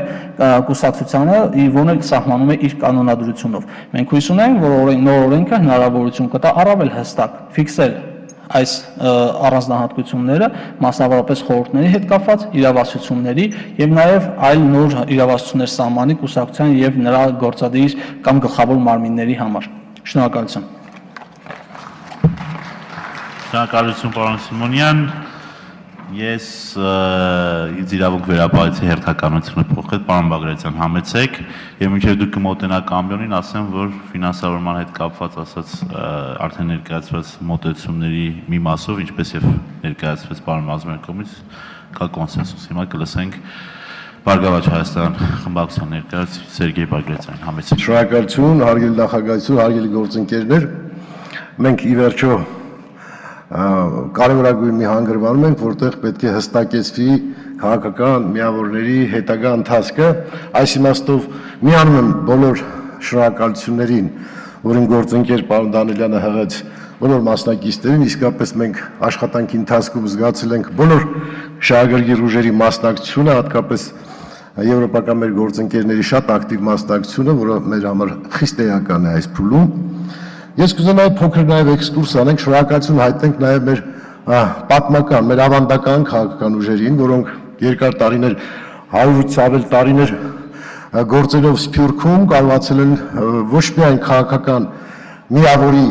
կուսակցությանը, որը սահմանում է իր կանոնադրությունով։ Մենք հույս ունենք, որ նոր օրենքը հնարավորություն կտա առավել հստակ ֆիքսել այս առանձնահատկությունները, մասնավորապես խորհուրդների հետ կապված իրավասությունների եւ նաեւ այլ նոր իրավասություններ սահմանի կուսակցության եւ նրա գործադիր կամ գլխավոր մարմինների համար։ Շնորհակալություն։ Շնորհակալություն, պարոն Սիմոնյան։ Ես ինձ իրավունք վերաբերյալի հերթականությունը փոխել, պարոն Բագրատյան, համեցեք եւ մինչեւ դուք կմոտենաք ամբիոնին, ասեմ, որ ֆինանսավորման հետ կապված ասած արդեն ներկայացված մոտեցումների մի մասով, ինչպես եւ ներկայացված պարոն Մազմունյանի կողմից, կա կոնսենսուս։ Հիմա կլսենք Բարգավաճ Հայաստան խմբակցության ներկայացուցիչ Սերգեյ Բագրատյանին, համեցեք։ Շնորհակալություն, հարգելի նախագահություն, հարգելի գործընկերներ, մենք ի վերջո կարևորագույն մի հանգրվանում ենք, որտեղ պետք է հստակեցվի քաղաքական միավորների հետագա ընթացքը, այս իմաստով միանում եմ բոլոր շնորհակալություններին, որ իմ գործընկեր պարոն Դանիելյանը հղեց բոլոր մասնակիցներին, իսկապես մենք աշխատանքի ընթացքում զգացել ենք բոլոր շահագրգիռ ուժերի մասնակցությունը, հատկապես եվրոպական մեր գործընկերների շատ ակտիվ մասնակցությունը, որը մեր համար խիստ էական է այս փուլում։ Ես կուզենայի փոքր նաև էքսկուրս անենք, շնորհակալություն հայտնենք նաև մեր պատմական, մեր ավանդական քաղաքական ուժերին, որոնք երկար տարիներ, 100-ից ավել տարիներ գործելով Սփյուռքում կարողացել են ոչ միայն քաղաքական միավորի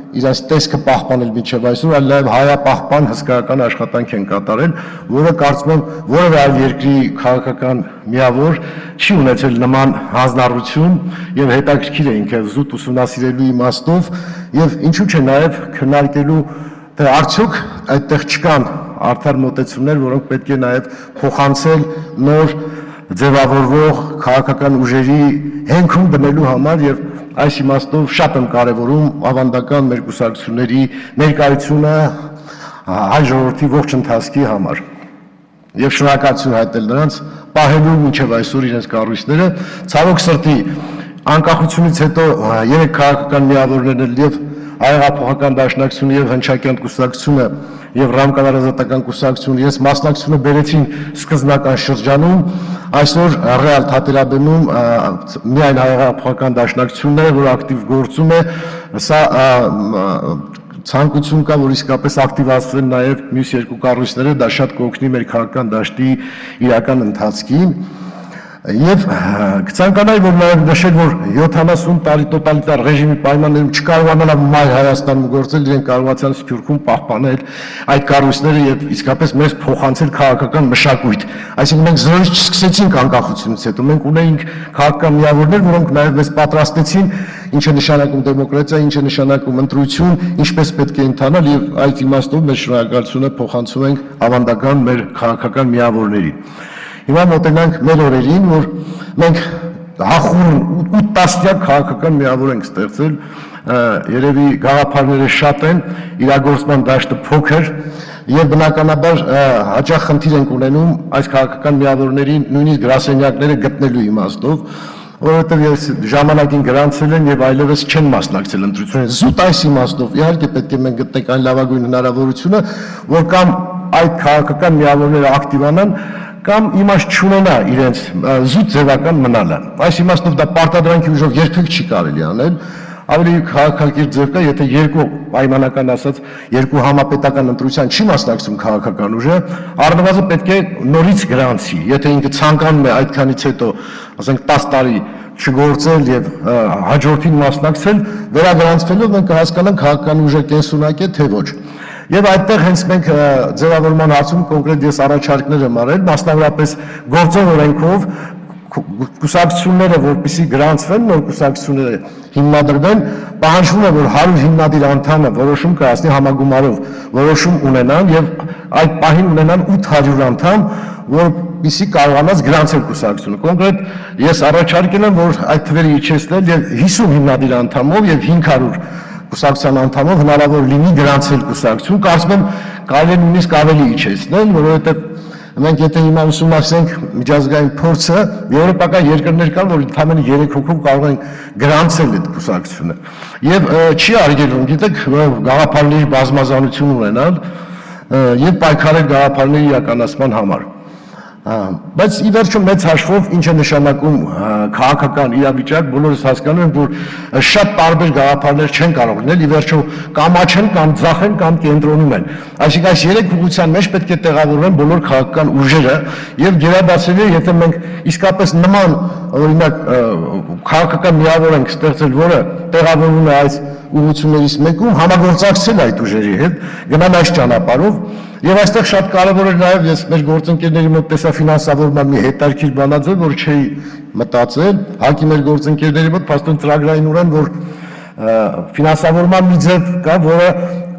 իրենց տեսքը պահպանել մինչև այսօր, այլ նաև հայապահպան հսկայական աշխատանք են կատարել, որը կարծում եմ որևէ այլ երկրի քաղաքական միավոր չի ունեցել նման հանձնառություն եւ հետաքրքիր է ինքը զուտ ուսումնասիրելու իմաստով եւ ինչու՞ չէ նաև քննարկելու թե արդյոք այդտեղ չկան արդար մոտեցումներ, որոնք պետք է նաև փոխանցել նոր ձևավորվող քաղաքական ուժերի հենքում դնելու համար եւ այս իմաստով շատ եմ կարևորում ավանդական մեր կուսակցությունների ներկայությունը հայ ժողովրդի ողջ ընթացքի համար եւ շնորհակալություն հայտնել նրանց պահելու մինչեւ այսօր իրենց կառույցները ցավոք սրտի անկախությունից հետո երեք քաղաքական միավորներն եւ Հայեղափոխական դաշնակցությունը եւ Հնչակյան կուսակցությունը եւ Ռամկավարազատական կուսակցությունը ես մասնակցությունը բերեցին սկզբնական շրջանում, այսօր ռեալ թատերաբնում միայն Հայեղափոխական դաշնակցությունն է, որ ակտիվ գործում է, սա ցանկություն կա, որ իսկապես ակտիվացվեն նաեւ մյուս երկու կառույցները, դա շատ կօգնի մեր քաղաքական դաշտի իրական ընթացքին։ Եվ կցանկանայի, որ նաև նշել, որ 70 տարի տոտալիտար ռեժիմի պայմաններում չկարողանալա մայր Հայաստանում գործել, իրենք կարողացան Սփյուռքում պահպանել այդ կառույցները եւ իսկապես մեզ փոխանցել քաղաքական մշակույթ։ Այսինքն մենք զրոյից չսկսեցինք անկախությունից հետո, մենք ունեինք քաղաքական միավորներ, որոնք նաև մեզ պատրաստեցին, ինչ է նշանակում դեմոկրատիա, ինչ է նշանակում ընտրություն, ինչպես պետք է ընթանալ եւ այդ իմաստով մեր շնորհակալությունը փոխանցում ենք ավանդական մեր քաղաքական միավորներին։ Հիմա մոտենանք մեր օրերին, որ մենք հախուռն 8 տասնյակ քաղաքական միավոր ենք ստեղծել, երևի գաղափարները շատ են, իրագործման դաշտը փոքր եւ բնականաբար հաճախ խնդիր ենք ունենում այս քաղաքական միավորներին նույնիսկ գրասենյակները գտնելու իմաստով, որովհետեւ ես ժամանակին գրանցել են եւ այլևս չեն մասնակցել ընտրություններին։ Զուտ այս իմաստով իհարկե պետք է մենք գտնենք այն լավագույն հնարավորությունը, որ կամ այդ քաղաքական միավորները ակտիվանան կամ իմաստ չունենա իրենց զուտ ձևական մնալը։ Այս իմաստով դա պարտադրանքի ուժով երբեք չի կարելի անել, ավելի քաղաքակիրթ ձև կա, եթե երկու պայմանական ասած երկու համապետական ընտրության չի մասնակցում քաղաքական ուժը, առնվազն պետք է նորից գրանցի, եթե ինքը ցանկանում է այդքանից հետո, ասենք 10 տարի չգործել եւ հաջորդին մասնակցել, վերագրանցվելով մենք կհասկանանք քաղաքական ուժը կենսունակ է թե ոչ։ Եվ այդտեղ հենց մենք ձևավորման հարցում կոնկրետ ես առաջարկներ եմ արել, մասնավորապես գործող օրենքով կուսակցությունները, որպեսզի գրանցվեն, նոր կուսակցությունները հիմնադրվեն, պահանջվում է, որ 100 հիմնադիր անդամը որոշում կայացնի համագումարով, որոշում ունենան եւ այդ պահին ունենան 800 անդամ, որպեսզի կարողանաց գրանցել կուսակցությունը։ Կոնկրետ ես առաջարկել եմ, որ այդ թվերը իջեցնել եւ 50 հիմնադիր անդամով եւ 500 կուսակցության անդամով հնարավոր լինի գրանցել կուսակցություն, կարծում եմ կարելի է նույնիսկ ավելի իջեցնել, որովհետեւ մենք եթե հիմա ուսումնասիրենք միջազգային փորձը, եվրոպական երկրներ կան, որ ընդամենը 3 հոգով կարող են գրանցել այդ կուսակցությունը։ Եվ չի արգելում, գիտեք, գաղափարների բազմազանություն ունենալ եւ պայքարել գաղափարների իրականացման համար։ Բայց ի վերջո մեծ հաշվով ինչ է նշանակում քաղաքական իրավիճակ, բոլորս հասկանում ենք, որ շատ տարբեր գաղափարներ չեն կարող լինել, ի վերջո կամ աչեն, կամ ձախ են, կամ կենտրոնում են։ Այսինքն այս երեք ուղղության մեջ պետք է տեղավորվեն բոլոր քաղաքական ուժերը եւ գերադասելի է, եթե մենք իսկապես նման օրինակ քաղաքական միավոր ենք ստեղծել, որը տեղավորվում է այս ուղղություններից մեկում, համագործակցել այդ ուժերի հետ, գնալ այս ճանապարհով։ Եվ այստեղ շատ կարևոր է նաև ես մեր գործընկերների մոտ տեսա ֆինանսավորման մի հետաքրքիր բանաձև, որ չէի մտածել, հակի մեր գործընկերների մոտ փաստորեն ծրագրայինորեն, որ ֆինանսավորման մի ձև կա, որը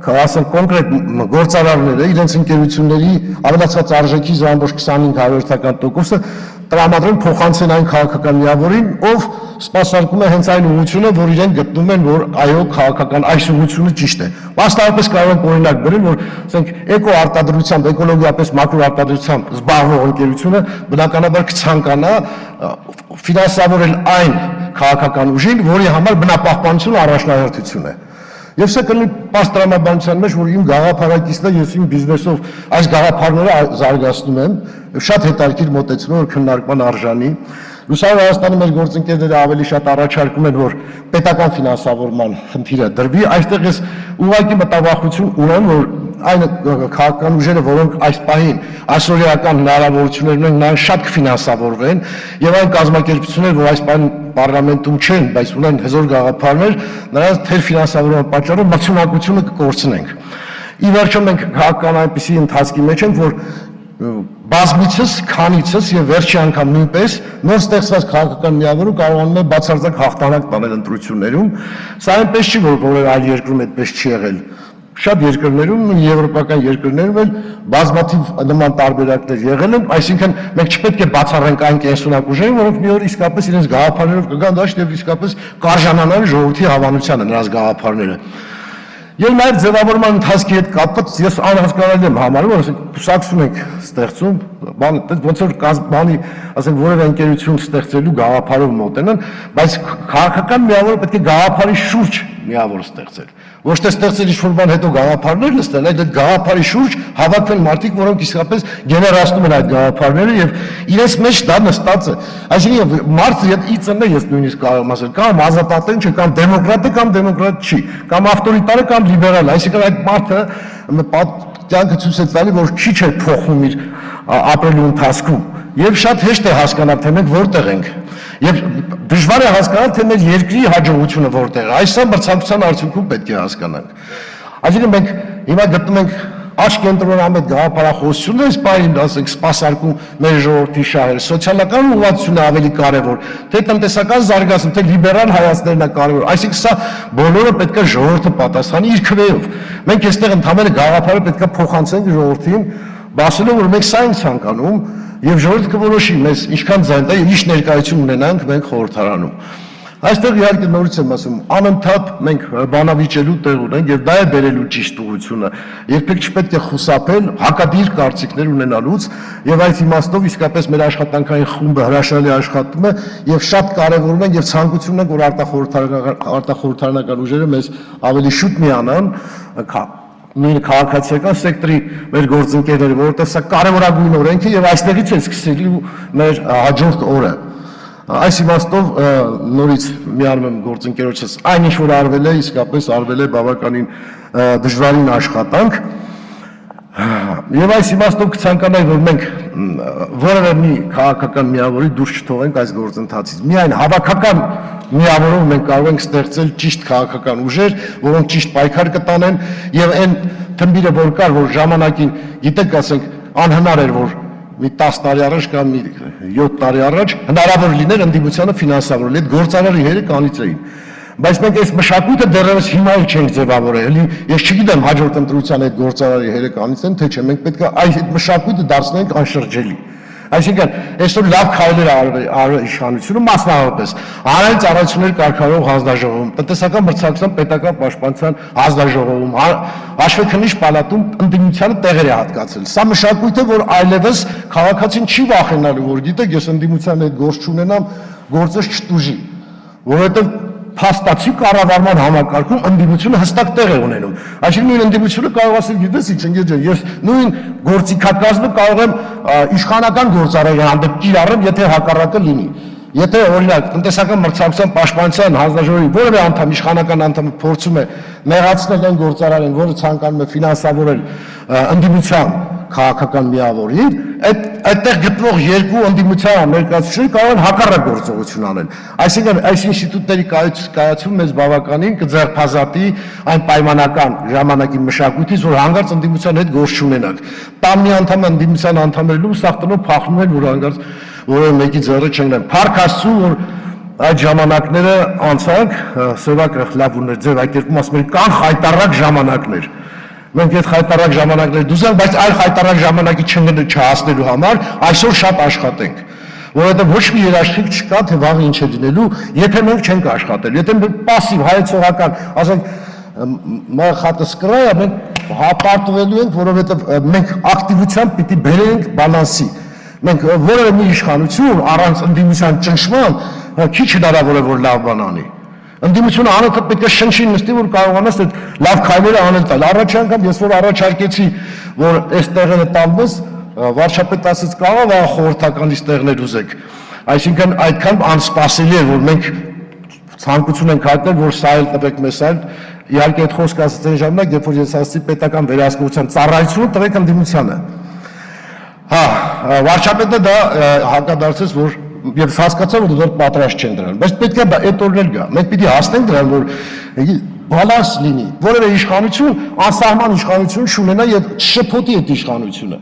ասենք կոնկրետ գործարարները իրենց ընկերությունների ավելացած արժեքի 0.25% տրամադրեն փոխանցեն այն քաղաքական միավորին, ով սպասարկում է հենց այն ուղղությունը, որ իրենք գտնում են, որ այո, քաղաքական այս ուղղությունը ճիշտ է։ Մասնավորապես կարող ենք օրինակ բերել, որ ասենք էկոարտադրությամբ, էկոլոգիապես մակրո արտադրությամբ զբաղվող ընկերությունը բնականաբար կցանկանա ֆինանսավորել այն քաղաքական ուժին, որի համար բնապահպանությունը առաջնահերթություն է։ Եվ սա կլինի պաստրամաբանության մեջ, որ իմ գաղափարակիցն է, ես իմ բիզնեսով այս գաղափարները զարգացնում եմ, շատ հետաքրքիր մոտեցում եմ, որ քննարկման արժանի։ Լուսավոր Հայաստանի մեր գործընկերները ավելի շատ առաջարկում են, որ պետական ֆինանսավորման խնդիրը դրվի, այստեղ ես ուղղակի մտավախություն ունեմ, որ այն քաղաքական ուժերը, որոնք այս պահին այսօրեական հնարավորություններ ունեն, նրանք շատ կֆինանսավորվեն, եւ այն կազմակերպությունները, որ այս պահին պարլամենտում չեն, բայց ունեն հզոր գաղափարներ, նրանց թեր ֆինանսավորման պատճառով մրցունակությունը կկորցնենք։ Ի վերջո մենք քաղաքական այնպիսի ընթացքի մեջ ենք, որ բազմիցս, քանիցս եւ վերջի անգամ նույնպես նոր ստեղծված քաղաքական միավորը կարողանում է բացարձակ հաղթանակ տանել ընտրություններում։ Սա այնպես չի, որ որևէ այլ երկրում այդպես չի եղել։ Շատ երկրներում, եվրոպական երկրներում էլ բազմաթիվ նման տարբերակներ եղել են, այսինքն մենք չպետք է բացառենք այն կենսունակ ուժերին, որոնք մի օր իսկապես իրենց գաղափարներով կգան դաշտ եւ իսկապես կարժանանան ժողովրդի հավանությանը նրանց գաղափարները։ Եվ նաև ձևավորման ընթացքի հետ կապված ես անհասկանալի եմ համարում, որ կուսակցություն ենք ստեղծում, ոնց որ բանի, ասենք որևէ ընկերություն ստեղծելու գաղափարով մոտենան, բայց քաղաքական միավորը պետք է գաղափարի շուրջ միավոր ստեղծել։ Ոչ թե ստեղծել ինչ-որ բան հետո գաղափարներ լստել, այլ այդ գաղափարի շուրջ հավաքվել մարդիկ, որոնք իսկապես գեներացնում են այդ գաղափարները եւ իրենց մեջ դա նստած է։ Այսինքն մարդը ի ծնե ես նույնիսկ կարող եմ ասել, կամ ազատատեն չէ, կամ դեմոկրատ է, կամ դեմոկրատ չի, կամ ավտորիտար է, կամ լիբերալ, այսինքն այդ մարդը կյանքը ցույց է տալի, որ քիչ է փոխվում իր ապրելու ընթացքում եւ շատ հեշտ է հասկանալ, թե մենք որտեղ ենք։ Եվ դժվար է հասկանալ, թե մեր երկրի հաջողությունը որտեղ է։ Այս մրցակցության արդյունքում պետք է հասկանանք։ Այսինքն մենք հիմա գտնում ենք աչ կենտրոնամետ գաղափարախոսությունը, այս բանին ասենք սպասարկում մեր ժողովրդի շահերը, սոցիալական ուղղվածությունը ավելի կարևոր, թե տնտեսական զարգացում, թե լիբերալ հայացքներն է կարևոր։ Այսինքն սա բոլորը պետք է ժողովուրդը պատասխանի իր քվեով։ Մենք այստեղ ընդհանրապես գաղափարը պետք է փոխանցենք ժողովրդին, ասելով որ մենք սա ենք ցանկանում, Եվ ժողովուրդը կորոշի մեզ ինչքան ձայն տա եւ ինչ ներկայություն ունենանք մենք խորհրդարանում։ Այստեղ իհարկե նորից եմ ասում, անընդհատ մենք բանավիճելու տեղ ունենք եւ դա է բերելու ճիշտ ուղղությունը։ Երբեք չպետք է խուսափել հակադիր կարծիքներ ունենալուց եւ այդ իմաստով իսկապես մեր աշխատանքային խումբը հրաշալի աշխատում է եւ շատ կարեւորում են եւ ցանկություն ունենք, որ արտախորհրդարանական ուժերը մեզ ավելի շուտ միանան նույն քաղաքացիական սեկտորի մեր գործընկերները, որովհետեւ սա կարևորագույն օրենք է եւ այստեղից է սկսելու մեր հաջորդ օրը։ Այս իմաստով նորից միանում եմ գործընկերոջս այն ինչ որ արվել է, իսկապես արվել է բավականին դժվարին աշխատանք եւ այս իմաստով կցանկանայի որ մենք որևէ մի քաղաքական միավորի դուրս չթողենք այս գործընթացից միայն հավաքական միավորով մենք կարող ենք ստեղծել ճիշտ քաղաքական ուժեր, որոնք ճիշտ պայքար կտանեն եւ այն թմբիրը որ կար որ ժամանակին գիտեք ասենք անհնար էր որ մի 10 տարի առաջ կամ մի 7 տարի առաջ հնարավոր լիներ ընդդիմությանը ֆինանսավորել, այդ գործարարի հերը կանից էին։ Բայց մենք այս մշակույթը դեռևս հիմա էլ չենք ձևավորել, ես չգիտեմ հաջորդ ընտրության այդ գործարարի հերը կանից են, թե չէ, մենք պետք է այս մշակույթը դարձնենք անշրջելի։ Այսինքն, այսօր լավ քայլեր արել իշխանությունը մասնավորապես հանրային ծառայությունների կարգավորող հանձնաժողովում, տնտեսական մրցակցության պետական պաշտպանության հանձնաժողովում, հաշվեկնիչ պալատում ընդդիմությանը տեղեր է հատկացել։ Սա մշակույթ է, որ այլևս քաղաքացին չի վախենալու, որ գիտեք, ես ընդդիմության հետ գործ չունենամ, գործս չտուժի, որովհետև փաստացի կառավարման համակարգում ընդդիմությունը հստակ տեղ է ունենում։ Այսինքն նույն ընդդիմությունը կարող ասել, գիտես ինչ ընկեր ջան, ես նույն գործիքակազմը կարող եմ իշխանական գործարարի հանդեպ կիրառեմ, եթե հակառակը լինի։ Եթե օրինակ տնտեսական մրցակցության պաշտպանության հանձնաժողովի որևէ անդամ իշխանական անդամը փորձում է նեղացնել այն գործարարին, որը ցանկանում է ֆինանսավորել ընդդիմության քաղաքական միավորին, այդտեղ գտնվող երկու ընդդիմության ներկայացուցիչները կարող են հակառակ գործողություն անել։ Այսինքն այս ինստիտուտների կայացումը մեզ բավականին կձերբազատի այն պայմանական ժամանակի մշակույթից, որ հանգարց ընդդիմության հետ գործ չունենանք։ Տան մի անդամը ընդդիմության անդամներում սաղ տնով փախնում են, որ հանգարց որևէ մեկի ձեռը չընկնեն։ Փառք Աստծո, որ այդ ժամանակները անցանք, սևակը լավ ուներ ձևակերպում, ասում են կան խայտառակ ժամանակներ։ Մենք այդ խայտառակ ժամանակները դուզենք, բայց այլ խայտառակ ժամանակի չհասնելու համար այսօր շատ աշխատենք, որովհետև ոչ մի երաշխիք չկա, թե վաղը ինչ է լինելու, եթե մենք չենք աշխատել, եթե մենք պասիվ հայեցողական, ասենք մխատը սկրայա, մենք հապարտվելու ենք, որովհետև մենք ակտիվությամբ պիտի բերենք բալանսի։ Մենք որևէ մի իշխանություն առանց ընդդիմության ճնշման քիչ հնարավոր է որ լավ բան անի։ Ընդդիմությունը անընդհատ պետք է շնչի նստի, որ կարողանաս այդ լավ քայլերը անել տալ։ Առաջ անգամ ես որ առաջարկեցի, որ այս տեղերը տալվես, վարչապետը ասաց կարող է խորհրդականից տեղներ ուզեք։ Այսինքն այդքան անսպասելի է, որ մենք ցանկություն ենք հայտնել, որ սա էլ տվեք մեզ այլ։ Իհարկե այդ խոսքը ասած այն ժամանակ, երբ որ ես ասացի պետական վերահսկողության ծառայությունը տվեք ընդդիմությանը։ Հա, վարչապետը դա հակադարձեց, որ եւ հասկացա, որ դեռ պատրաստ չեն դրան, բայց պետք է այդ օրն էլ գա։ Մենք պիտի հասնենք դրան, որ բալանս լինի, որևէ իշխանություն անսահման իշխանություն չունենա եւ չշփոթի այդ իշխանությունը։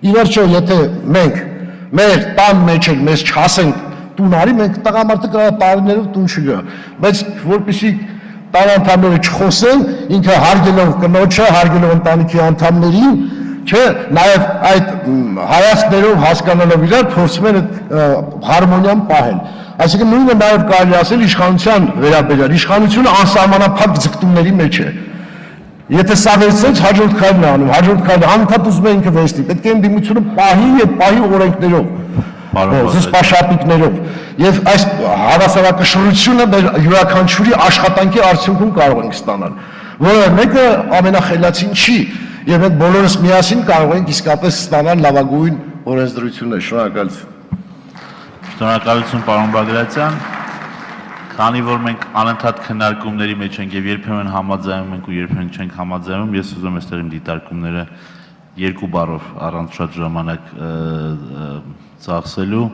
Ի վերջո, եթե մենք մեր տան մեջ էլ մեզ չհասենք տուն արի, մենք տղամարդը կարող է տարիներով տուն չգա, բայց որպեսզի տան անդամները չխոսեն, ինքը հարգելով կնոջը, հարգելով ընտանիքի անդամներին, չէ, նաև այդ հայացքներով հասկանալով իրար փորձում են հարմոնիան պահել։ Այսինքն նույնը նաև կարելի ասել իշխանության վերաբերյալ, իշխանությունը անսահմանափակ ձգտումների մեջ է։ Եթե սա վերցնեց հաջորդ քայլն է անում, հաջորդ քայլը անընդհատ ուզում է ինքը վերցնի, պետք է ընդդիմությունը պահի եւ պահի օրենքներով, զսպաշապիկներով, եւ այս հավասարակշռությունը մեր յուրաքանչյուրի աշխատանքի արդյունքում կարող ենք ստանալ, որը մեկը ամենախելացին չի, եւ մենք բոլորս միասին կարող ենք իսկապես ստանալ լավագույն օրենսդրություններ։ Շնորհակալություն։ Շնորհակալություն, պարոն Բագրատյան։ Քանի որ մենք անընդհատ քննարկումների մեջ ենք եւ երբեմն համաձայնում ենք ու երբեմն չենք համաձայնում, ես ուզում եմ այստեղ իմ դիտարկումները երկու բառով առանց շատ ժամանակ ծախսելու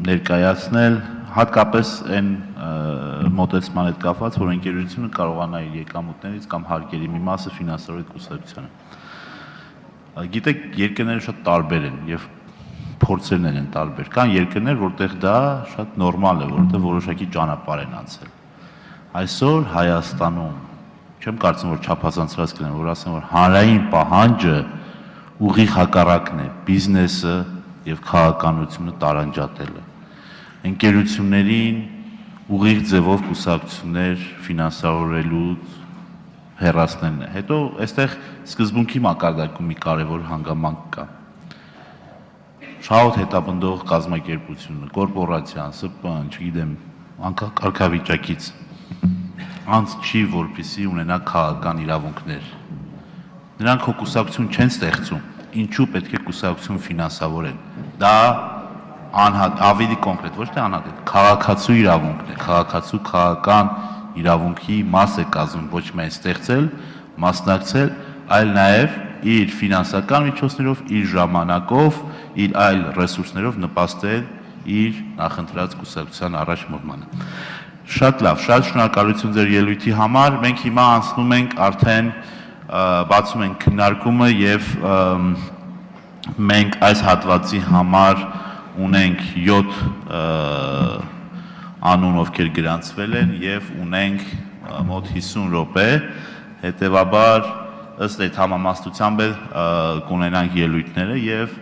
ներկայացնել, հատկապես այն մոտեցման հետ կապված, որ ընկերությունը կարողանա իր եկամուտներից կամ հարկերի մի մասը ֆինանսավորել կուսակցությանը։ Գիտեք, երկրները շատ տարբեր են եւ փորձերն են տարբեր։ Կան երկրներ, որտեղ դա շատ նորմալ է, որտեղ որոշակի ճանապարհ են անցել։ Այսօր Հայաստանում չեմ կարծում, որ չափազանցրած կլինեն, որ ասեմ, որ հանրային պահանջը ուղիղ հակառակն է բիզնեսը եւ քաղաքականությունը տարանջատելը։ Ընկերություններին ուղիղ ձևով կուսակցություններ ֆինանսավորելուց հեռացնելն է։ Հետո այստեղ սկզբունքի մակարդակում մի կարևոր հանգամանք կա։ Շահոտ հետապնդող կազմակերպությունը, կորպորացիան, ՍՊԸ-ն, չգիտեմ, անկախ կարգավիճակից անց չի, որպեսզի ունենա քաղաքական իրավունքներ։ Նրանք հո կուսակցություն չեն ստեղծում, ինչու պետք է կուսակցություն ֆինանսավորեն։ Դա ավելի կոնկրետ, ոչ թե անհատետ, քաղաքացու իրավունքն է, քաղաքացու քաղաքական իրավունքի մաս է կազմում ոչ միայն ստեղծել, մասնակցել, այլ նաև իր ֆինանսական միջոցներով, իր ժամանակով, իր այլ ռեսուրսներով նպաստել իր նախընտրած կուսակցության առաջ մղմանը։ Շատ լավ, շատ շնորհակալություն ձեր ելույթի համար։ Մենք հիմա անցնում ենք արդեն բացում ենք քննարկումը եւ մենք այս հատվածի համար ունենք 7 անուն, ովքեր գրանցվել են եւ ունենք մոտ 50 րոպե, հետեւաբար ըստ այդ համամասնությամբ կունենանք ելույթները եւ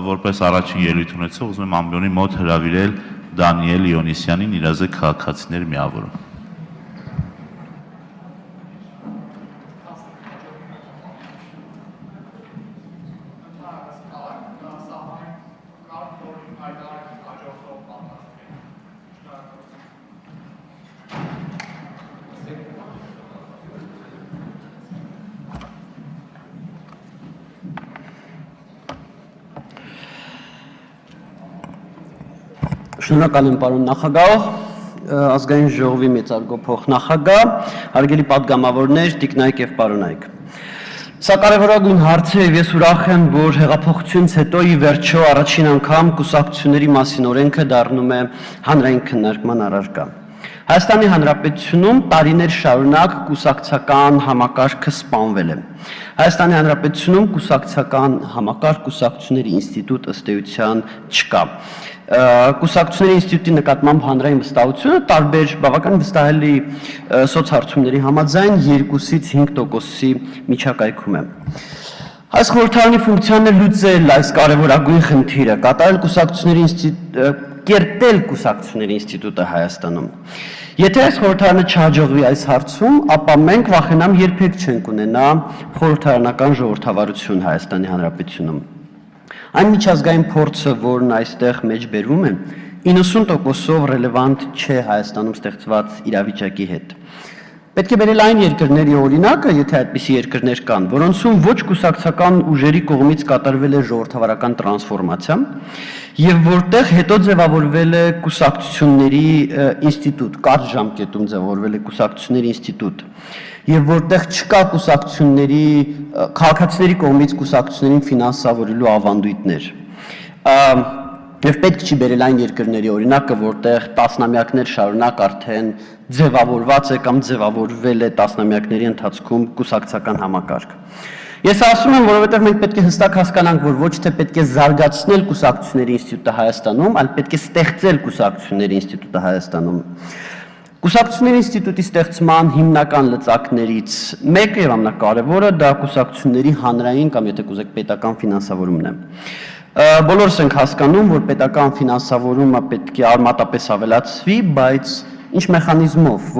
որպես առաջին ելույթ ունեցող ուզում եմ ամբիոնի մոտ հրավիրել Դանիել Իոնիսյանին իրազե քաղաքացիներ միավորում։ Շնորհակալ եմ պարոն նախագահ, ազգային ժողովի մեծարգո փոխնախագահ, հարգելի պատգամավորներ, տիկնայք եւ պարոնայք։ Սա կարևորագույն հարց է եւ ես ուրախ եմ, որ հեղափոխությունից հետո ի վերջո առաջին անգամ կուսակցությունների մասին օրենքը դառնում է հանրային քննարկման առարկա։ Հայաստանի Հանրապետությունում տարիներ շարունակ կուսակցական համակարգը սպանվել է։ Հայաստանի Հանրապետությունում կուսակցական համակարգ, կուսակցությունների ինստիտուտ ըստ էության չկա։ Կուսակցությունների ինստիտուտի նկատմամբ հանրային վստահությունը տարբեր բավական վստահելի սոցհարցումների համաձայն 2-ից 5%-ի միջակայքում է։ Այս խորհրդարանի ֆունկցիան է լուծել այս կարևորագույն խնդիրը, կերտել կուսակցությունների ինստիտուտը Հայաստանում։ Եթե այս խորհրդարանը չհաջողվի այս հարցում, ապա մենք վախենամ երբեք չենք ունենա խորհրդարանական ժողովրդավարություն Հայաստանի Հանրապետությունում։ Այն միջազգային փորձը, որն այստեղ մեջ բերվում է, 90%-ով ռելևանտ չէ Հայաստանում ստեղծված իրավիճակի հետ։ Պետք է բերել այն երկրների օրինակը, եթե այդպիսի երկրներ կան, որոնցում ոչ կուսակցական ուժերի կողմից կատարվել է ժողովրդավարական տրանսֆորմացիա, եւ որտեղ հետո ձևավորվել է կուսակցությունների ինստիտուտ, կարճ ժամկետում ձևավորվել է կուսակցությունների ինստիտուտ, եւ որտեղ չկա կուսակցությունների քաղաքացիների կողմից կուսակցություններին ֆինանսավորելու ավանդույթներ։ Եվ պետք չի բերել այն երկրների օրինակը, որտեղ տասնամյակներ շարունակ արդեն ձևավորված է կամ ձևավորվել է տասնամյակների ընթացքում կուսակցական համակարգ։ Ես ասում եմ, որովհետև մենք պետք է հստակ հասկանանք, որ ոչ թե պետք է զարգացնել կուսակցությունների ինստիտուտը Հայաստանում, այլ պետք է ստեղծել կուսակցությունների ինստիտուտը Հայաստանում։ Կուսակցությունների ինստիտուտի ստեղծման հիմնական լծակներից մեկը եւ ամենակարևորը դա կուսակցությունների հանրային կամ եթե կուզեք պետական ֆինանսավորումն է։ Բոլորս ենք հասկանում, որ պետական ֆինանսավորումը պետք է արմատապես ավելացվի, բայց ինչ մեխանիզմով,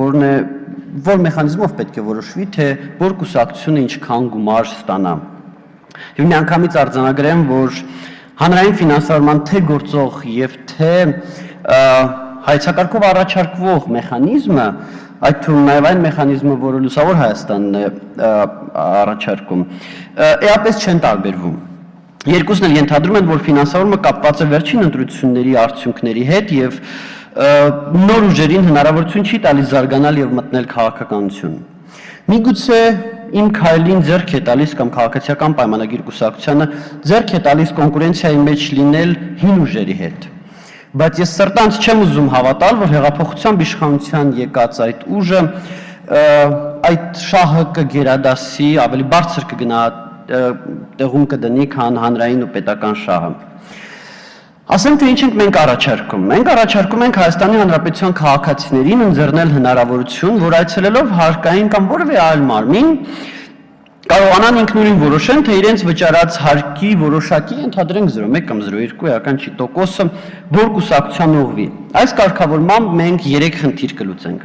որ մեխանիզմով պետք է որոշվի, թե որ կուսակցությունը ինչքան գումար ստանա։ Եվ միանգամից արձանագրեմ, որ հանրային ֆինանսավորման թե գործող եւ թե հայցակարգով առաջարկվող մեխանիզմը, այդ թվում նաև այն մեխանիզմը, որը Լուսավոր Հայաստանն է առաջարկում, էապես չեն տարբերվում։ Երկուսն էլ ենթադրում են, որ ֆինանսավորումը կապված է վերջին ընտրությունների արդյունքների հետ եւ նոր ուժերին հնարավորություն չի տալիս զարգանալ եւ մտնել քաղաքականություն։ Միգուցե իմ քայլին ձեռք է տալիս կամ քաղաքացիական պայմանագիր կուսակցությանը ձեռք է տալիս կոնկուրենցիայի մեջ լինել հին ուժերի հետ։ Բայց ես սրտանց չեմ ուզում հավատալ, որ հեղափոխությամբ իշխանության եկած այդ ուժը այդ շահը կգերադասի, ավելի բարձր կգնա տեղում կդնի, քան հանրային ու պետական շահը։ Ասեմ, թե ինչ ենք մենք առաջարկում։ Մենք առաջարկում ենք Հայաստանի Հանրապետության քաղաքացիներին ընձեռնել հնարավորություն, որ այցելելով հարկային կամ որևէ այլ մարմին կարողանան ինքնուրույն որոշեն, թե իրենց վճարած հարկի որոշակի, ընդհանրենք 0.1 կամ 0.2% որ կուսակցության ուղղվի։ Այս կարգավորմամբ մենք 3 խնդիր կլուծենք։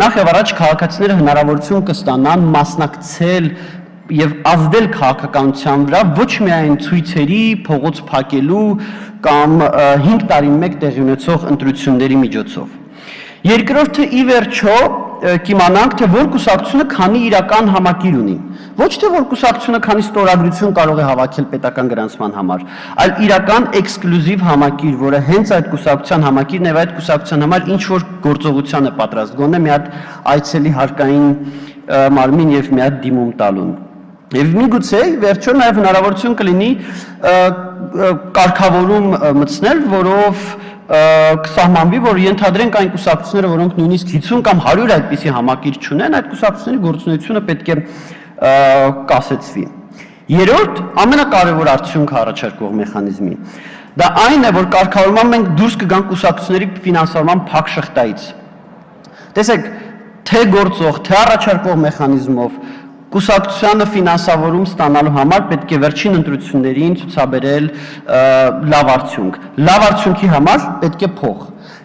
Նախ եւ առաջ քաղաքացիները հնարավորություն կստանան մասնակցել եւ ազդել քաղաքականության վրա ոչ միայն ցույցերի, փողոց փակելու կամ 5 տարին մեկ տեղի ունեցող ընտրությունների միջոցով։ Երկրորդը ի վերջո կիմանանք, թե որ կուսակցությունը քանի իրական համակիր ունի։ Ոչ թե որ կուսակցությունը քանի ստորագրություն կարող է հավաքել պետական գրանցման համար, այլ իրական էքսկլյուզիվ համակիր, որը հենց այդ կուսակցության համակիրն է, այդ կուսակցության համար ինչ որ գործողության է պատրաստ, գոնե մի հատ այցելի հարկային մարմին եւ մի հատ դիմում տալուն։ Եվ միգուցե վերջո նաև հնարավորություն կլինի կարգավորում մտցնել, որով կսահմանվի, որ ենթադրենք այն կուսակցությունները, որոնք նույնիսկ 50 կամ 100 այդպիսի համակիր չունեն, այդ կուսակցությունների գործունեությունը պետք է կասեցվի։ Երրորդ, ամենակարևոր արդյունքը առաջարկող մեխանիզմի, դա այն է, որ կարգավորման մենք դուրս կգանք կուսակցությունների ֆինանսավորման փակ շղթայից։ Տեսեք, թե գործող, թե առաջարկող մեխանիզմով կուսակցությանը ֆինանսավորում ստանալու համար պետք է վերջին ընտրություններին ցուցաբերել լավ արդյունք։ Լավ արդյունքի համար պետք է փող։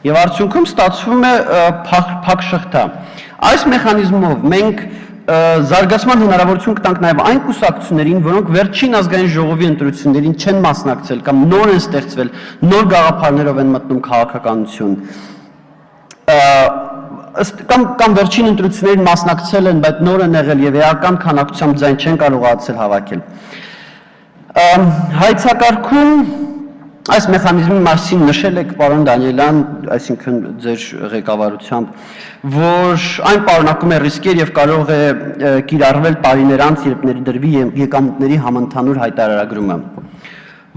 Եվ արդյունքում ստացվում է փակ շղթա։ Այս մեխանիզմով մենք զարգացման հնարավորություն կտանք նաև այն կուսակցություններին, որոնք վերջին ազգային ժողովի ընտրություններին չեն մասնակցել կամ նոր են ստեղծվել, նոր գաղափարներով են մտնում քաղաքականություն։ Կամ վերջին ընտրություններին մասնակցել են, բայց նոր են եղել եւ էական քանակությամբ ձայն չեն կարողացել հավաքել։ Հայցակարգում այս մեխանիզմի մասին նշել եք պարոն Դանիելյան, այսինքն ձեր ղեկավարությամբ, որ այն պարունակում է ռիսկեր եւ կարող է կիրառվել տարիներ անց, երբ ներդրվի եկամուտների համընդհանուր հայտարարագրումը։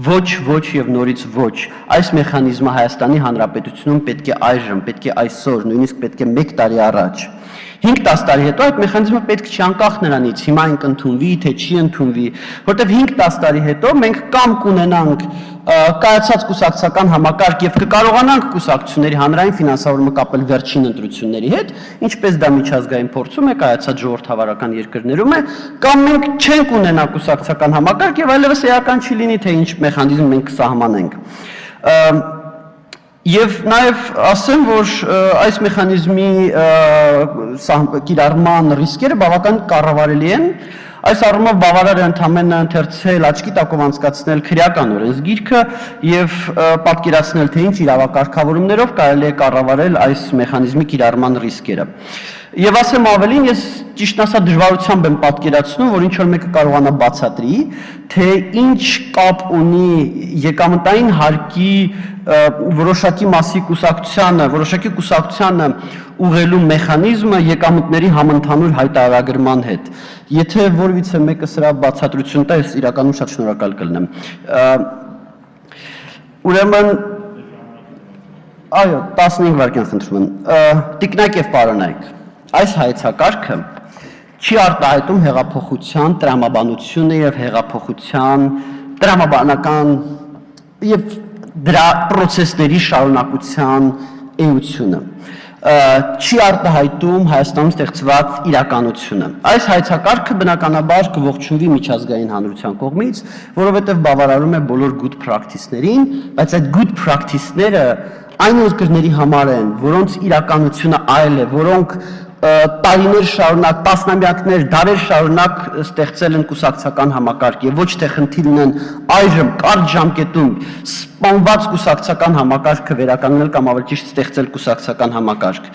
Ոչ եւ նորից ոչ։ Այս մեխանիզմը Հայաստանի Հանրապետությունում պետք է այժմ, պետք է այսօր, նույնիսկ պետք է 1 տարի առաջ։ 5-10 տարի հետո այդ մեխանիզմը պետք չի անկախ նրանից, հիմա այն կընդունվի, թե չի ընդունվի, որտեղ 5-10 տարի հետո մենք կամ կունենանք կայացած կուսակցական համակարգ եւ կկարողանանք կուսակցությունների հանրային ֆինանսավորումը կապել վերջին ընտրությունների հետ, ինչպես դա միջազգային փորձում է, կայացած ժողովրդավարական երկրներում է, կամ մենք չենք ունենա կուսակցական համակարգ եւ այլևս էական չի լինի, թե ինչ մեխանիզմ մենք կսահմանենք։ Եվ նաև ասեմ, որ այս մեխանիզմի կիրառման ռիսկերը բավական կառավարելի են, այս առումով բավարար է ընդամենը ընթերցել, աչքի տակով անցկացնել քրեական օրենսգիրքը եւ պատկերացնել, թե ինչ իրավակարգավորումներով կարելի է կառավարել այս մեխանիզմի կիրառման ռիսկերը։ Եվ ասեմ ավելին, ես ճիշտ ասած դժվարությամբ եմ պատկերացնում, որ ինչ որ մեկը կարողանա բացատրի, թե ինչ կապ ունի եկամտային հարկի որոշակի մասի կուսակցությանը ուղղելու մեխանիզմը եկամուտների համընդհանուր հայտարարագրման հետ։ Եթե որևիցե մեկը սրա բացատրություն տա, ես իրականում շատ շնորհակալ կլինեմ։ Ուրեմն, այո, 15 վայրկյան խնդրում եմ։ Տիկնակ եւ պարոնայք, այս հայեցակարգը չի արտահայտում հեղափոխության տրամաբանությունը եւ հեղափոխության տրամաբանական եւ դրա պրոցեսների շարունակության էությունը, չի արտահայտում Հայաստանում ստեղծված իրականությունը։ Այս հայեցակարգը բնականաբար կողջունվի միջազգային հանրության կողմից, որովհետև բավարարում է բոլոր good practice-ներին, բայց այդ good practice-ները այն երկրների համար են, որոնց իրականությունը այլ է, որոնք տարիներ շարունակ, տասնամյակներ, դարեր շարունակ ստեղծել են կուսակցական համակարգ եւ ոչ թե խնդիր ունեն այժմ կարճ ժամկետում սպանված կուսակցական համակարգը վերականգնել կամ ավելի ճիշտ ստեղծել կուսակցական համակարգ։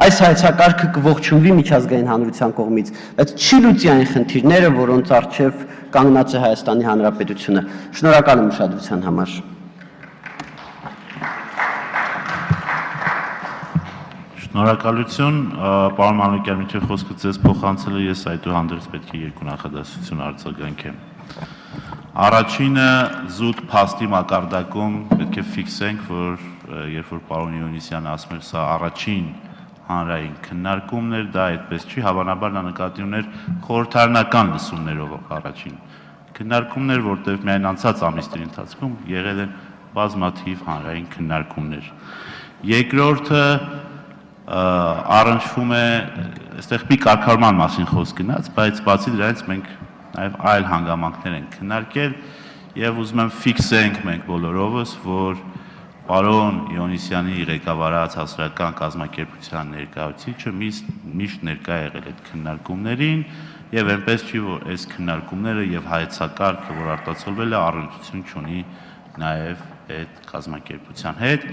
Այս հայեցակարգը կողջունվի միջազգային հանրության կողմից, բայց չի լուծի այն խնդիրները, որոնց առջև կանգնած է Հայաստանի Հանրապետությունը։ Շնորհակալ եմ ուշադրության համար։ Շնորհակալություն, պարոն Մանուկյան, մինչև խոսքը ձեզ փոխանցելը ես այդուհանդերձ պետք է երկու նախադասություն արձագանքեմ։ Առաջինը զուտ փաստի մակարդակում պետք է ֆիքսենք, որ երբ որ պարոն Յունիսյանը ասում էր սա առաջին հանրային քննարկումն էր, դա այդպես չի, հավանաբար նա նկատի ուներ խորհրդարանական լսումներով առաջին քննարկումներ, որտեղ միայն անցած ամիսների ընթացքում եղել են բազմաթիվ հանրային քննարկումներ։ Երկրորդը առնչվում է, այստեղ մի կարգավորման մասին խոսք գնաց, բայց բացի դրանից մենք նաև այլ հանգամանքներ են քննարկել եւ ուզում եմ ֆիքսենք մենք բոլորովս, որ պարոն Իոնիսյանի ղեկավարած հասարակական կազմակերպության ներկայացուցիչը միշտ ներկա եղել այդ քննարկումներին եւ այնպես չի, որ այս քննարկումները եւ հայեցակարգը, որ արտացոլվել է, առնչություն չունի նաեւ այդ կազմակերպության հետ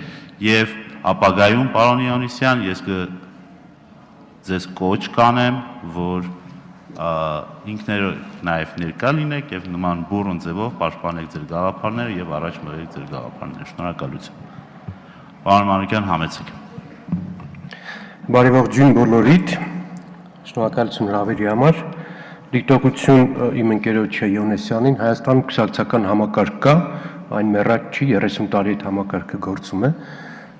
եւ ապագայում պարոն Իոնիսյան, ես ձեզ կոչ կանեմ, որ ինքներդ նաև ներկա լինեք եւ նման բուրըն ձևով պաշտպանեք ձեր գաղափարները եւ առաջ մղեք ձեր գաղափարները։ Շնորհակալություն։ Պարոն Մանուկյան, համեցեք։ Բարեողջույն բոլորիդ։ Շնորհակալություն հրավերի համար։ Դիտողություն իմ ընկերոջը Յոնեսյանին, Հայաստանում կուսակցական համակարգ կա, այն մեռած չի, 30 տարի այդ համակարգը գործում է։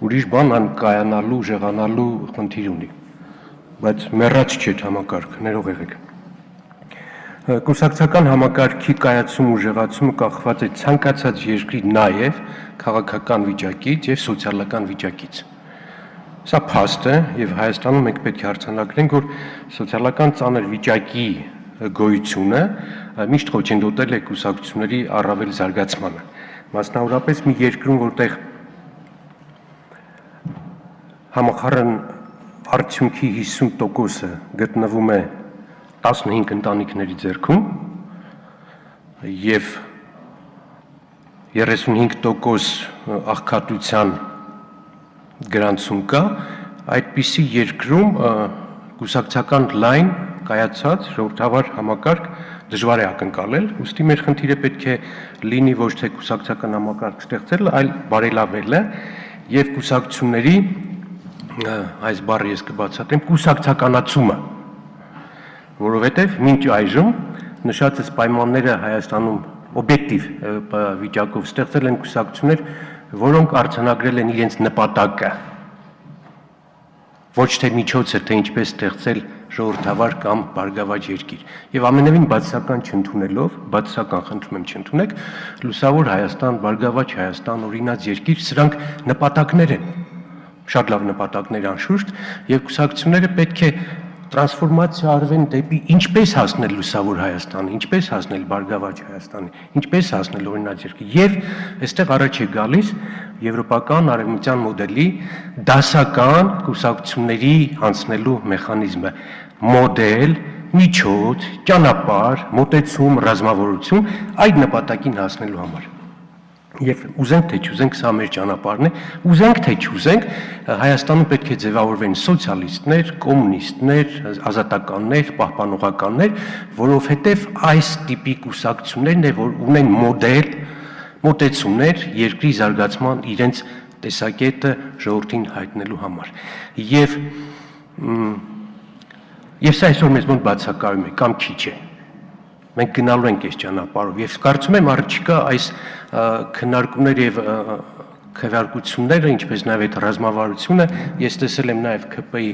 Ուրիշ բան ան կայանալու, ուժեղանալու խնդիր ունի։ Բայց մեռած չի այդ համակարգը, ներող եղեք։ Կուսակցական համակարգի կայացում ուժեղացումը կախված է ցանկացած երկրի նաև քաղաքական վիճակից եւ սոցիալական վիճակից։ Սա փաստ է եւ Հայաստանում մենք պետք է արձանագրենք, որ սոցիալական ծանր վիճակի գոյությունը միշտ խոչընդոտել է կուսակցությունների առավել զարգացմանը։ Մասնավորապես մի երկրում, որտեղ համախառն արդյունքի 50%-ը գտնվում է 15 ընտանիքների ձեռքում եւ 35% աղքատության գրանցում կա, այդպիսի երկրում կուսակցական լայն կայացած ժողովրդավար համակարգ դժվար է ակնկալել, ուստի մեր խնդիրը պետք է լինի ոչ թե կուսակցական համակարգ ստեղծել, այլ բարելավելը եւ կուսակցությունների այս բառը ես կբացատրեմ կուսակցականացումը, որովհետեւ մինչ այժմ նշած պայմանները Հայաստանում օբյեկտիվ վիճակով ստեղծել են կուսակցություններ, որոնք արձանագրել են իրենց նպատակը, ոչ թե միջոցը, թե ինչպես ստեղծել ժողովրդավար կամ բարգավաճ երկիր։ Եվ ամենևին բացասական չընդունելով, բացասական խնդրում եմ չընդունեք, լուսավոր Հայաստան, բարգավաճ Հայաստան, օրինաց երկիր, սրանք նպատակներ են, շատ լավ նպատակներ անշուշտ, եւ կուսակցությունները պետք է տրանսֆորմացիա արվեն դեպի ինչպես հասնել լուսավոր Հայաստանի, ինչպես հասնել բարգավաճ Հայաստանի, ինչպես հասնել օրինաց երկիր։ Եվ այստեղ առաջ է գալիս եվրոպական արևմտյան մոդելի դասական կուսակցությունների անցնելու մեխանիզմը, մոդել, միջոց, ճանապարհ, մոտեցում, ռազմավարություն այդ նպատակին հասնելու համար։ Եվ ուզենք թե չուզենք, սա մեր ճանապարհն է, ուզենք թե չուզենք, Հայաստանում պետք է ձևավորվեն սոցիալիստներ, կոմունիստներ, ազատականներ, պահպանողականներ, որովհետև այս տիպի կուսակցություններն է, որ ունեն մոդել, մոտեցումներ երկրի զարգացման իրենց տեսակետը ժողովրդին հայտնելու համար։ Եվ սա այսօր մեզ մոտ բացակայում է, կամ քիչ է։ Մենք գնալու ենք այս ճանապարհով եւ կարծում եմ առաջիկա այս քննարկումները եւ քվեարկությունները, ինչպես նաեւ այդ ռազմավարությունը, ես տեսել եմ նաեւ ԿՊ-ի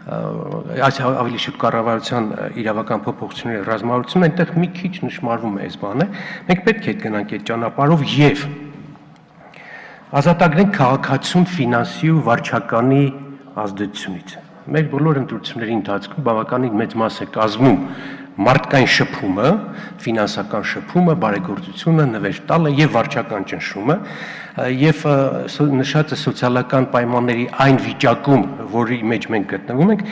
ավելի շուտ կառավարության իրավական փոփոխությունների ռազմավարությունը, այնտեղ մի քիչ նշмарվում է այս բանը։ Մենք պետք է գնանք այդ ճանապարհով եւ ազատագրենք քաղաքացիություն ֆինանսի ու վարչականի ազդեցությունից։ Մեր բոլոր ընտրությունների ընթացքում բավականին մեծ մաս է կազմում մարդկային շփումը, ֆինանսական շփումը, բարեգործությունը, նվեր տալը եւ վարչական ճնշումը եւ նշածը սոցիալական պայմանների այն վիճակում, որի մեջ մենք գտնվում ենք,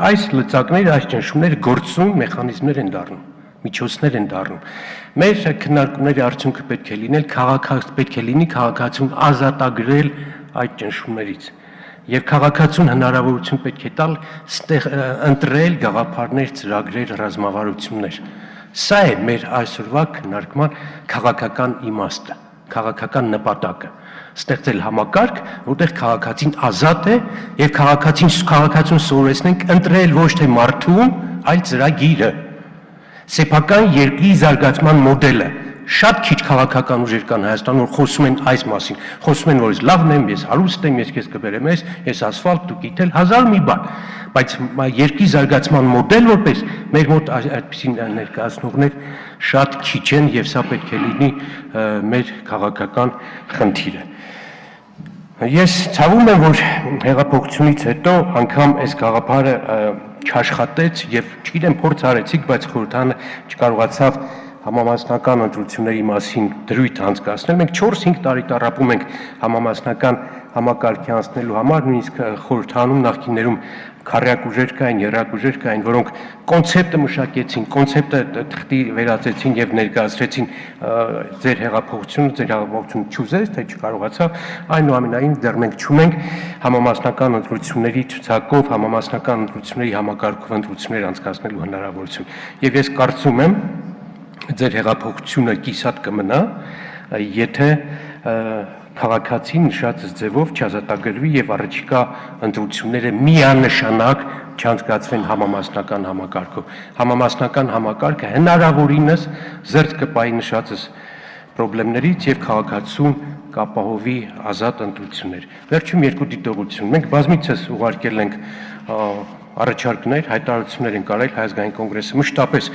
այս լծակները, այս ճնշումները գործում մեխանիզմներ են դառնում, միջոցներ են դառնում։ Մեր քննարկումների արդյունքը պետք է լինի քաղաքացիություն ազատագրել այդ ճնշումներից։ Եվ քաղաքացուն հնարավորություն պետք է տալ ընտրել գաղափարներ, ծրագրեր, ռազմավարություններ։ Սա է մեր այսօրվա քննարկման քաղաքական իմաստը, քաղաքական նպատակը։ Ստեղծել համակարգ, որտեղ քաղաքացին ազատ է եւ քաղաքացուն սովորեցնենք ընտրել ոչ թե մարդուն, այլ ծրագիրը։ Սեփական երկրի զարգացման մոդելը։ Շատ քիչ քաղաքական ուժեր կան Հայաստանում, որ խոսում են այս մասին, խոսում են, որ ես լավն եմ, ես հարուստ եմ, ես քեզ կբերեմ ես ասֆալտ, դու գիտել, հազար մի բան, բայց երկրի զարգացման մոդել որպես մեր մոտ այդպիսի ներկայացնողներ շատ քիչ են եւ սա պետք է լինի մեր քաղաքական խնդիրը։ Ես ցավում եմ, որ հեղափոխությունից հետո անգամ այս գաղափարը չաշխատեց եւ չգիտեմ փորձ արեցիք, բայց խորհրդանը չկարողացավ համամասնական ընտրությունների մասին դրույթ անցկացնել, մենք 4-5 տարի տառապում ենք համամասնական համակարգի անցնելու համար, նույնիսկ խորհրդանում նախկիններում քարյակ ուժեր կային, երակ ուժեր կային, որոնք կոնցեպտը մշակեցին, կոնցեպտը թղթի վերածեցին եւ ներկայացրեցին ձեր հեղափոխությունը չուզեց, թե չկարողացավ, այնուամենայնիվ դեռ մենք չունենք համամասնական ընտրությունների ցուցակով, համամասնական ընտրությունների համակարգով ընտրություններ անցկացնելու հնարավորություն։ Եվ ես կարծում եմ, ձեր հեղափոխությունը կիսատ կմնա, եթե քաղաքացին նշած ձևով չազատագրվի եւ առաջիկա ընտրությունները միանշանակ չանցկացվեն համամասնական համակարգով։ Համամասնական համակարգը հնարավորինս զերծ կպայի նշածս խնդիրներից եւ քաղաքացուն կապահովի ազատ ընտրություններ։ Վերջում երկու դիտողություն։ Մենք բազմիցս ուղարկել ենք առաջարկներ, հայտարարություններ ենք արել Հայ ազգային կոնգրեսը մշտապես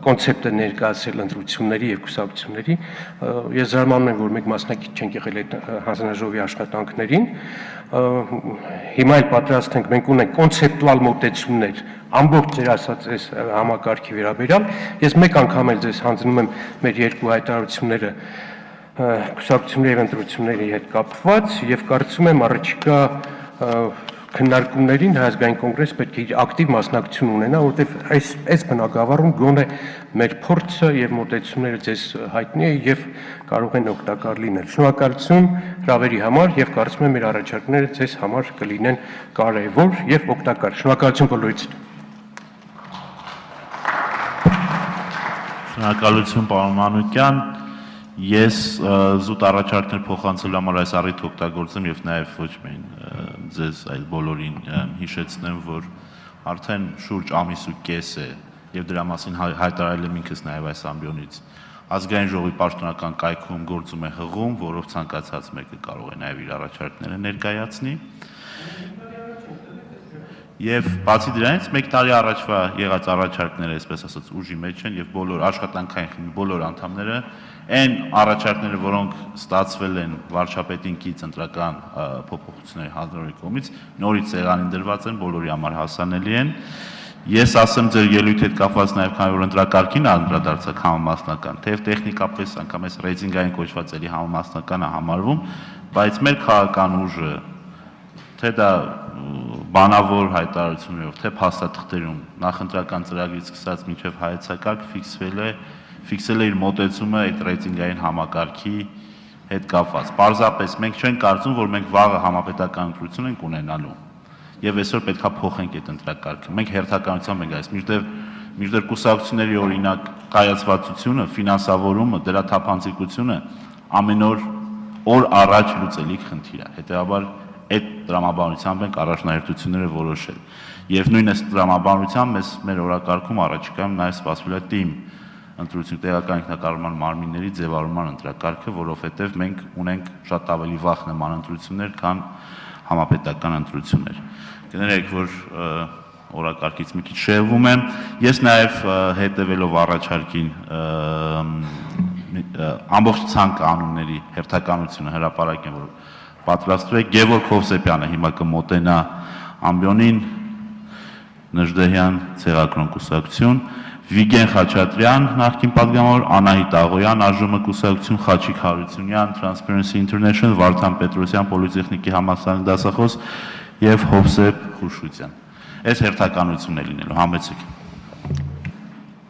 կոնցեպտը ներկայացրել ընտրությունների եւ կուսակցությունների։ Ես զարմանում եմ, որ մենք մասնակից չենք եղել այդ հանձնաժողովի աշխատանքներին։ Հիմա էլ պատրաստ ենք, մենք ունենք կոնցեպտուալ մոտեցումներ ամբողջ ձեր ասած այս համակարգի վերաբերյալ։ Ես մեկ անգամ էլ ձեզ հանձնում եմ մեր երկու հայտարարությունները կուսակցությունների եւ ընտրությունների հետ կապված եւ կարծում եմ առաջիկա քննարկումներին Հայ ազգային կոնգրեսը պետք է իր ակտիվ մասնակցություն ունենա, որովհետև այս բնագավառում գոնե մեր փորձը եւ մոտեցումները ձեզ հայտնի է եւ կարող են օգտակար լինել։ Շնորհակալություն հրավերի համար եւ կարծում եմ մեր առաջարկները ձեզ համար կլինեն կարեւոր եւ օգտակար։ Շնորհակալություն բոլորիդ։ Շնորհակալություն պարոն Մանուկյան։ Ես զուտ առաջարկներ փոխանցելու համար այս առիթը օգտագործեմ եւ նաեւ ոչ միայն ձեզ այլ բոլորին հիշեցնեմ, որ արդեն շուրջ ամիս ու կես է եւ դրա մասին հայտարարել եմ ինքս նաեւ այս ամբիոնից ազգային ժողովի պաշտոնական կայքում գործում է հղում, որով ցանկացած մեկը կարող է նաեւ իր առաջարկները ներկայացնի։ Եվ բացի դրանից մեկ տարի առաջվա եղած առաջարկները, այսպես ասած, ուժի մեջ են եւ բոլոր աշխատանքային խմբի բոլոր անդամները այն առաջարկները, որոնք ստացվել են վարչապետինքից ընտրական փոփոխությունների հանձնարարի կողմից, նորից սեղանին դրված են, բոլորի համար հասանելի են։ Ես ասեմ ձեր ելույթի հետ կապված նաեւ քանի որ ընտրակարգին անդրադարձակ համամասնական, թեև տեխնիկապես անգամ այս ռեյտինգային կոչված էլի համամասնականը համարվում, բայց մեր քաղաքական ուժը թե դա բանավոր հայտարարություններով, թե փաստաթղթերում նախընտրական ծրագրից սկսած մինչև հայեցակարգ ֆիքսել է իր մոտեցումը այդ ռեյտինգային համակարգի հետ կապված։ Պարզապես մենք չենք կարծում, որ մենք վաղը համապետական ընտրություն ենք ունենալու եւ այսօր պետքա փոխենք այդ ընտրակարգը։ Մենք հերթականությամբ ենք այս մինչդեռ կուսակցությունների օրինակ կայացվածությունը, ֆինանսավորումը, դրա թափանցիկությունը ամեն օր առաջ լուծելիք խնդիր է։ Հետեւաբար այդ տրամաբանությամբ ենք առաջնահերթությունները որոշել։ Եվ նույն այս տրամաբանությամբ մեր օրակարգում առաջիկայում նաև սպասվել է թիմ ընտրություն տեղական ինքնակառավարման մարմինների ձևավորման ընտրակարգը, որովհետև մենք ունենք շատ ավելի վաղ նման ընտրություններ, քան համապետական ընտրություններ։ Կներեք, որ օրակարգից մի քիչ շեղվում եմ։ Ես նաև հետևելով առաջարկին ամբողջ ցանկը անունների հերթականությունը հրապարակեմ, որ պատրաստվեք, Գևորգ Հովսեփյանը հիմա կմոտենա ամբիոնին, Նժդեհյան ցեղակրոն կուսակցություն, Վիգեն Խաչատրյան, նախկին պատգամավոր, Անահիտ Աղոյան, ԱԺՄ կուսակցություն, Խաչիկ Հարությունյան, Transparency International, Վարդան Պետրոսյան, Պոլիտեխնիկի համալսարանի դասախոս եւ Հովսեփ Խուշուտյան։ Այս հերթականությունն է լինելու, համեցեք։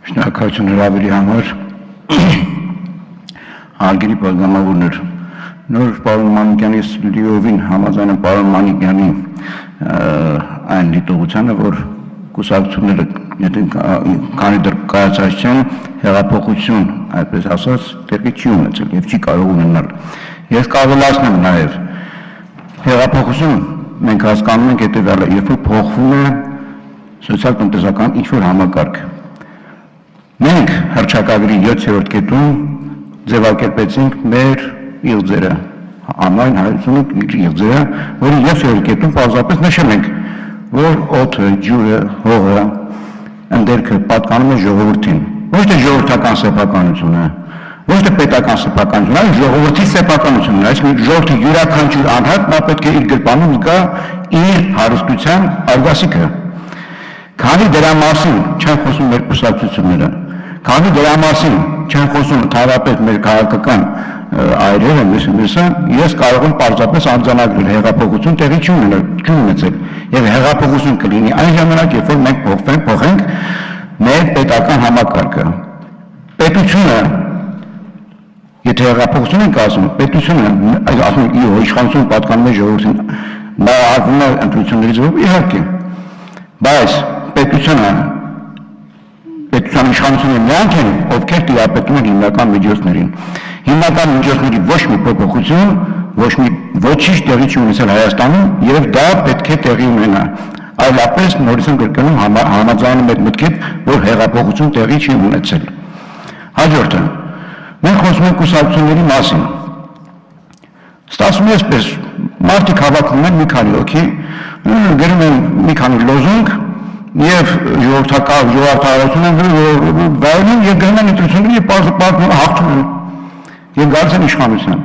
Շնորհակալություն հրավերի համար։ Հարգելի պատգամավորներ, նոր պարոն Մանուկյանի լիովին համաձայն եմ պարոն Մանուկյանի այն դիտողությանը, որ կուսակցությունները քանի դեռ կայացած չեն, հեղափոխություն, այդպես ասած, տեղի չի ունեցել եւ չի կարող ունենալ։ Ես կավելացնեմ նաեւ հեղափոխություն մենք հասկանում ենք հետեւյալը, երբ որ փոխվում է սոցիալ-տնտեսական ինչ-որ համակարգ։ Մենք հռչակագրի 7-րդ կետում ձևակերպեցինք մեր իղձերը, համայն հայությունը իղձերը, որի 7-րդ կետում պարզապես նշել ենք, որ օդը, ջուրը, հողը, ընդերքը պատկանում է ժողովրդին, ոչ թե ժողովրդական սեփականությունը, ոչ թե պետական սեփականությունը, այլ ժողովրդի սեփականությունն է, այսինքն ժողովրդի յուրաքանչյուր անհատ նա պետք է իր գրպանում զգա իր հարստության արգասիքը։ Քանի դրա մասին չեն խոսում մեր կուսակցությունները, քանի դրա մասին չեն խոսում թավապետ մեր քաղաքական այրերը, մյուսը, ես կարող եմ պարզապես արձանագրել հեղափոխություն տեղի չունեցել եւ հեղափոխություն կլինի այն ժամանակ, երբ որ մենք փոխենք մեր պետական համակարգը։ Պետությունը, եթե հեղափոխություն ենք ասում, պետությունը, ասում իշխանություն պատկանում է ժողովրդին, դա արվում է ընտրություններից իհարկե, բայց պետության իշխանությունը նրանք են, ովքեր տիրապետում են հիմնական միջոցներին։ Հիմնական միջոցների ոչ մի փոփոխություն, ոչինչ տեղի չի ունեցել Հայաստանում եւ դա պետք է տեղի ունենա։ Այլապես նորից եմ կրկնում համաձայնում եմ մտքին, որ հեղափոխություն տեղի չի ունեցել։ Հաջորդը, մենք խոսում ենք կուսակցությունների մասին։ Ստացվում է այսպես, մարդիկ հավաքվում են մի քանի հոգի, գրում են մի քանի լոզունգ եւ ժողովրդավարություն են վայելում եւ գնում են ընտրությունների եւ հաղթում են եւ գալիս են իշխանության։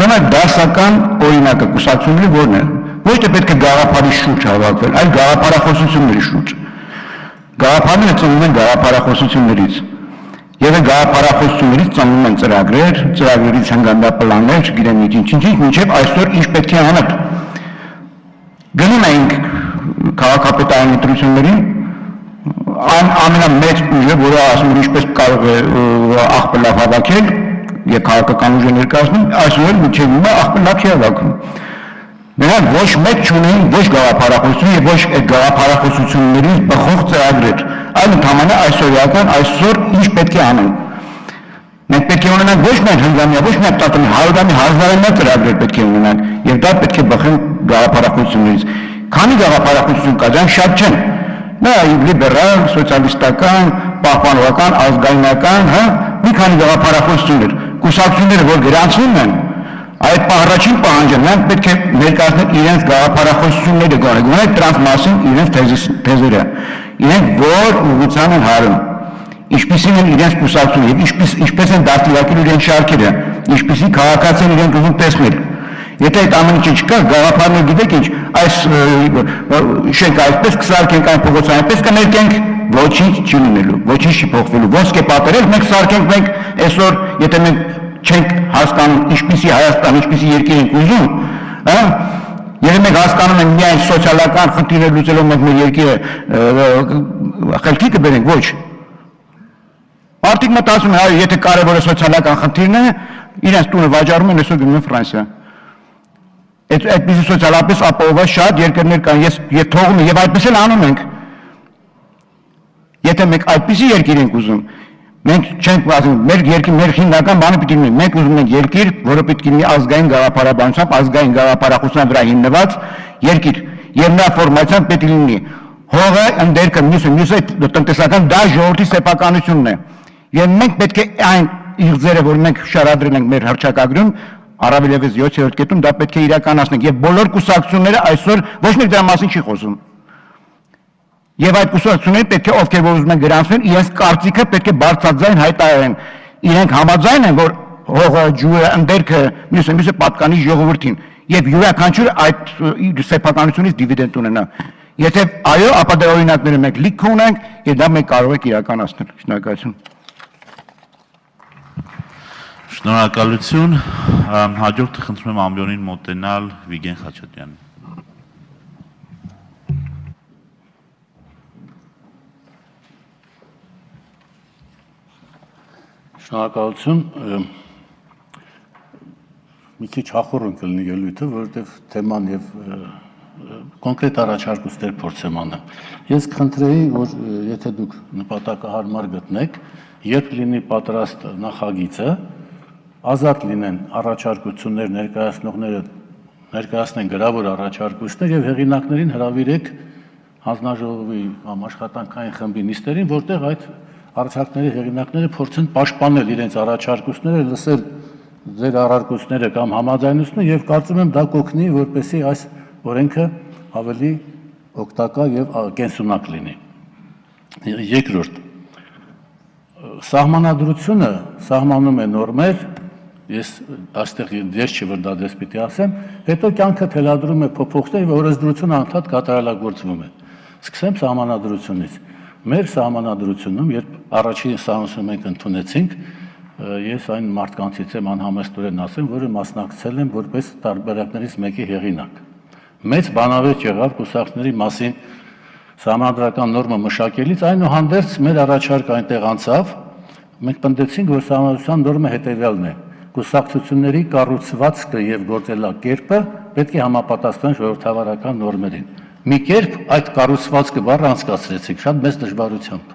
Ուրեմն դասական օրինակը կուսակցությունների որն է։ Ոչ թե պետք է գաղափարի շուրջ հավաքվել, այլ գաղափարախոսությունների շուրջ։ Գաղափարները ծնվում են գաղափարախոսություններից։ Եվ այդ գաղափարախոսություններից ծնվում են ծրագրեր, ծրագրերից հանգանդապլաններ, չգիտեմ ինչ, մինչև այսօր ինչ պետք է անել։ Գնում ենք քաղաքապետարանի ընտրություններին, ամենամեծ ուժը, որը ասում է ինչպես կարող է աղբլավ հավաքել եւ քաղաքական ուժը ներկայացնում, այսօր մինչև հիմա աղբլավ չի հավաքում։ Նրանք ոչ մեկ չունեն ոչ գաղափարախոսություն եւ ոչ այդ գաղափարախոսություններից բխող ծրագրեր, այլ ընդհանրապես այսօրական այսօր ինչ պետք է անեն։ Մենք պետք է ունենանք ոչ միայն հնգամյա, ոչ միայն տատամի, հարյուրամյա, հազարամյա ծրագրեր պետք է ունենանք եւ դա պետք է բխեն գաղափարախոսություններից։ Քանի գաղափարախոսություն կա, դրանք շատ չեն։ Դա լիբերալ, սոցիալիստական, պահպանողական, ազգայնական, մի քանի գաղափարախոսություններ, կուսակցությունները, որ գրանցվում են, այդ առաջին պահանջը նրանք պետք է ներկայացնեն իրենց գաղափարախոսությունները, գոնե դրանց մասին իրենց թեզերը, իրենք որ ուղղության են հարում, ինչպիսին են իրենց կուսակցությունը եւ ինչպես են դաստիարակել իրենց շարքերը, ինչպիսի քաղաքացի են իրենք ուզում տեսնել։ Եթե այդ ամեն ինչը չկա, գաղափարները գիտեք ինչ, այս շենքը այսպես կսարքենք, այն փողոցը այնպես կներկենք, ոչինչ չի լինելու, ոչինչ չի փոխվելու։ Ոսկե պատերել մենք սարքենք, մենք այսօր, եթե մենք չենք հասկանում ինչպիսի Հայաստան, ինչպիսի երկիր ենք ուզում, եթե մենք հասկանում ենք միայն սոցիալական խնդիրներ լուծելով մենք մեր երկիրը խելքի կբերենք, ոչ։ Մարդիկ մտածում են, եթե կարևորը սոցիալական խնդիրն է, իրենց տունը վաճառում են, այսօր գնում են Ֆրանսիա։ Այդպիսի սոցիալապես ապահովված շատ երկրներ կան, ես թողում եմ եւ այդպես էլ անում ենք։ Եթե մենք այդպիսի երկիր ենք ուզում, մենք չենք ասում, մեր երկիր, մեր հիմնական բանը պիտի լինի, մենք ուզում ենք երկիր, որը պիտի լինի ազգային գաղափարաբանությամբ, ազգային գաղափարախոսության վրա հիմնված երկիր, եւ նրա ֆորմացիան պետք է լինի հողը, ընդերքը, մյուսը տնտեսական դա ժողովրդի սեփականությունն է։ Եվ մենք պետք է այն իղձերը, որ մենք շարադրել ենք մեր հռչակագրում, առավելևս 7-րդ կետում դա պետք է իրականացնենք եւ բոլոր կուսակցությունները այսօր ոչ մեկ դրա մասին չի խոսում։ Եվ այդ կուսակցությունները պետք է ովքեր որ ուզում են գրանցվել, իրենց կարծիքը պետք է բարձրաձայն հայտարարեն։ Իրենք համաձայն են, որ հողը, ջուրը, ընդերքը, մյուսը պատկանի ժողովրդին եւ յուրաքանչյուրը այդ սեփականությունից դիվիդենդ ունենա։ Եթե այո, ապա դրա օրինակները մենք լիք ունենք եւ դա մենք կարող ենք իրականացնել։ Շնորհակալություն։ Շնորհակալություն, հաջորդը խնդրում եմ ամբիոնին մոտենալ Վիգեն Խաչատյանին։ Շնորհակալություն, մի քիչ հախուռն կլինի ելույթը, որովհետև թեման եւ կոնկրետ առաջարկություններ փորձեմ անեմ։ Ես կխնդրեի, որ եթե դուք նպատակահարմար գտնեք, երբ լինի պատրաստ նախագիծը, ազատ լինեն առաջարկություններ ներկայացնողները ներկայացնեն գրավոր առաջարկություններ եւ հեղինակներին հրավիրեք հանձնաժողովի կամ աշխատանքային խմբի նիստերին, որտեղ այդ առաջարկների հեղինակները փորձեն պաշտպանել իրենց առաջարկությունները, լսել ձեր առարկությունները կամ համաձայնությունը եւ կարծում եմ դա կօգնի, որպեսզի այս օրենքը ավելի օգտակար եւ կենսունակ լինի։ Երկրորդ, սահմանադրությունը սահմանում է նորմեր, ես այստեղ դες չի որ դա դες պիտի ասեմ, հետո կյանքը թելադրում է փոփոխություններ եւ օրենսդրությունը անդադ կատարելագործվում է։ Սկսեմ սահմանադրությունից։ Մեր սահմանադրությունում, երբ առաջին սահմանությունը մենք ընդունեցինք, ես այն մարդկանցից եմ անհամեստորեն ասեմ, որը մասնակցել եմ որպես տարբերակներից մեկի հեղինակ։ Մեծ բանավեճ եղավ կուսակցությունների մասին սահմանադրական նորմը մշակելիս, այնուհանդերձ մեր առաջարկը այնտեղ անցավ, մենք պնդեցինք, որ սահմանադրության նորմը հետևյալն է. կուսակցությունների կառուցվածքը եւ գործելակերպը պետք է համապատասխան ժողովրդավարական նորմերին։ Մի կերպ այդ կառուցվածքը բառը անցկացրեցինք շատ մեծ դժվարությամբ։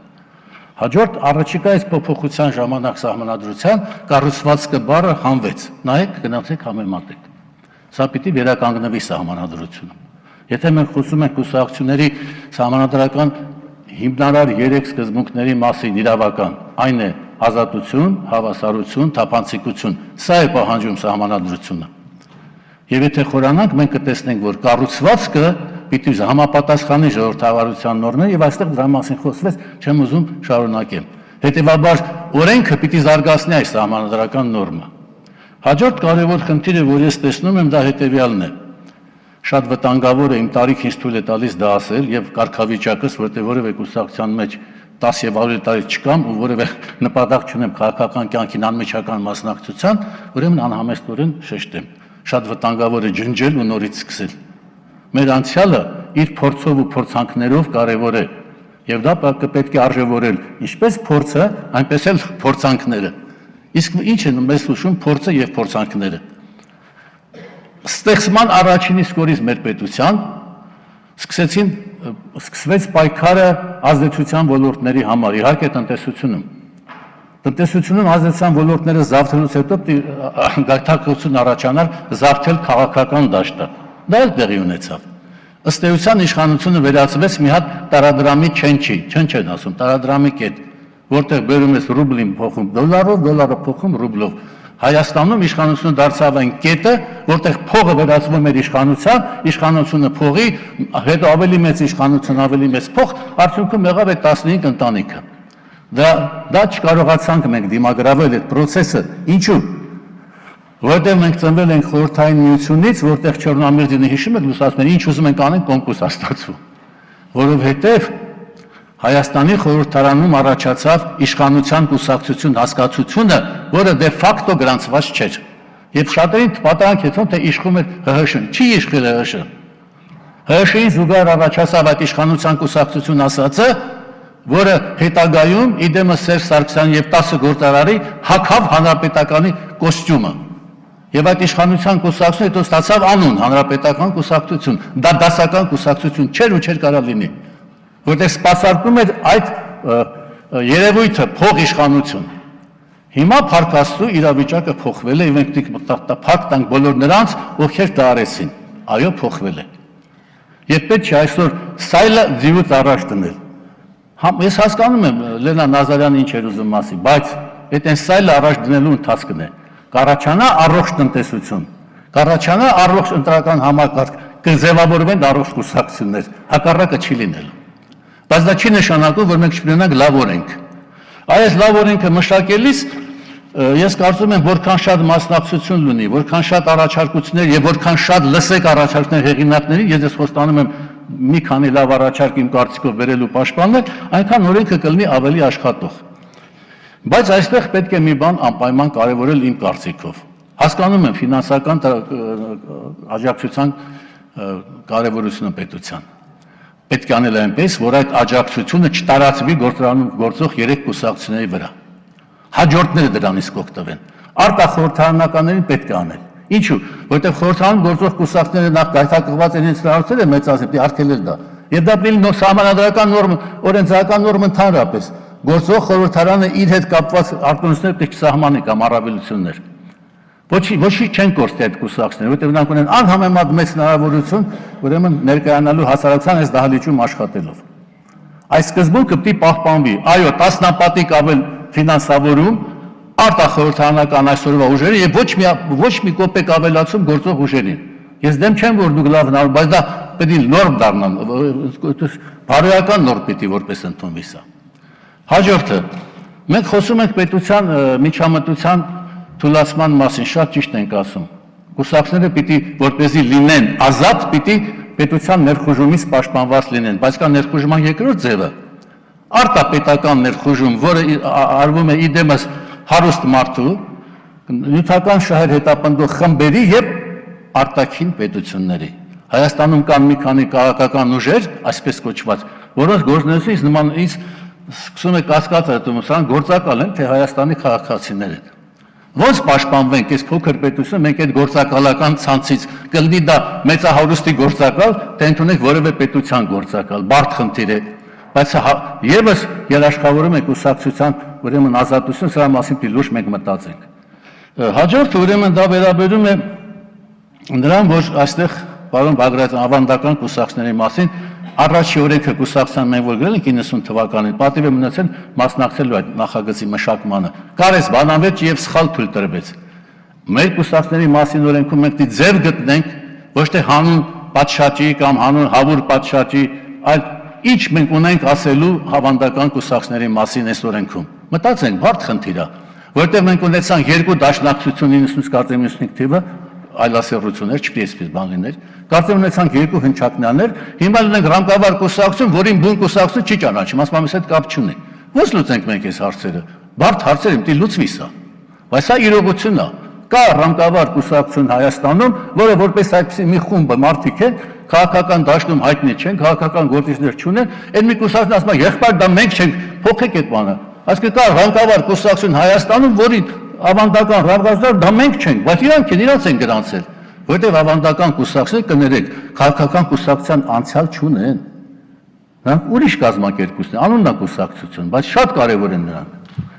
Հաջորդ առաջիկայից փոփոխության ժամանակ սահմանադրության կառուցվածքը բառը հանվեց։ Նայեք, գնացեք համեմատեք։ Սա պիտի վերականգնվի սահմանադրությունը։ Եթե մենք խոսում ենք կուսակցությունների սահմանադրական հիմնարար 3 սկզբունքների մասին իրավական, այն է ազատություն, հավասարություն, թափանցիկություն։ Սա է պահանջում սահմանադրությունը։ Եվ եթե խորանանք, մենք կտեսնենք, որ կառուցվածքը պիտի համապատասխանի ժողովրդավարության նորմերին եւ այստեղ դրա մասին խոսվեց, չեմ ուզում շարունակեմ։ Հետևաբար օրենքը պիտի զարգացնի այս սահմանադրական նորմը։ Հաջորդ կարևոր խնդիրը, որ ես տեսնում եմ, դա հետևյալն է։ Շատ վտանգավոր է, իմ տարիքն ինձ թույլ է տալիս դա ասել եւ կարգավիճակս, որտեղ որևէ կուսակցության մեջ 10 եւ ավելի տարի չկամ ու որևէ նպատակ չունեմ քաղաքական կյանքին անմիջական մասնակցության, ուրեմն անհամեստորեն շեշտեմ։ Շատ վտանգավոր է ջնջել ու նորից սկսել։ Մեր անցյալը իր փորձով ու փորձանքներով կարևոր է եւ դա պետք է արժևորել ինչպես փորձը, այնպես էլ փորձանքները։ Իսկ ինչ են մեզ հուշում փորձը եւ փորձանքները։ Ստեղծման առաջին իսկ օրից մեր պետության սկսվեց պայքարը ազդեցության ոլորտների համար, իհարկե տնտեսությունում։ Տնտեսությունում ազդեցության ոլորտները զավթելուց հետո գայթակղություն առաջանալ զավթել քաղաքական դաշտը։ Դա էլ տեղի ունեցավ։ Ըստ էության իշխանությունը վերածվեց մի հատ տարադրամի չենչի, չեն ասում, տարադրամի կետ, որտեղ բերում ես ռուբլին փոխում դոլարով, դոլարը փոխում ռուբլով։ Հայաստանում իշխանությունը դարձավ այն կետը, որտեղ փողը վերածվում էր իշխանության, իշխանությունը փողի, հետո ավելի մեծ իշխանություն, ավելի մեծ փող, արդյունքում եղավ այդ 15 ընտանիքը։ Դա չկարողացանք մենք դիմագրավել այդ process-ը, ինչու՞։ Որտեղ մենք ծնվել ենք խորհրդային միությունից, որտեղ Չորնամիրձինը հիշում եք, լուսացնում էր, ինչ ուզում ենք անենք, կոնկուրս ստացվում։ Որովհետև Հայաստանի խորհրդարանում առաջացավ իշխանության կուսակցություն հասկացությունը, որը դե ֆակտո գրանցված չէր։ Եվ շատերին պատահանքեցին, թե իշխում էր ՀՀՇ-ն։ Չի իշխել ՀՀՇ-ը։ ՀՀՇ-ին զուգահեռ առաջացավ այդ իշխանության կուսակցություն ասածը, որը հետագայում իդեմը Սերժ Սարգսյանի եւ 10 գործարարի հակավ հանրապետականի կոստյումը։ Եվ այդ իշխանության կուսակցությունը հետո ստացավ անուն հանրապետական կուսակցություն։ Դա դասական կուսակցություն չէր ու չէր կարող լինի, որտեղ սպասարկում էր այդ երևույթը փող իշխանություն։ Հիմա փառքաստու իրավիճակը փոխվել է եւ մենք փառք տանք բոլոր նրանց, ովքեր դա արեցին։ Այո, փոխվել է։ Եվ պետք է այսօր սայլը ձիուց առաջ դնել։ Ես հասկանում եմ Լենա Նազարյանը ինչ էր ուզում ասի, բայց այդ այն սայլը առաջ դնելու ընթացքն է։ Կառաջանա առողջ տնտեսություն, կառաջանա առողջ ընտրական համակարգ, կձևավորվեն առողջ կուսակցություններ, հակառակը չի լինելու։ Բայց դա չի նշանակում, որ մենք չունենանք լավ օրենք։ Այս լավ օրենքը մշակելիս ես կարծում եմ, որքան շատ մասնակցություն լինի, որքան շատ առաջարկություններ եւ որքան շատ լսեք առաջարկներ հեղինակների, ես խոստանում եմ մի քանի լավ առաջարկ իմ կարծիքով վերելու պաշտպանել, այնքան օրենքը կլինի ավելի աշխատող։ Բայց այստեղ պետք է մի բան անպայման կարևորել իմ կարծիքով։ Հասկանում եմ ֆինանսական աջակցության կարևորությունը պետության։ Պետք է անել այնպես, որ այդ աջակցությունը չտարածվի գործարանում գործող 3 կուսակցությունների վրա։ Հաջորդները դրանից կօգտվեն։ Արտախորհրդարանականներին պետք է անել։ Ինչու՞, որտեղ խորհրդարանում գործող կուսակցությունները նախ գայթակղված են իրենց հնարավորությունները մեծացնել, պետք է արգելել դա։ Եվ դա պետք է սահմանադրական նորմ, օրենսդրական նորմ ընդհանրապես գործող խորհրդարանը իր հետ կապված արտոնություններ պետք է սահմանի կամ առավելություններ։ Ոչինչ չեն կորցնի այդ կուսակցությունները, որտեղ նրանք ունեն անհամեմատ մեծ հնարավորություն, ուրեմն ներկայանալու հասարակության այս դահլիճում աշխատելով։ Այս սկզբունքը պետք է պահպանվի։ Այո, տասնապատիկ ավել ֆինանսավորում արտախորհրդարանական այսօրվա ուժերի եւ ոչ մի կոպեկ ավելացում գործող ուժերին։ Ես դեմ չեմ, որ դուք լավ հնարավոր, բայց դա պետք է նորմ դառնա, բարոյական նորմ պետք է որպես ընդունվի սա։ Հաջորդը, մենք խոսում ենք պետության միջամտության թուլացման մասին, շատ ճիշտ ենք ասում։ Կուսակցությունները պիտի որպեսզի լինեն ազատ, պիտի պետության ներխուժումից պաշտպանված լինեն, բայց կա ներխուժման երկրորդ ձևը։ արտապետական ներխուժում, որը արվում է իդեմս հարուստ մարդու, նյութական շահեր հետապնդող խմբերի եւ արտաքին պետությունների։ Հայաստանում կան մի քանի քաղաքական ուժեր, այսպես կոչված, որոնց գործունեությունից նմանից սկսում է կասկածը, սրանք գործակալ են, թե Հայաստանի քաղաքացիներ են։ Ոնց պաշտպանվենք այս փոքր պետությունը, մենք այդ գործակալական ցանցից կլինի դա մեծահարուստի գործակալ, թե ընդունենք որևէ պետության գործակալ, բարդ խնդիր է, բայց եւս երաշխավորում է կուսակցության ուրեմն ազատություն, սրա մասին պիտի լուրջ մենք մտածենք։ Հաջորդը ուրեմն դա վերաբերում է նրան, որ այստեղ պարոն Բագրատյան ավանդական կուսակցությունների մասին առաջի օրենքը կուսակցության մենք որ գրել ենք 90 թվականին, պատիվ է մնացել մասնակցելու այդ նախագծի մշակմանը։ Կարեց բանավեճ եւ սխալ թույլ տրվեց։ Մեր կուսակցությունների մասին օրենքում մենք դի ձև գտնենք ոչ թե հանուն պատշաճի կամ հանուն հավուր պատշաճի, այլ ինչ մենք ունենք ասելու ավանդական կուսակցությունների մասին այս օրենքում։ Մտածենք, բարդ խնդիր է, որտեղ մենք ունեցանք երկու դաշնակցություն 90-ից կարծեմ 95 թիվը այլասերություններ, չպետք է այսպես բան լիներ։ Կարծեմ ունեցանք երկու հնչակնյաներ, հիմա ունենք ռամկավար կուսակցություն, որին բուն կուսակցություն չի ճանաչում, ասում ամիս հետ կապ չունի։ Ո՞նց լուծենք մենք այս հարցերը։ Բարդ հարցեր եմ, դի լուծվի սա։ Բայց սա իրողություն է։ Կա ռամկավար կուսակցություն Հայաստանում, որը որպես այդպիսի մի խումբ մարդիկ են, քաղաքական դաշտում հայտնի չեն, քաղաքական գործիչներ չունեն, այդ մի կուսակցություն ասում է, եղբայր դա մենք չենք, փոխեք այդ բանը։ Այսինքն կա ռամկավար կուսակցություն Հայաստանում, որին ավանդական ռազմազդար դա մենք չենք, բայց իրանք են, իրանց են գրանցել, որտեղ ավանդական կուսակցությունները կներեք, քաղաքական կուսակցության անցյալ չունեն։ Նրանք ուրիշ կազմակերպություն, անունն է կուսակցություն, բայց շատ կարևոր են նրանք։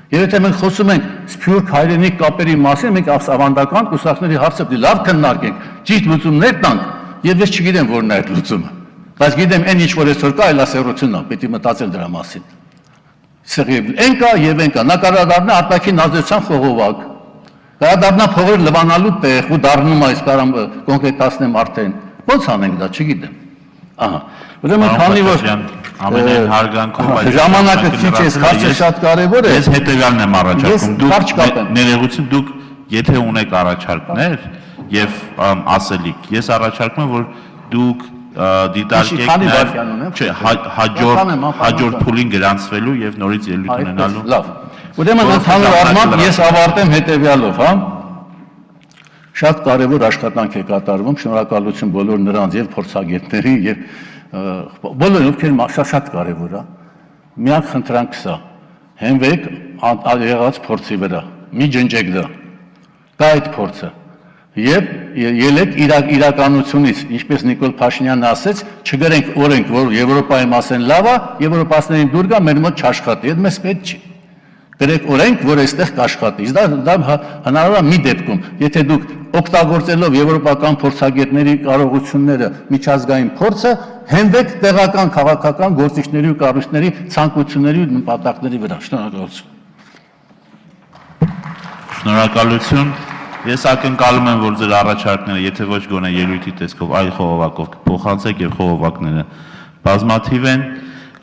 Եվ եթե մենք խոսում ենք սփյուռք հայրենիք կապերի մասին, մենք ավանդական կուսակցությունների հարցը պետք է լավ քննարկենք, ճիշտ լուծումներ տանք, եւ ես չգիտեմ որն է այդ լուծումը։ Բայց գիտեմ, այն ինչ որ այսօր կա, այլասերությունն է, պետք է մտածել դրա մասին։ Են կա եւ են կա, նա կարադառնա արտաքին ազդեցության խողովակ, կարադառնա փողեր լվանալու տեղ ու դառնում այս կարամ կոնկրետացնեմ արդեն, ո՞նց անենք դա, չգիտեմ։ Ահա, ուրեմն քանի որ ամենայն հարգանքով այս ժամանակը քիչ է, խաչը շատ կարևոր է։ Ես հետեւյալն եմ առաջարկում, դուք ներողություն, դուք եթե ունեք առաջարկներ եւ ասելիք, ես առաջարկում եմ, որ դուք դիտարկեք հաջորդ փուլին գրանցվելու եւ նորից ելույթ ունենալու։ Լավ։ Ուրեմն ընդհանուր առմամբ ես ավարտեմ հետեւյալով, հա։ Շատ կարևոր աշխատանք է կատարվում, շնորհակալություն բոլոր նրանց եւ փորձագետների եւ բոլորին, ովքեր շատ կարևոր է։ Միակ խնդրանքս է, հենվեք եղած փորձի վրա, մի ջնջեք դա։ Կա այդ փորձը։ Եվ ելեք իրականությունից, ինչպես Նիկոլ Փաշինյանը ասեց, չգրենք օրենք, որ Եվրոպայում ասեն լավ է, եվրոպացիներին դուր գա, մեր մոտ չաշխատի, այդ մեզ պետք չի։ Գրեք օրենք, որ այստեղ կաշխատի։ Դա հնարավոր է մի դեպքում, եթե դուք օգտագործելով եվրոպական փորձագետների կարողությունները, միջազգային փորձը, հենվեք տեղական քաղաքական գործիչների ու կառույցների ցանկությունների ու նպատակների վրա։ Շնորհակալություն։ Շնորհակալություն։ Ես ակնկալում եմ, որ ձեր առաջարկները, եթե ոչ գոնե ելույթի տեսքով, այլ խողովակով փոխանցեք եւ խողովակները բազմաթիվ են,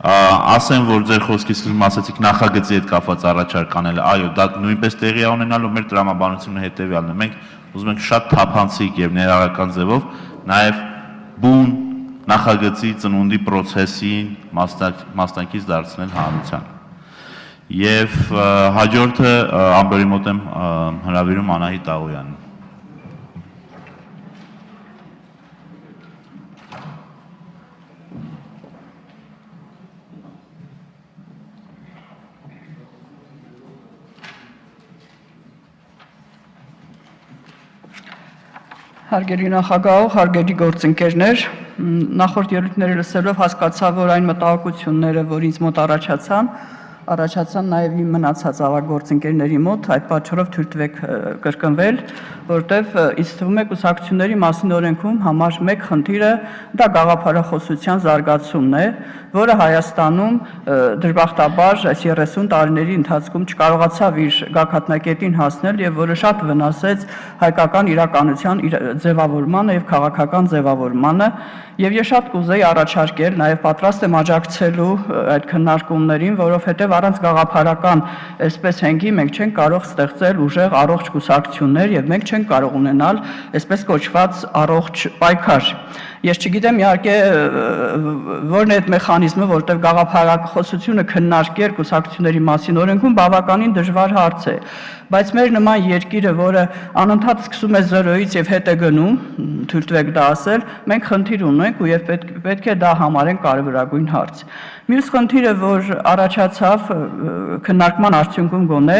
ասեմ, որ ձեր խոսքից ասացիք նախագծի հետ կապված առաջարկ անելը, այո, դա նույնպես տեղի է ունենալու, մեր տրամաբանությունը հետեւյալն է, մենք ուզում ենք շատ թափանցիկ եւ ներառական ձևով նաեւ բուն նախագծի ծնունդի process-ին մասնակից դարձնել հանրության։ Եվ հաջորդը ամբողջի մոտ եմ հրավիրում Անահիտ Աղոյանին։ Հարգելի նախագահ, հարգելի գործընկերներ, նախորդ ելույթները լսելով հասկացա, որ այն մտահոգությունները, որ ինձ մոտ առաջացան նաև իմ մնացած ավագ գործընկերների մոտ, այդ պատճառով թույլ տվեք կրկնվել, որտեվ ինձ թվում է կուսակցությունների մասին օրենքում համար 1 խնդիրը դա գաղափարախոսության զարգացումն է, որը Հայաստանում դժբախտաբար այս 30 տարիների ընթացքում չկարողացավ իր գագաթնակետին հասնել եւ որը շատ վնասեց հայկական իրականության ձևավորմանը եւ քաղաքական ձևավորմանը եւ ես շատ կուզեի առաջարկել նաեւ պատրաստ եմ աջակցելու այդ քննարկումներին, որովհետեւ առանց գաղափարական այսպես հենգի մենք չենք կարող ստեղծել ուժեղ առողջ կուսակցություններ եւ մենք չենք կարող ունենալ այսպես կոչված առողջ պայքար։ Ես չգիտեմ իհարկե որն է այդ մեխանիզմը, որտեղ գաղափարախոսությունը քննարկել կուսակցությունների մասին օրենքում բավականին դժվար հարց է, բայց մեր նման երկիրը, որը անընդհատ սկսում է 0-ից եւ հետ է գնում, թույլ տվեք դա ասել, մենք խնդիր ունենք ու եւ պետք է դա համարենք կարևորագույն հարց։ Մյուս խնդիրը, որ առաջացավ քննարկման արդյունքում գոնե,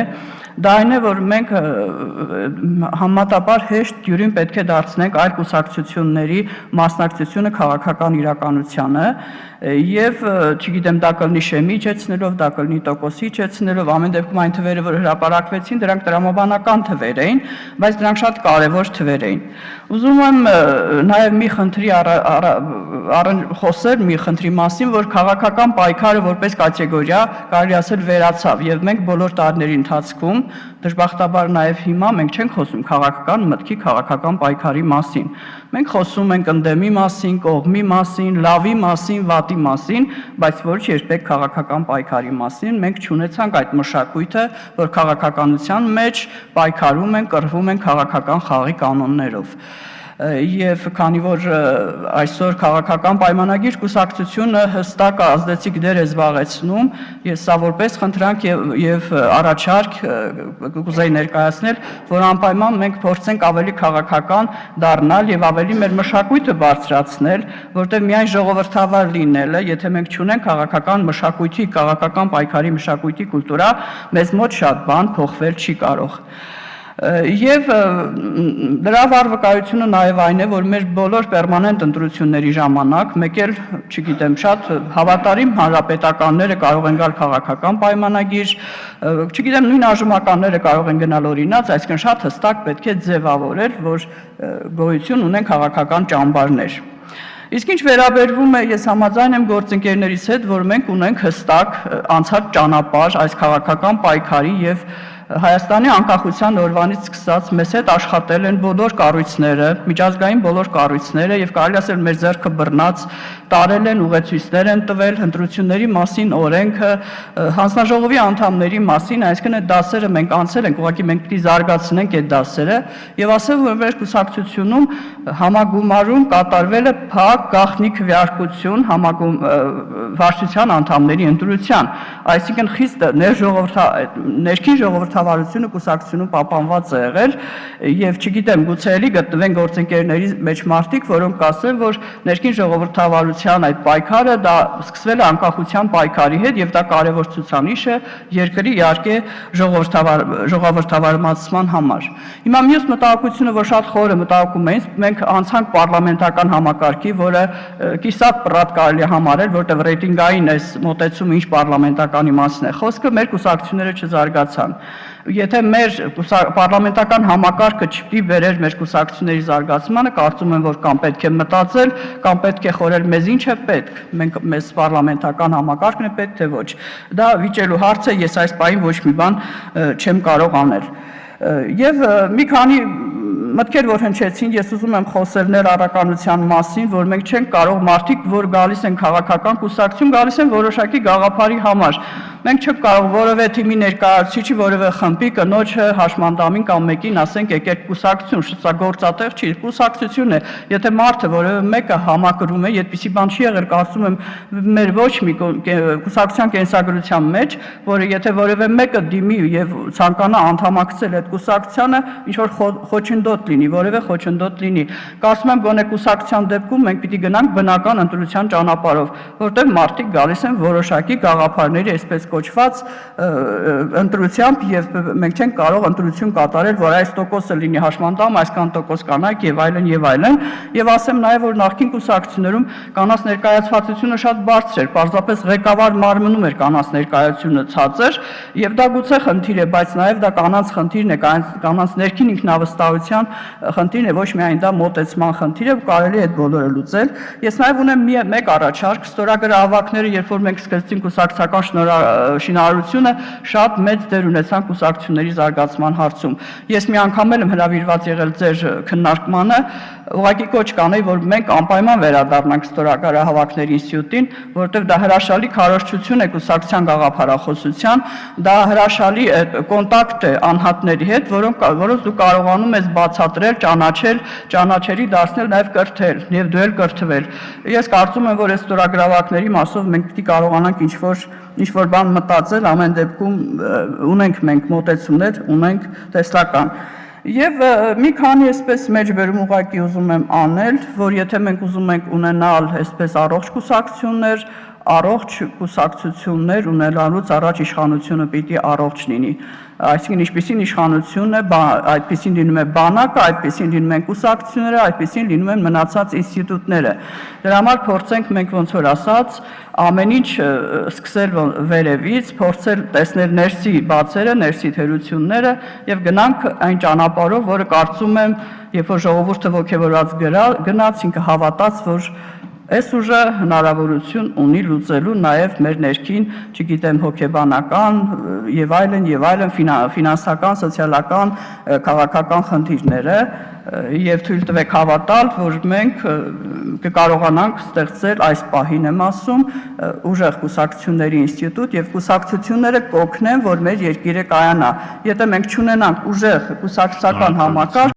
դա այն է, որ մենք համատապար հեշտ դյուրին պետք է դարձնենք այլ կուսակցությունների մասնակցությունը քաղաքական իրականությանը եւ չգիտեմ դա կլինի շեմի իջեցնելով, դա կլինի տոկոսի իջեցնելով, ամեն դեպքում այն թվերը, որ հրապարակվեցին, դրանք տրամաբանական թվեր էին, բայց դրանք շատ կարևոր թվեր էին։ Ուզում եմ նաեւ մի խնդրի խոսել մի խնդրի մասին, որ քաղաքական պայքարը որպես կատեգորիա կարելի ասել վերացավ եւ մենք բոլոր տարիների ընթացքում դժբախտաբար նաեւ հիմա մենք չենք խոսում քաղաքական մտքի քաղաքական պայքարի մասին։ Մենք խոսում ենք ընդդեմի մասին, կողմի մասին, լավի մասին, վատի մասին, բայց ոչ երբեք քաղաքական պայքարի մասին։ Մենք չունեցանք այդ մշակույթը, որ քաղաքականության մեջ պայքարում են, կռվում են քաղաքական խաղի կանոններով։ Եվ քանի որ այսօր քաղաքական պայմանագիր կուսակցությունը հստակ ազդեցիկ դեր է զբաղեցնում, ես սա որպես խնդրանք եւ առաջարկ կուզեի ներկայացնել, որ անպայման մենք փորձենք ավելի քաղաքական դառնալ եւ ավելի մեր մշակույթը բարձրացնել, որտեղ միայն ժողովրդավար լինելը, եթե մենք չունենք քաղաքական մշակույթի, քաղաքական պայքարի մշակույթի կուլտուրա, մեզ մոտ շատ բան փոխվել չի կարող։ Եվ դրա վկայությունը նաև այն է, որ մեր բոլոր պերմանենտ ընտրությունների ժամանակ, մեկ էլ, չգիտեմ, շատ հավատարիմ հանրապետականները կարող են գալ քաղաքական պայմանագիր, չգիտեմ, նույն ԱԺՄ-ականները կարող են գնալ օրինաց, այսինքն շատ հստակ պետք է ձևավորել, որ գոյություն ունեն քաղաքական ճամբարներ։ Իսկ ինչ վերաբերվում է, ես համաձայն եմ գործընկերներից հետ, որ մենք ունենք հստակ անցած ճանապարհ այս քաղաքական պայքարի եւ Հայաստանի անկախության օրվանից սկսած մեզ հետ աշխատել են բոլոր կառույցները, միջազգային բոլոր կառույցները եւ կարելի ասել մեր ձեռքը բռնած տարել են, ուղեցույցներ են տվել, ընտրությունների մասին օրենքը, հանձնաժողովի անդամների մասին, այսինքն այդ դասերը մենք անցել ենք, ուղղակի մենք պիտի զարգացնենք այդ դասերը եւ ասել, որ մեր կուսակցությունում համագումարում կատարվել է փակ գաղտնի քվեարկություն վարչության անդամների ընտրության, այսինքն խիստ ներքին ժողովրդավարությունը կուսակցությունում պահպանված է եղել եւ չգիտեմ գուցե էլի գտնվեն գործընկերների մեջ մարդիկ, որոնք կասեն, որ ներքին ժողովրդավարության այդ պայքարը դա սկսվել է անկախության պայքարի հետ եւ դա կարեւոր ցուցանիշ է երկրի իհարկե ժողովրդավարացման համար։ Հիմա մյուս մտահոգությունը, որ շատ խորը մտահոգում է, մենք անցանք պարլամենտական համակարգի, որը կիսատ պրատ կարելի համարել, որտեղ ռեյտինգային այս մոտեցումը ինչ պարլամենտականի մասն է խոսքը, մեր կուսակցությունները չզարգացան։ Եթե մեր պարլամենտական համակարգը չպիտի բերեր մեր կուսակցությունների զարգացմանը, կարծում եմ, որ կամ պետք է մտածել, կամ պետք է խորել մեզ ինչ է պետք, մեզ պարլամենտական համակարգն է պետք, թե ոչ։ Դա վիճելու հարց է, ես այս պահին ոչ մի բան չեմ կարող անել։ Եվ մի քանի մտքեր, որ հնչեցին, ես ուզում եմ խոսել ներառականության մասին, որ մենք չենք կարող մարդիկ, որ գալիս են քաղաքական կուսակցություն, գալիս են որոշակի գաղափարի համար։ Մենք չենք կարող որևէ թիմի ներկայացուցիչի, որևէ խմբի կնոջը հաշմանդամին կամ մեկին ասենք եկեք կուսակցություն, սա գործատեղ չի, կուսակցություն է։ Եթե մարդը որևէ մեկը համակրում է, այդպիսի բան չի եղել, կարծում եմ մեր ոչ մի կուսակցության կենսագրության մեջ, որը եթե որևէ մեկը դիմի եւ ցանկանա անդամակցել այդ կուսակցությանը, ինչ որ խոչընդոտ լինի, որևէ խոչընդոտ լինի։ Կարծում եմ գոնե կուսակցության դեպքում մենք պիտի գնանք բնական ընտրության ճանապարհով, որտեղ մարդիկ գալիս են որոշակի գաղափարների, այսպես կոչված ընտրությամբ եւ մենք չենք կարող ընտրություն կատարել, որ այս տոկոսը լինի հաշմանդամ, այսքան տոկոս կանայք եւ այլն եւ այլն, եւ ասեմ նաեւ որ նախկին կուսակցություններում կանանց ներկայացվածությունը շատ բարձր էր, պարզապես ղեկավար մարմնում էր կանանց ներկայությունը ցածր եւ դա գուցե խնդիր է, բայց նաեւ դա կանանց խնդիրն է, կանանց ներքին ինքնավստահության խնդիրն է, ոչ միայն դա մոտեցման խնդիր է, կարելի է այդ բոլորը լուծել։ Ես նաեւ ունեմ մեկ առաջարկ, ստորագրահավաքները, երբ որ մենք սկսեցինք կուսակցական շինարարությունը շատ մեծ դեր ունեցան կուսակցությունների զարգացման հարցում։ Ես մի անգամ եմ հրավիրված եղել ձեր քննարկմանը, ուղղակի կոչ կանեի, որ մենք անպայման վերադառնանք ստորագրահավաքների ինստիտուտին, որովհետև դա հրաշալի քարոզչություն է կուսակցության գաղափարախոսության, դա հրաշալի կոնտակտ է անհատների հետ, որոնց դու կարողանում ես բացատրել, ճանաչելի դարձնել, նաև կրթել, եւ դու էլ կրթվել։ Ես կարծում եմ, որ այս ստորագրահավաքների մասով մենք պիտի կարողանանք ինչ-որ բան մտածել, ամեն դեպքում ունենք մենք մոտեցումներ, ունենք տեսլական։ Եվ մի քանի այսպես մեջբերում ուղղակի ուզում եմ անել, որ եթե մենք ուզում ենք ունենալ այսպես առողջ կուսակցություններ ունենալուց առաջ իշխանությունը պիտի առողջ լինի։ Այսինքն ինչպիսին իշխանություն է, այդպիսին լինում է բանակը, այդպիսին լինում են կուսակցությունները, այդպիսին լինում են մնացած ինստիտուտները։ Դրա համար փորձենք մենք ոնց որ ասած ամեն ինչ սկսել վերևից, փորձել տեսնել ներսի բացերը, ներսի թերությունները եւ գնանք այն ճանապարհով, որը կարծում եմ, երբ որ ժողովուրդը ողջևորված գնաց, ինքը հավատաց, որ այս ուժը հնարավորություն ունի լուծելու նաև մեր ներքին, չգիտեմ, հոգեբանական եւ այլն ֆինանսական, սոցիալական, քաղաքական խնդիրները եւ թույլ տվեք հավատալ, որ մենք կկարողանանք ստեղծել այս պահին եմ ասում ուժեղ կուսակցությունների ինստիտուտ եւ կուսակցությունները կօգնեն, որ մեր երկիրը կայանա։ Եթե մենք չունենանք ուժեղ կուսակցական համակարգ,